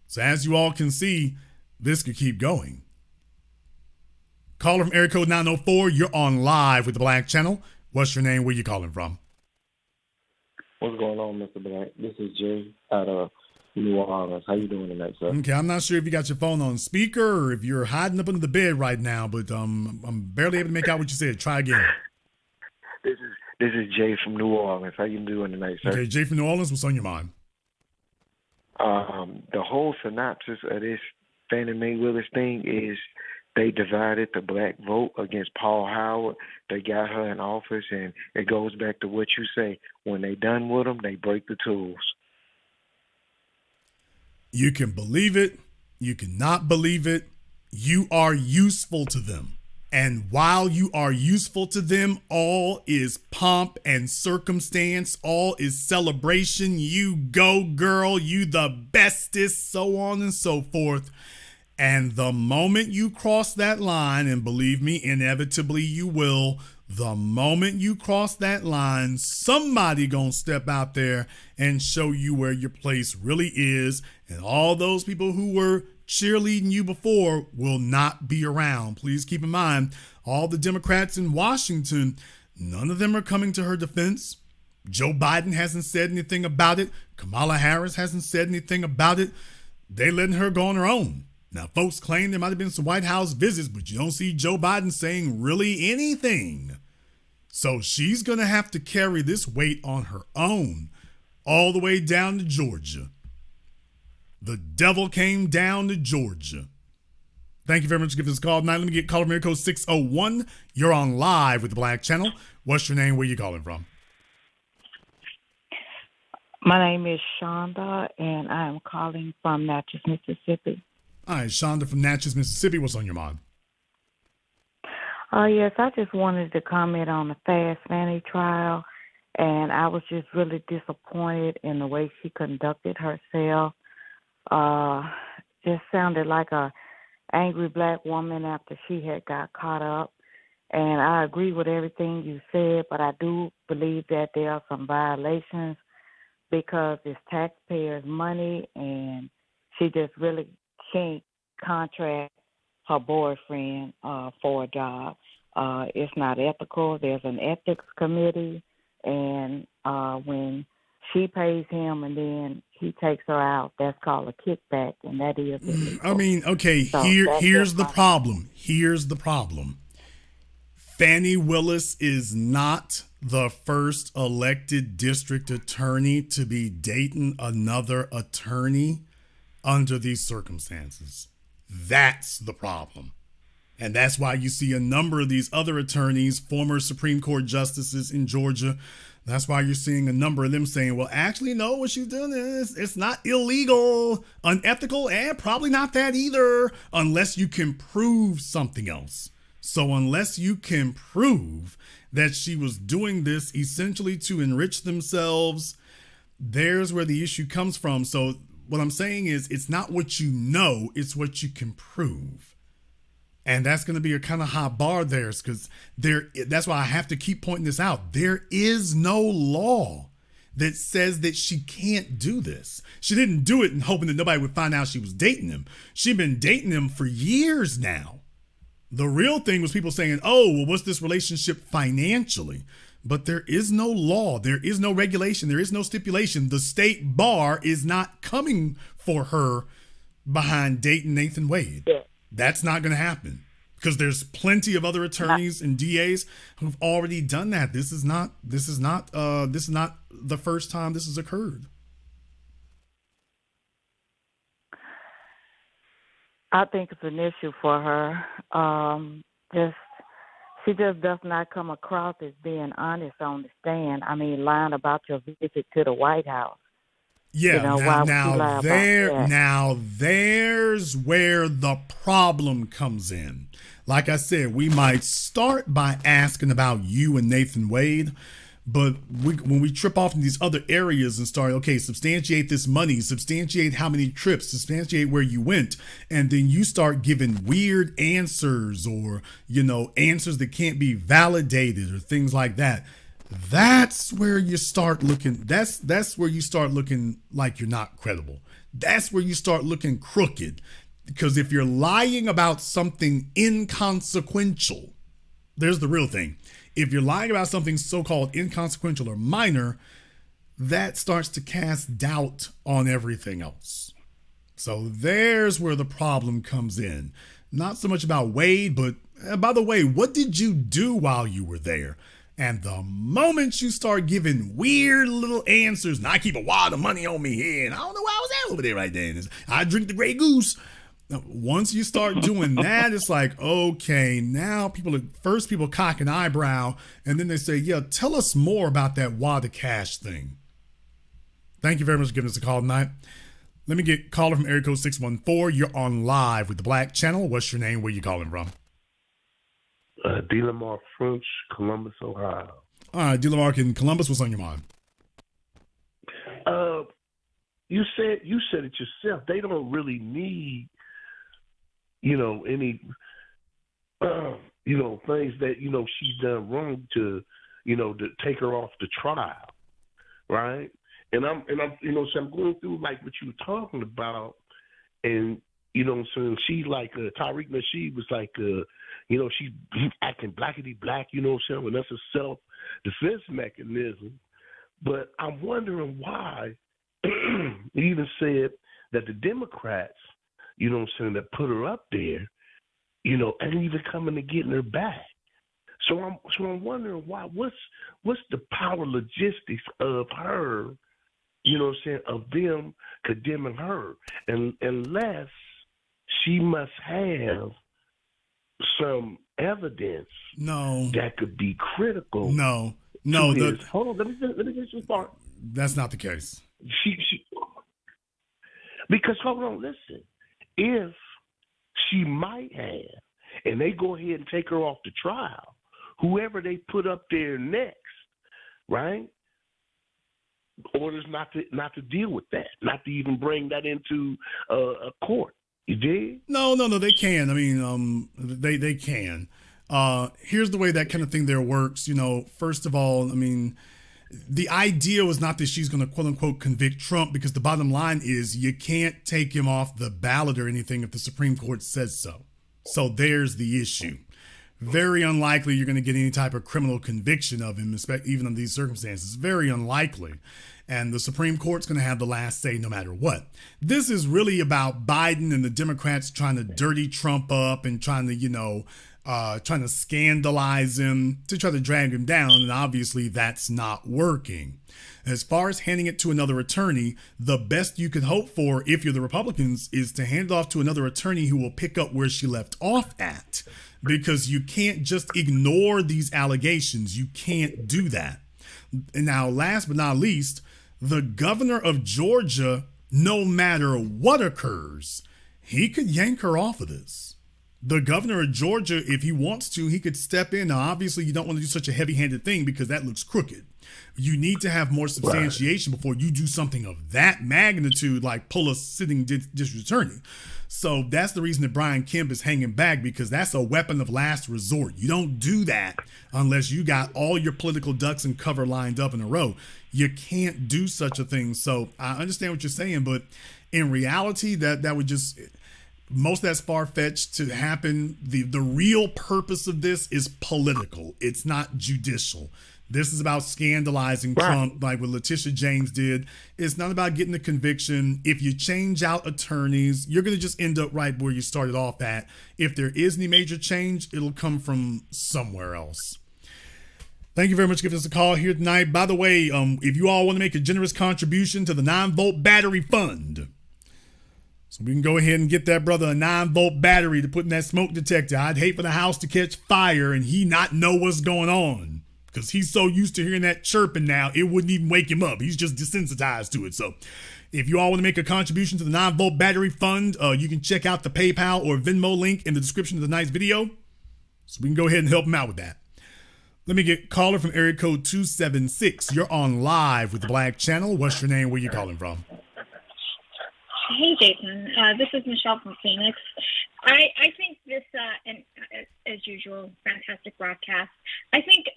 So as you all can see, this could keep going. Caller from area code 904, you're on live with the Black Channel. What's your name? Where you calling from? What's going on, Mr. Black? This is Jay out of New Orleans. How you doing tonight, sir? Okay, I'm not sure if you got your phone on speaker or if you're hiding up under the bed right now, but I'm barely able to make out what you said. Try again. This is Jay from New Orleans. How you doing tonight, sir? Okay, Jay from New Orleans. What's on your mind? The whole synopsis of this Fani Willis thing is they divided the black vote against Paul Howard. They got her in office, and it goes back to what you say. When they done with them, they break the tools. You can believe it. You cannot believe it. You are useful to them. And while you are useful to them, all is pomp and circumstance. All is celebration. You go, girl. You the bestest, so on and so forth. And the moment you cross that line, and believe me, inevitably you will, the moment you cross that line, somebody gonna step out there and show you where your place really is. And all those people who were cheerleading you before will not be around. Please keep in mind, all the Democrats in Washington, none of them are coming to her defense. Joe Biden hasn't said anything about it. Kamala Harris hasn't said anything about it. They letting her go on her own. Now, folks claim there might have been some White House visits, but you don't see Joe Biden saying really anything. So she's going to have to carry this weight on her own all the way down to Georgia. The devil came down to Georgia. Thank you very much for giving us a call tonight. Let me get caller from area code 601. You're on live with the Black Channel. What's your name? Where you calling from? My name is Shonda, and I am calling from Natchez, Mississippi. All right, Shonda from Natchez, Mississippi. What's on your mind? Yes, I just wanted to comment on the Fast Fanny trial. And I was just really disappointed in the way she conducted herself. Just sounded like a angry black woman after she had got caught up. And I agree with everything you said, but I do believe that there are some violations because it's taxpayers' money, and she just really can't contract her boyfriend for a job. It's not ethical. There's an ethics committee, and when she pays him and then he takes her out, that's called a kickback, and that is illegal. I mean, okay, So here's the problem. Here's the problem. Fani Willis is not the first elected district attorney to be dating another attorney under these circumstances. That's the problem. And that's why you see a number of these other attorneys, former Supreme Court justices in Georgia. That's why you're seeing a number of them saying, well, actually, no, what she's doing is it's not illegal, unethical, and probably not that either, unless you can prove something else. So unless you can prove that she was doing this essentially to enrich themselves, there's where the issue comes from. So what I'm saying is it's not what you know, it's what you can prove. And that's going to be a kind of high bar there, because that's why I have to keep pointing this out. There is no law that says that she can't do this. She didn't do it in hoping that nobody would find out she was dating him. She'd been dating him for years now. The real thing was people saying, oh, well, what's this relationship financially? But there is no law. There is no regulation. There is no stipulation. The state bar is not coming for her behind dating Nathan Wade. Yeah. That's not going to happen because there's plenty of other attorneys and DAs who've already done that. This is not the first time this has occurred. I think it's an issue for her. She just does not come across as being honest on the stand. I mean, lying about your visit to the White House. Yeah, you know, now there's where the problem comes in. Like I said, we might start by asking about you and Nathan Wade, but when we trip off in these other areas and start, okay, substantiate this money, substantiate how many trips, substantiate where you went, and then you start giving weird answers or, answers that can't be validated or things like that. That's where you start looking. That's where you start looking like you're not credible. That's where you start looking crooked. Because if you're lying about something inconsequential, there's the real thing. If you're lying about something so-called inconsequential or minor, that starts to cast doubt on everything else. So there's where the problem comes in. Not so much about Wade, but by the way, what did you do while you were there? And the moment you start giving weird little answers, and I keep a wad of money on me here, and I don't know why I was at over there right then. I drink the Grey Goose. Now, once you start doing that, it's like, okay, now people cock an eyebrow, and then they say, yeah, tell us more about that wad of cash thing. Thank you very much for giving us a call tonight. Let me get caller from area code 614. You're on live with the Black Channel. What's your name? Where you calling from? D. Lamar French, Columbus, Ohio. All right, D. Lamar in Columbus. What's on your mind? You said it yourself. They don't really need, any, things that she's done wrong to take her off the trial, right? And I'm so I'm going through like what you were talking about, and so she's like Tariq Nasheed was like, she's acting blackety black, and that's a self-defense mechanism. But I'm wondering why he even said that the Democrats, that put her up there, ain't even coming to getting her back. So I'm wondering why. What's the power logistics of her, of them condemning her, and unless she must have some evidence that could be critical. No. Hold on, let me get some part. That's not the case. Because hold on, listen. If she might have, and they go ahead and take her off the trial, whoever they put up there next, right? orders not to deal with that, not to even bring that into a court. You did? No, they can. I mean, they can. Here's the way that kind of thing there works. First of all, I mean, the idea was not that she's going to quote unquote convict Trump, because the bottom line is you can't take him off the ballot or anything if the Supreme Court says so. So there's the issue. Very unlikely you're going to get any type of criminal conviction of him, even under these circumstances. Very unlikely. And the Supreme Court's going to have the last say no matter what. This is really about Biden and the Democrats trying to dirty Trump up and trying to scandalize him, to try to drag him down. And obviously that's not working. As far as handing it to another attorney, the best you could hope for, if you're the Republicans, is to hand it off to another attorney who will pick up where she left off at. Because you can't just ignore these allegations. You can't do that. And now, last but not least, the governor of Georgia, no matter what occurs, he could yank her off of this. The governor of Georgia, if he wants to, he could step in. Now, obviously, you don't want to do such a heavy-handed thing because that looks crooked. You need to have more substantiation before you do something of that magnitude, like pull a sitting district attorney. So that's the reason that Brian Kemp is hanging back, because that's a weapon of last resort. You don't do that unless you got all your political ducks and cover lined up in a row. You can't do such a thing. So I understand what you're saying, but in reality, that would just, most of that's far-fetched to happen. The real purpose of this is political. It's not judicial. This is about scandalizing Trump, like what Letitia James did. It's not about getting a conviction. If you change out attorneys, you're going to just end up right where you started off at. If there is any major change, it'll come from somewhere else. Thank you very much for giving us a call here tonight. By the way, if you all want to make a generous contribution to the 9-volt battery fund, so we can go ahead and get that brother a 9-volt battery to put in that smoke detector. I'd hate for the house to catch fire and he not know what's going on, because he's so used to hearing that chirping now, it wouldn't even wake him up. He's just desensitized to it. So if you all want to make a contribution to the 9-volt battery fund, you can check out the PayPal or Venmo link in the description of tonight's video, so we can go ahead and help him out with that. Let me get caller from area code 276. You're on live with the Black Channel. What's your name? Where you calling from? Hey, Jason. This is Michelle from Phoenix. I think this, and as usual, fantastic broadcast. I think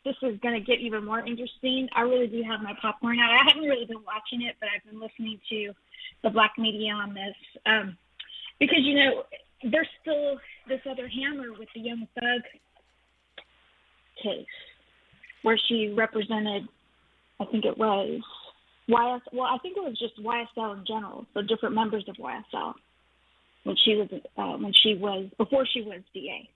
this is going to get even more interesting. I really do have my popcorn out. I haven't really been watching it, but I've been listening to the black media on this because, there's still this other hammer with the Young Thug case where she represented, I think it was I think it was just YSL in general, so different members of YSL before she was DA.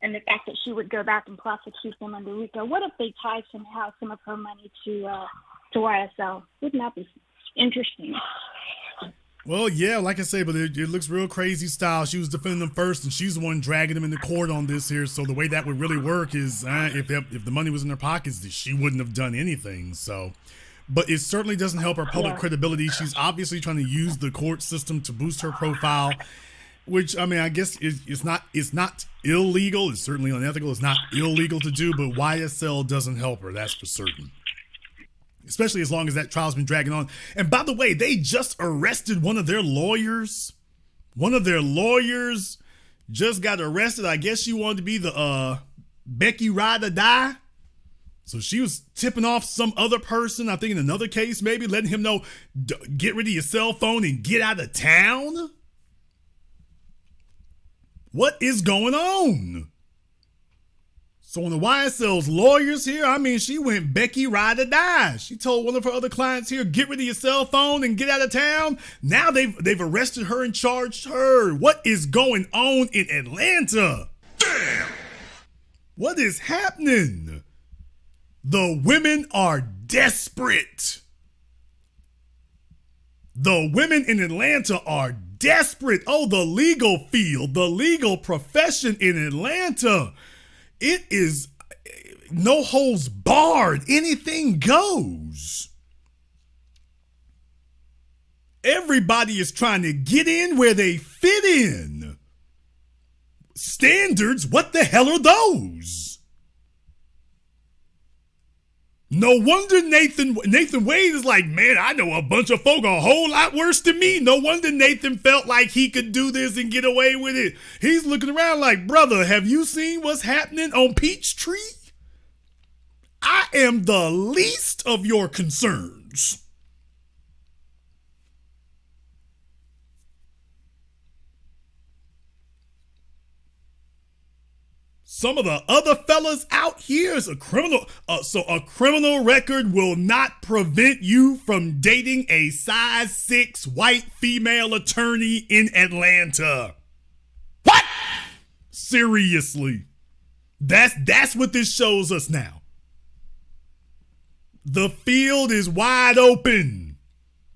And the fact that she would go back and prosecute them under RICO. What if they tie somehow some of her money to YSL? Wouldn't that be interesting? Well, yeah, like I say, but it looks real crazy style. She was defending them first, and she's the one dragging them into court on this here. So the way that would really work is if the money was in her pockets, she wouldn't have done anything. So, but it certainly doesn't help her public credibility. She's obviously trying to use the court system to boost her profile, which, I mean, I guess it's not illegal. It's certainly unethical. It's not illegal to do, but YSL doesn't help her. That's for certain. Especially as long as that trial's been dragging on. And by the way, they just arrested one of their lawyers. One of their lawyers just got arrested. I guess she wanted to be the Becky Ride or Die. So she was tipping off some other person, I think in another case maybe, letting him know, get rid of your cell phone and get out of town. What is going on? So when the YSL's lawyers here, I mean, she went Becky Ride or Die. She told one of her other clients here, get rid of your cell phone and get out of town. Now they've arrested her and charged her. What is going on in Atlanta? Damn! What is happening? The women are desperate. The women in Atlanta are desperate. Oh, the legal field, the legal profession in Atlanta. It is no holds barred. Anything goes. Everybody is trying to get in where they fit in. Standards, what the hell are those? No wonder Nathan Wade is like, man, I know a bunch of folk a whole lot worse than me. No wonder Nathan felt like he could do this and get away with it. He's looking around like, brother, have you seen what's happening on Peachtree? I am the least of your concerns. Some of the other fellas out here is a criminal. So a criminal record will not prevent you from dating a size 6 white female attorney in Atlanta. What? Seriously. That's what this shows us now. The field is wide open.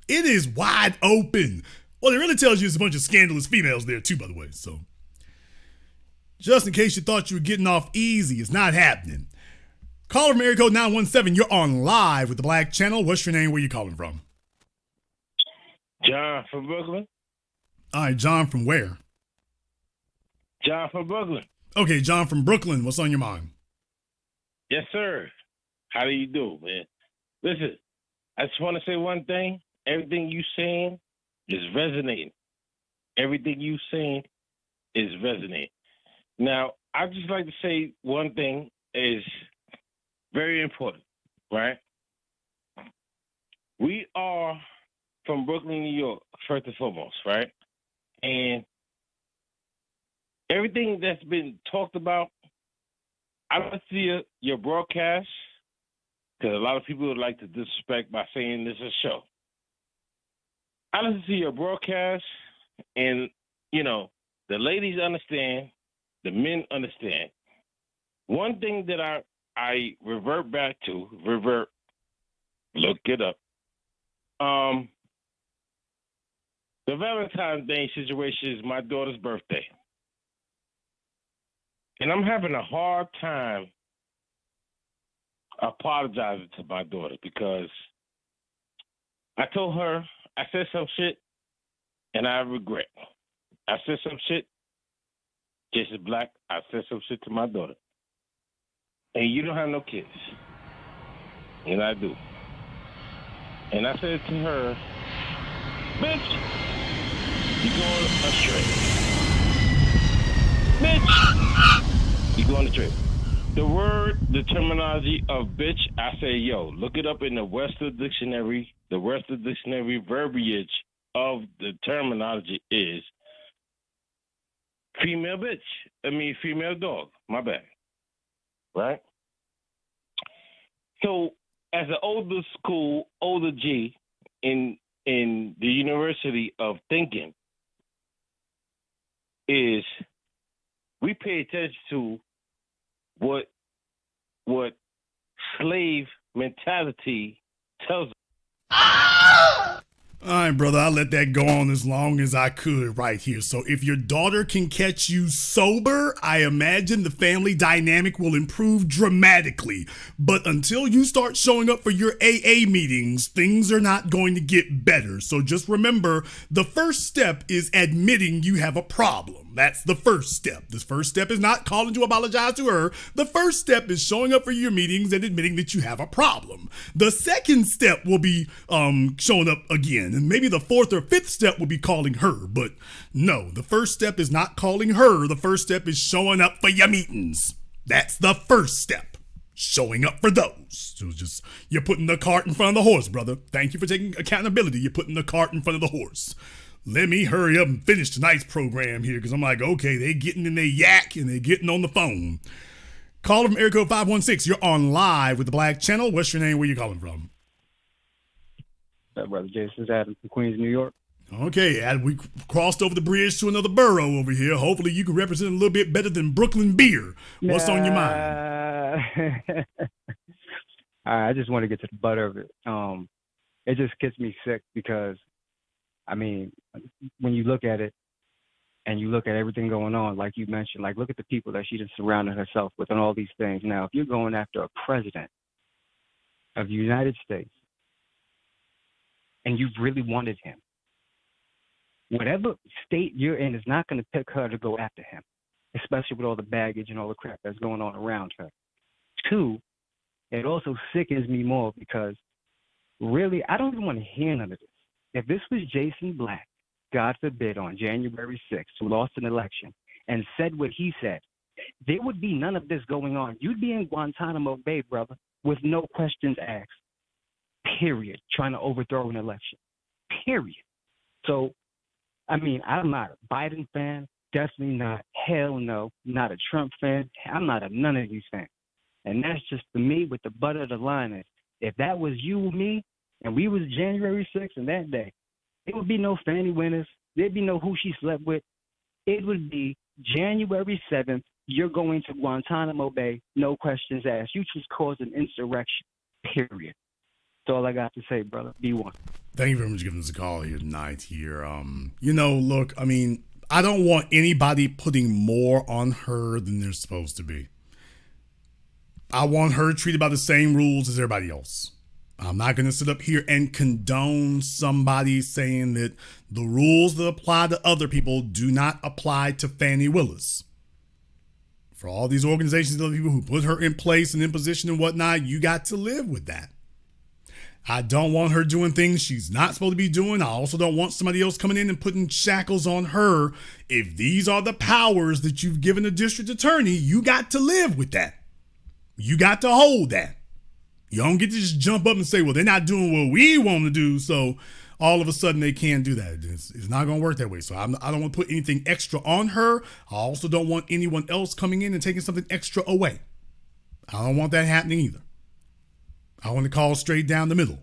It is wide open. Well, it really tells you there's a bunch of scandalous females there too, by the way, so. Just in case you thought you were getting off easy, it's not happening. Caller from area code 917, you're on live with the Black Channel. What's your name? Where you calling from? John from Brooklyn. All right, John from where? John from Brooklyn. Okay, John from Brooklyn. What's on your mind? Yes, sir. How do you do, man? Listen, I just want to say one thing. Everything you saying is resonating. Everything you saying is resonating. Now, I'd just like to say one thing is very important, right? We are from Brooklyn, New York, first and foremost, right? And everything that's been talked about, I listen to your broadcast, because a lot of people would like to disrespect by saying this is a show. I listen to your broadcast, and, the ladies understand, the men understand. One thing that I revert back to, look it up. The Valentine's Day situation is my daughter's birthday. And I'm having a hard time apologizing to my daughter because I told her I said some shit and I regret. I said some shit. Jason Black, I said some shit to my daughter. And you don't have no kids. And I do. And I said to her, bitch, you're going astray. Bitch, you're going astray. The terminology of bitch, I say, yo, look it up in the Webster Dictionary. The Webster Dictionary verbiage of the terminology is female dog. My bad. Right? So, as an older G in the University of Thinking, is we pay attention to what slave mentality tells us. All right, brother, I'll let that go on as long as I could right here. So if your daughter can catch you sober, I imagine the family dynamic will improve dramatically. But until you start showing up for your AA meetings, things are not going to get better. So just remember, the first step is admitting you have a problem. That's the first step. The first step is not calling to apologize to her. The first step is showing up for your meetings and admitting that you have a problem. The second step will be showing up again. And maybe the fourth or fifth step will be calling her. But no, the first step is not calling her. The first step is showing up for your meetings. That's the first step. Showing up for those. So you're putting the cart in front of the horse, brother. Thank you for taking accountability. You're putting the cart in front of the horse. Let me hurry up and finish tonight's program here because I'm like, okay, they getting in their yak and they getting on the phone. Caller from area code 516. You're on live with the Black Channel. What's your name? Where you calling from? Brother Jason's Adam from Queens, New York. Okay, Adam, we crossed over the bridge to another borough over here. Hopefully you can represent a little bit better than Brooklyn beer. What's on your mind? I just want to get to the butter of it. It just gets me sick because, I mean, when you look at it and you look at everything going on, like you mentioned, like look at the people that she just surrounded herself with and all these things. Now, if you're going after a president of the United States and you really wanted him, whatever state you're in is not going to pick her to go after him, especially with all the baggage and all the crap that's going on around her. Two, it also sickens me more because really, I don't even want to hear none of this. If this was Jason Black, God forbid, on January 6th, who lost an election and said what he said, there would be none of this going on. You'd be in Guantanamo Bay, brother, with no questions asked, period, trying to overthrow an election, period. So, I mean, I'm not a Biden fan, definitely not, hell no, not a Trump fan. I'm not a none of these fans. And that's just for me with the butt of the line is, if that was you or me, and we was January 6th and that day, it would be no Fani Willis. There'd be no who she slept with. It would be January 7th, you're going to Guantanamo Bay, no questions asked. You just caused an insurrection, period. That's all I got to say, brother. Be one. Thank you very much for giving us a call here tonight here. Look, I mean, I don't want anybody putting more on her than they're supposed to be. I want her treated by the same rules as everybody else. I'm not going to sit up here and condone somebody saying that the rules that apply to other people do not apply to Fani Willis. For all these organizations and other people who put her in place and in position and whatnot, you got to live with that. I don't want her doing things she's not supposed to be doing. I also don't want somebody else coming in and putting shackles on her. If these are the powers that you've given the district attorney, you got to live with that. You got to hold that. You don't get to just jump up and say, well, they're not doing what we want to do, so all of a sudden they can't do that. It's not going to work that way. So I don't want to put anything extra on her. I also don't want anyone else coming in and taking something extra away. I don't want that happening either. I want to call straight down the middle.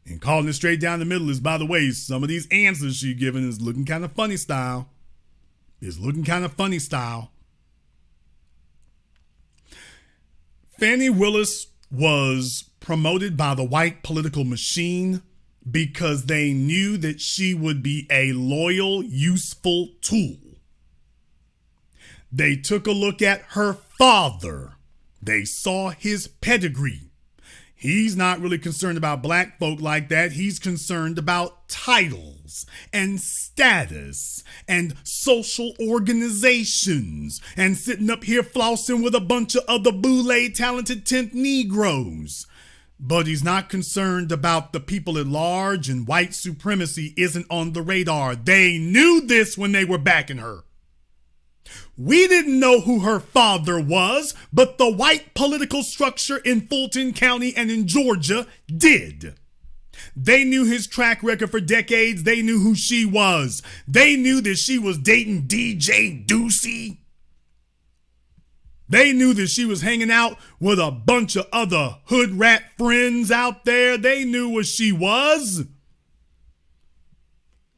And calling it straight down the middle is, by the way, some of these answers she's giving is looking kind of funny style. It's looking kind of funny style. Fani Willis was promoted by the white political machine because they knew that she would be a loyal, useful tool. They took a look at her father. They saw his pedigree. He's not really concerned about black folk like that. He's concerned about titles and status and social organizations and sitting up here flossing with a bunch of other boule talented 10th Negroes. But he's not concerned about the people at large, and white supremacy isn't on the radar. They knew this when they were backing her. We didn't know who her father was, but the white political structure in Fulton County and in Georgia did. They knew his track record for decades. They knew who she was. They knew that she was dating DJ Deuce. They knew that she was hanging out with a bunch of other hood rat friends out there. They knew what she was.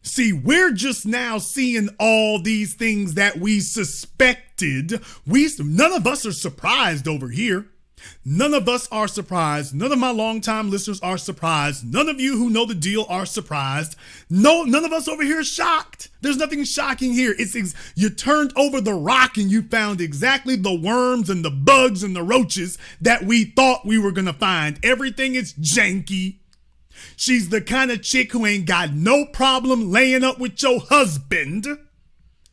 See, we're just now seeing all these things that we suspected. None of us are surprised over here. None of us are surprised. None of my longtime listeners are surprised. None of you who know the deal are surprised. No, none of us over here are shocked. There's nothing shocking here. You turned over the rock and you found exactly the worms and the bugs and the roaches that we thought we were going to find. Everything is janky. She's the kind of chick who ain't got no problem laying up with your husband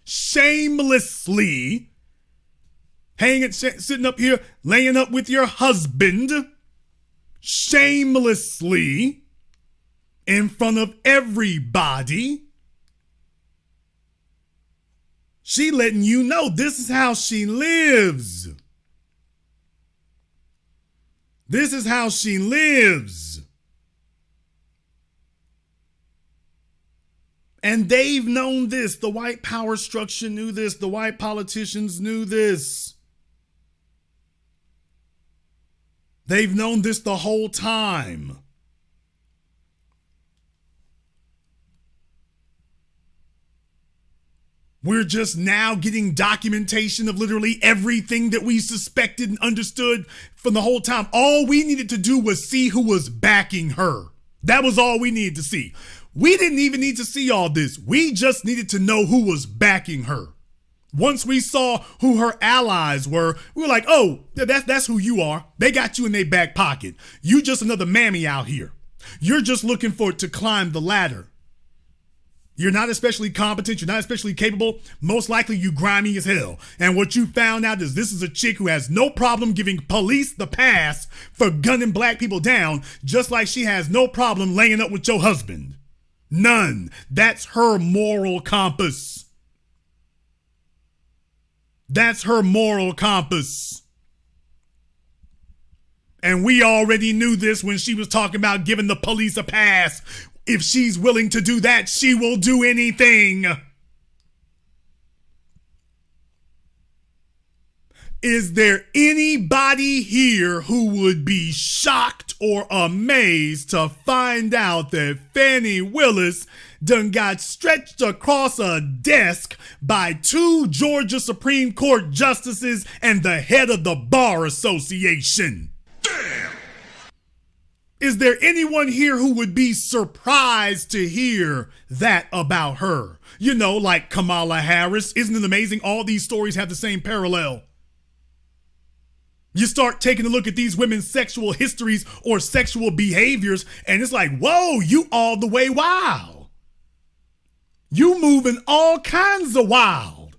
shamelessly. Sitting up here laying up with your husband shamelessly in front of everybody. She letting you know this is how she lives. This is how she lives. And they've known this. The white power structure knew this. The white politicians knew this. They've known this the whole time. We're just now getting documentation of literally everything that we suspected and understood from the whole time. All we needed to do was see who was backing her. That was all we needed to see. We didn't even need to see all this. We just needed to know who was backing her. Once we saw who her allies were, we were like, oh, that's who you are. They got you in their back pocket. You just another mammy out here. You're just looking to climb the ladder. You're not especially competent. You're not especially capable. Most likely you grimy as hell. And what you found out is this is a chick who has no problem giving police the pass for gunning black people down, just like she has no problem laying up with your husband. None. That's her moral compass. That's her moral compass. And we already knew this when she was talking about giving the police a pass. If she's willing to do that, she will do anything. Is there anybody here who would be shocked or amazed to find out that Fani Willis done got stretched across a desk by 2 Georgia Supreme Court justices and the head of the Bar Association? Damn! Is there anyone here who would be surprised to hear that about her? You know, like Kamala Harris. Isn't it amazing? All these stories have the same parallel. You start taking a look at these women's sexual histories or sexual behaviors, and it's like, whoa, you all the way wild. You moving all kinds of wild.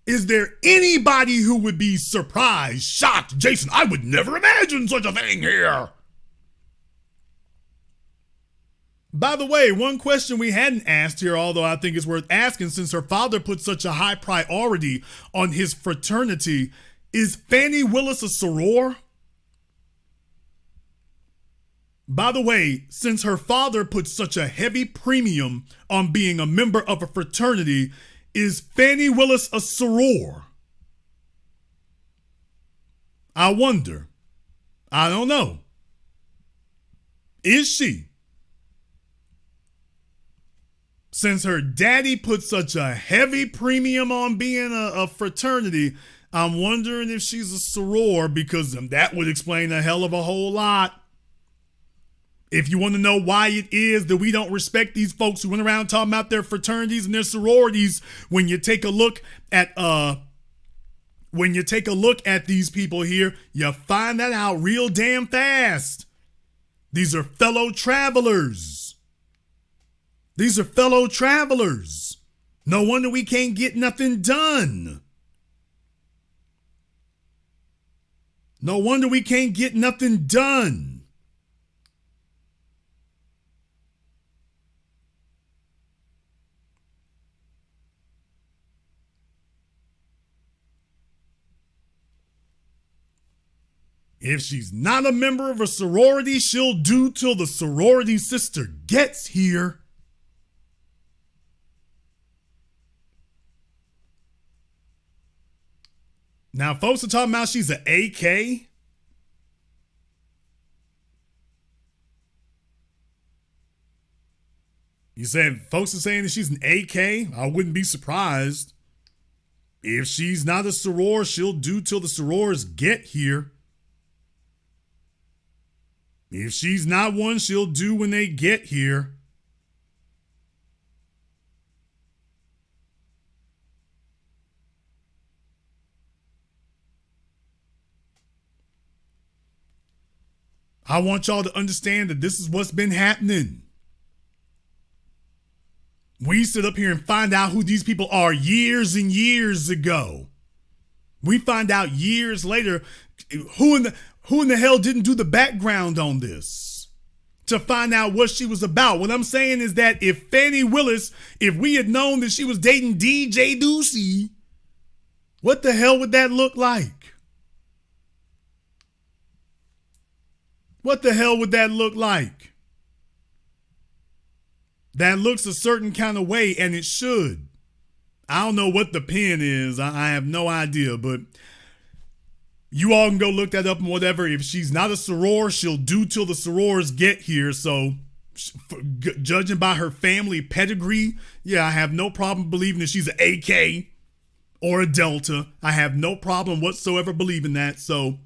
Is there anybody who would be surprised, shocked? Jason, I would never imagine such a thing here. By the way, one question we hadn't asked here, although I think it's worth asking since her father put such a high priority on his fraternity, is Fani Willis a soror? By the way, since her father put such a heavy premium on being a member of a fraternity, is Fani Willis a soror? I wonder. I don't know. Is she? Since her daddy put such a heavy premium on being a fraternity, I'm wondering if she's a soror, because that would explain a hell of a whole lot. If you want to know why it is that we don't respect these folks who went around talking about their fraternities and their sororities, when you take a look at these people here, you find that out real damn fast. These are fellow travelers. These are fellow travelers. No wonder we can't get nothing done. No wonder we can't get nothing done. If she's not a member of a sorority, she'll do till the sorority sister gets here. Now, folks are talking about she's an AK. You said folks are saying that she's an AK? I wouldn't be surprised. If she's not a soror, she'll do till the sorors get here. If she's not one, she'll do when they get here. I want y'all to understand that this is what's been happening. We sit up here and find out who these people are years and years ago. We find out years later who in the hell didn't do the background on this to find out what she was about. What I'm saying is that if Fani Willis, if we had known that she was dating DJ Deuce, what the hell would that look like? What the hell would that look like? That looks a certain kind of way, and it should. I don't know what the pin is. I have no idea, but you all can go look that up and whatever. If she's not a soror, she'll do till the sorors get here. So judging by her family pedigree, yeah, I have no problem believing that she's an AK or a Delta. I have no problem whatsoever believing that. So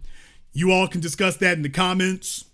you all can discuss that in the comments.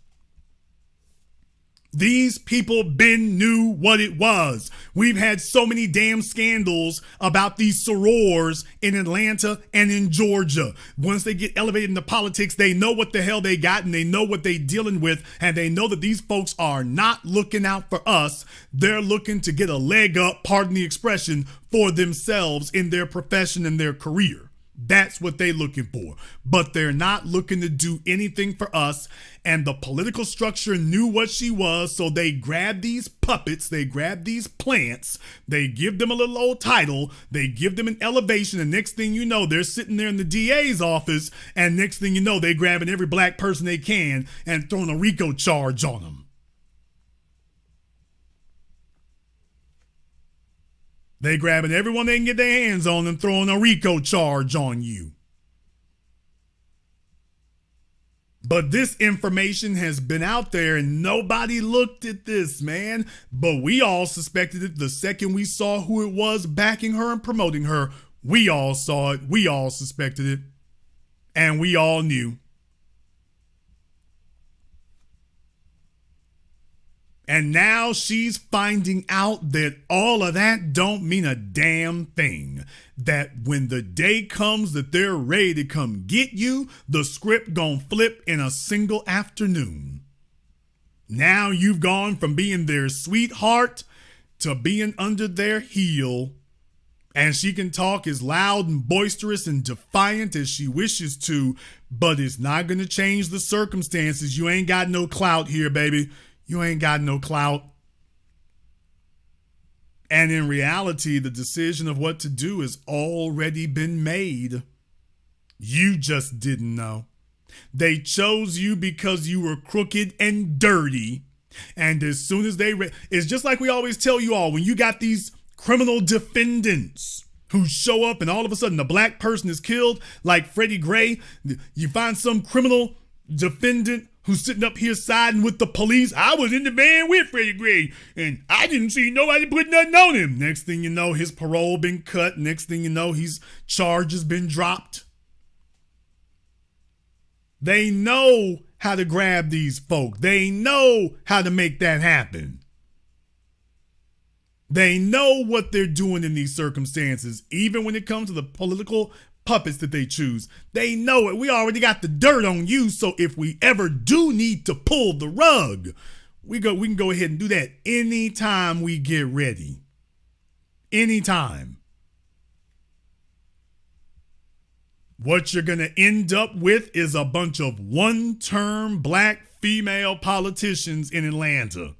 These people been knew what it was. We've had so many damn scandals about these sorors in Atlanta and in Georgia. Once they get elevated into politics, they know what the hell they got and they know what they dealing with, and they know that these folks are not looking out for us. They're looking to get a leg up, pardon the expression, for themselves in their profession and their career. That's what they're looking for. But they're not looking to do anything for us. And the political structure knew what she was, so they grabbed these puppets, they grabbed these plants, they give them a little old title, they give them an elevation, and next thing you know, they're sitting there in the DA's office, and next thing you know, they're grabbing every black person they can and throwing a RICO charge on them. They grabbing everyone they can get their hands on and throwing a RICO charge on you. But this information has been out there and nobody looked at this, man. But we all suspected it the second we saw who it was backing her and promoting her. We all saw it. We all suspected it. And we all knew. And now she's finding out that all of that don't mean a damn thing. That when the day comes that they're ready to come get you, the script gon' flip in a single afternoon. Now you've gone from being their sweetheart to being under their heel. And she can talk as loud and boisterous and defiant as she wishes to, but it's not gonna change the circumstances. You ain't got no clout here, baby. You ain't got no clout. And in reality, the decision of what to do has already been made. You just didn't know. They chose you because you were crooked and dirty. And as soon as it's just like we always tell you all, when you got these criminal defendants who show up and all of a sudden a black person is killed, like Freddie Gray, you find some criminal defendant who's sitting up here siding with the police. I was in the van with Freddie Gray, and I didn't see nobody put nothing on him. Next thing you know, his parole been cut. Next thing you know, his charge has been dropped. They know how to grab these folk. They know how to make that happen. They know what they're doing in these circumstances, even when it comes to the political puppets that they choose. They know it. We already got the dirt on you, so if we ever do need to pull the rug, we can go ahead and do that anytime we get ready. Anytime. What you're going to end up with is a bunch of one-term black female politicians in Atlanta.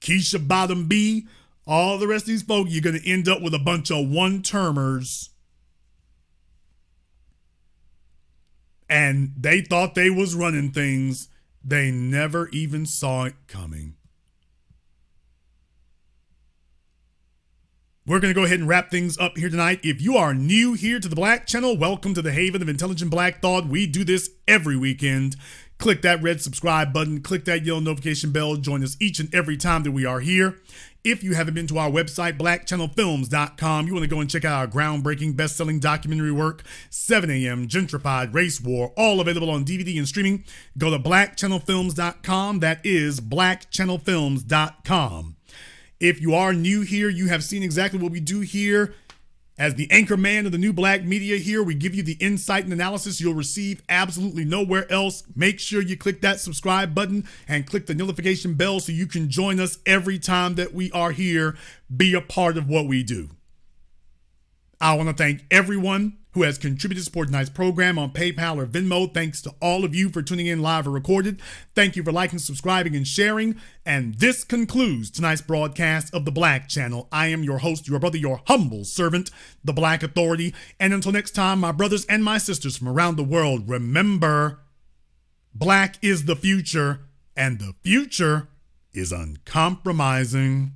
Keisha Bottom B, all the rest of these folk, you're going to end up with a bunch of one-termers. And they thought they was running things. They never even saw it coming. We're going to go ahead and wrap things up here tonight. If you are new here to the Black Channel, welcome to the Haven of Intelligent Black Thought. We do this every weekend. Click that red subscribe button. Click that yellow notification bell. Join us each and every time that we are here. If you haven't been to our website, blackchannelfilms.com, you want to go and check out our groundbreaking, best-selling documentary work, 7 a.m., Gentrified, Race War, all available on DVD and streaming. Go to blackchannelfilms.com. That is blackchannelfilms.com. If you are new here, you have seen exactly what we do here. As the anchor man of the new black media here, we give you the insight and analysis you'll receive absolutely nowhere else. Make sure you click that subscribe button and click the notification bell so you can join us every time that we are here. Be a part of what we do. I want to thank everyone who has contributed to support tonight's program on PayPal or Venmo. Thanks to all of you for tuning in live or recorded. Thank you for liking, subscribing, and sharing. And this concludes tonight's broadcast of the Black Channel. I am your host, your brother, your humble servant, the Black Authority. And until next time, my brothers and my sisters from around the world, remember, black is the future, and the future is uncompromising.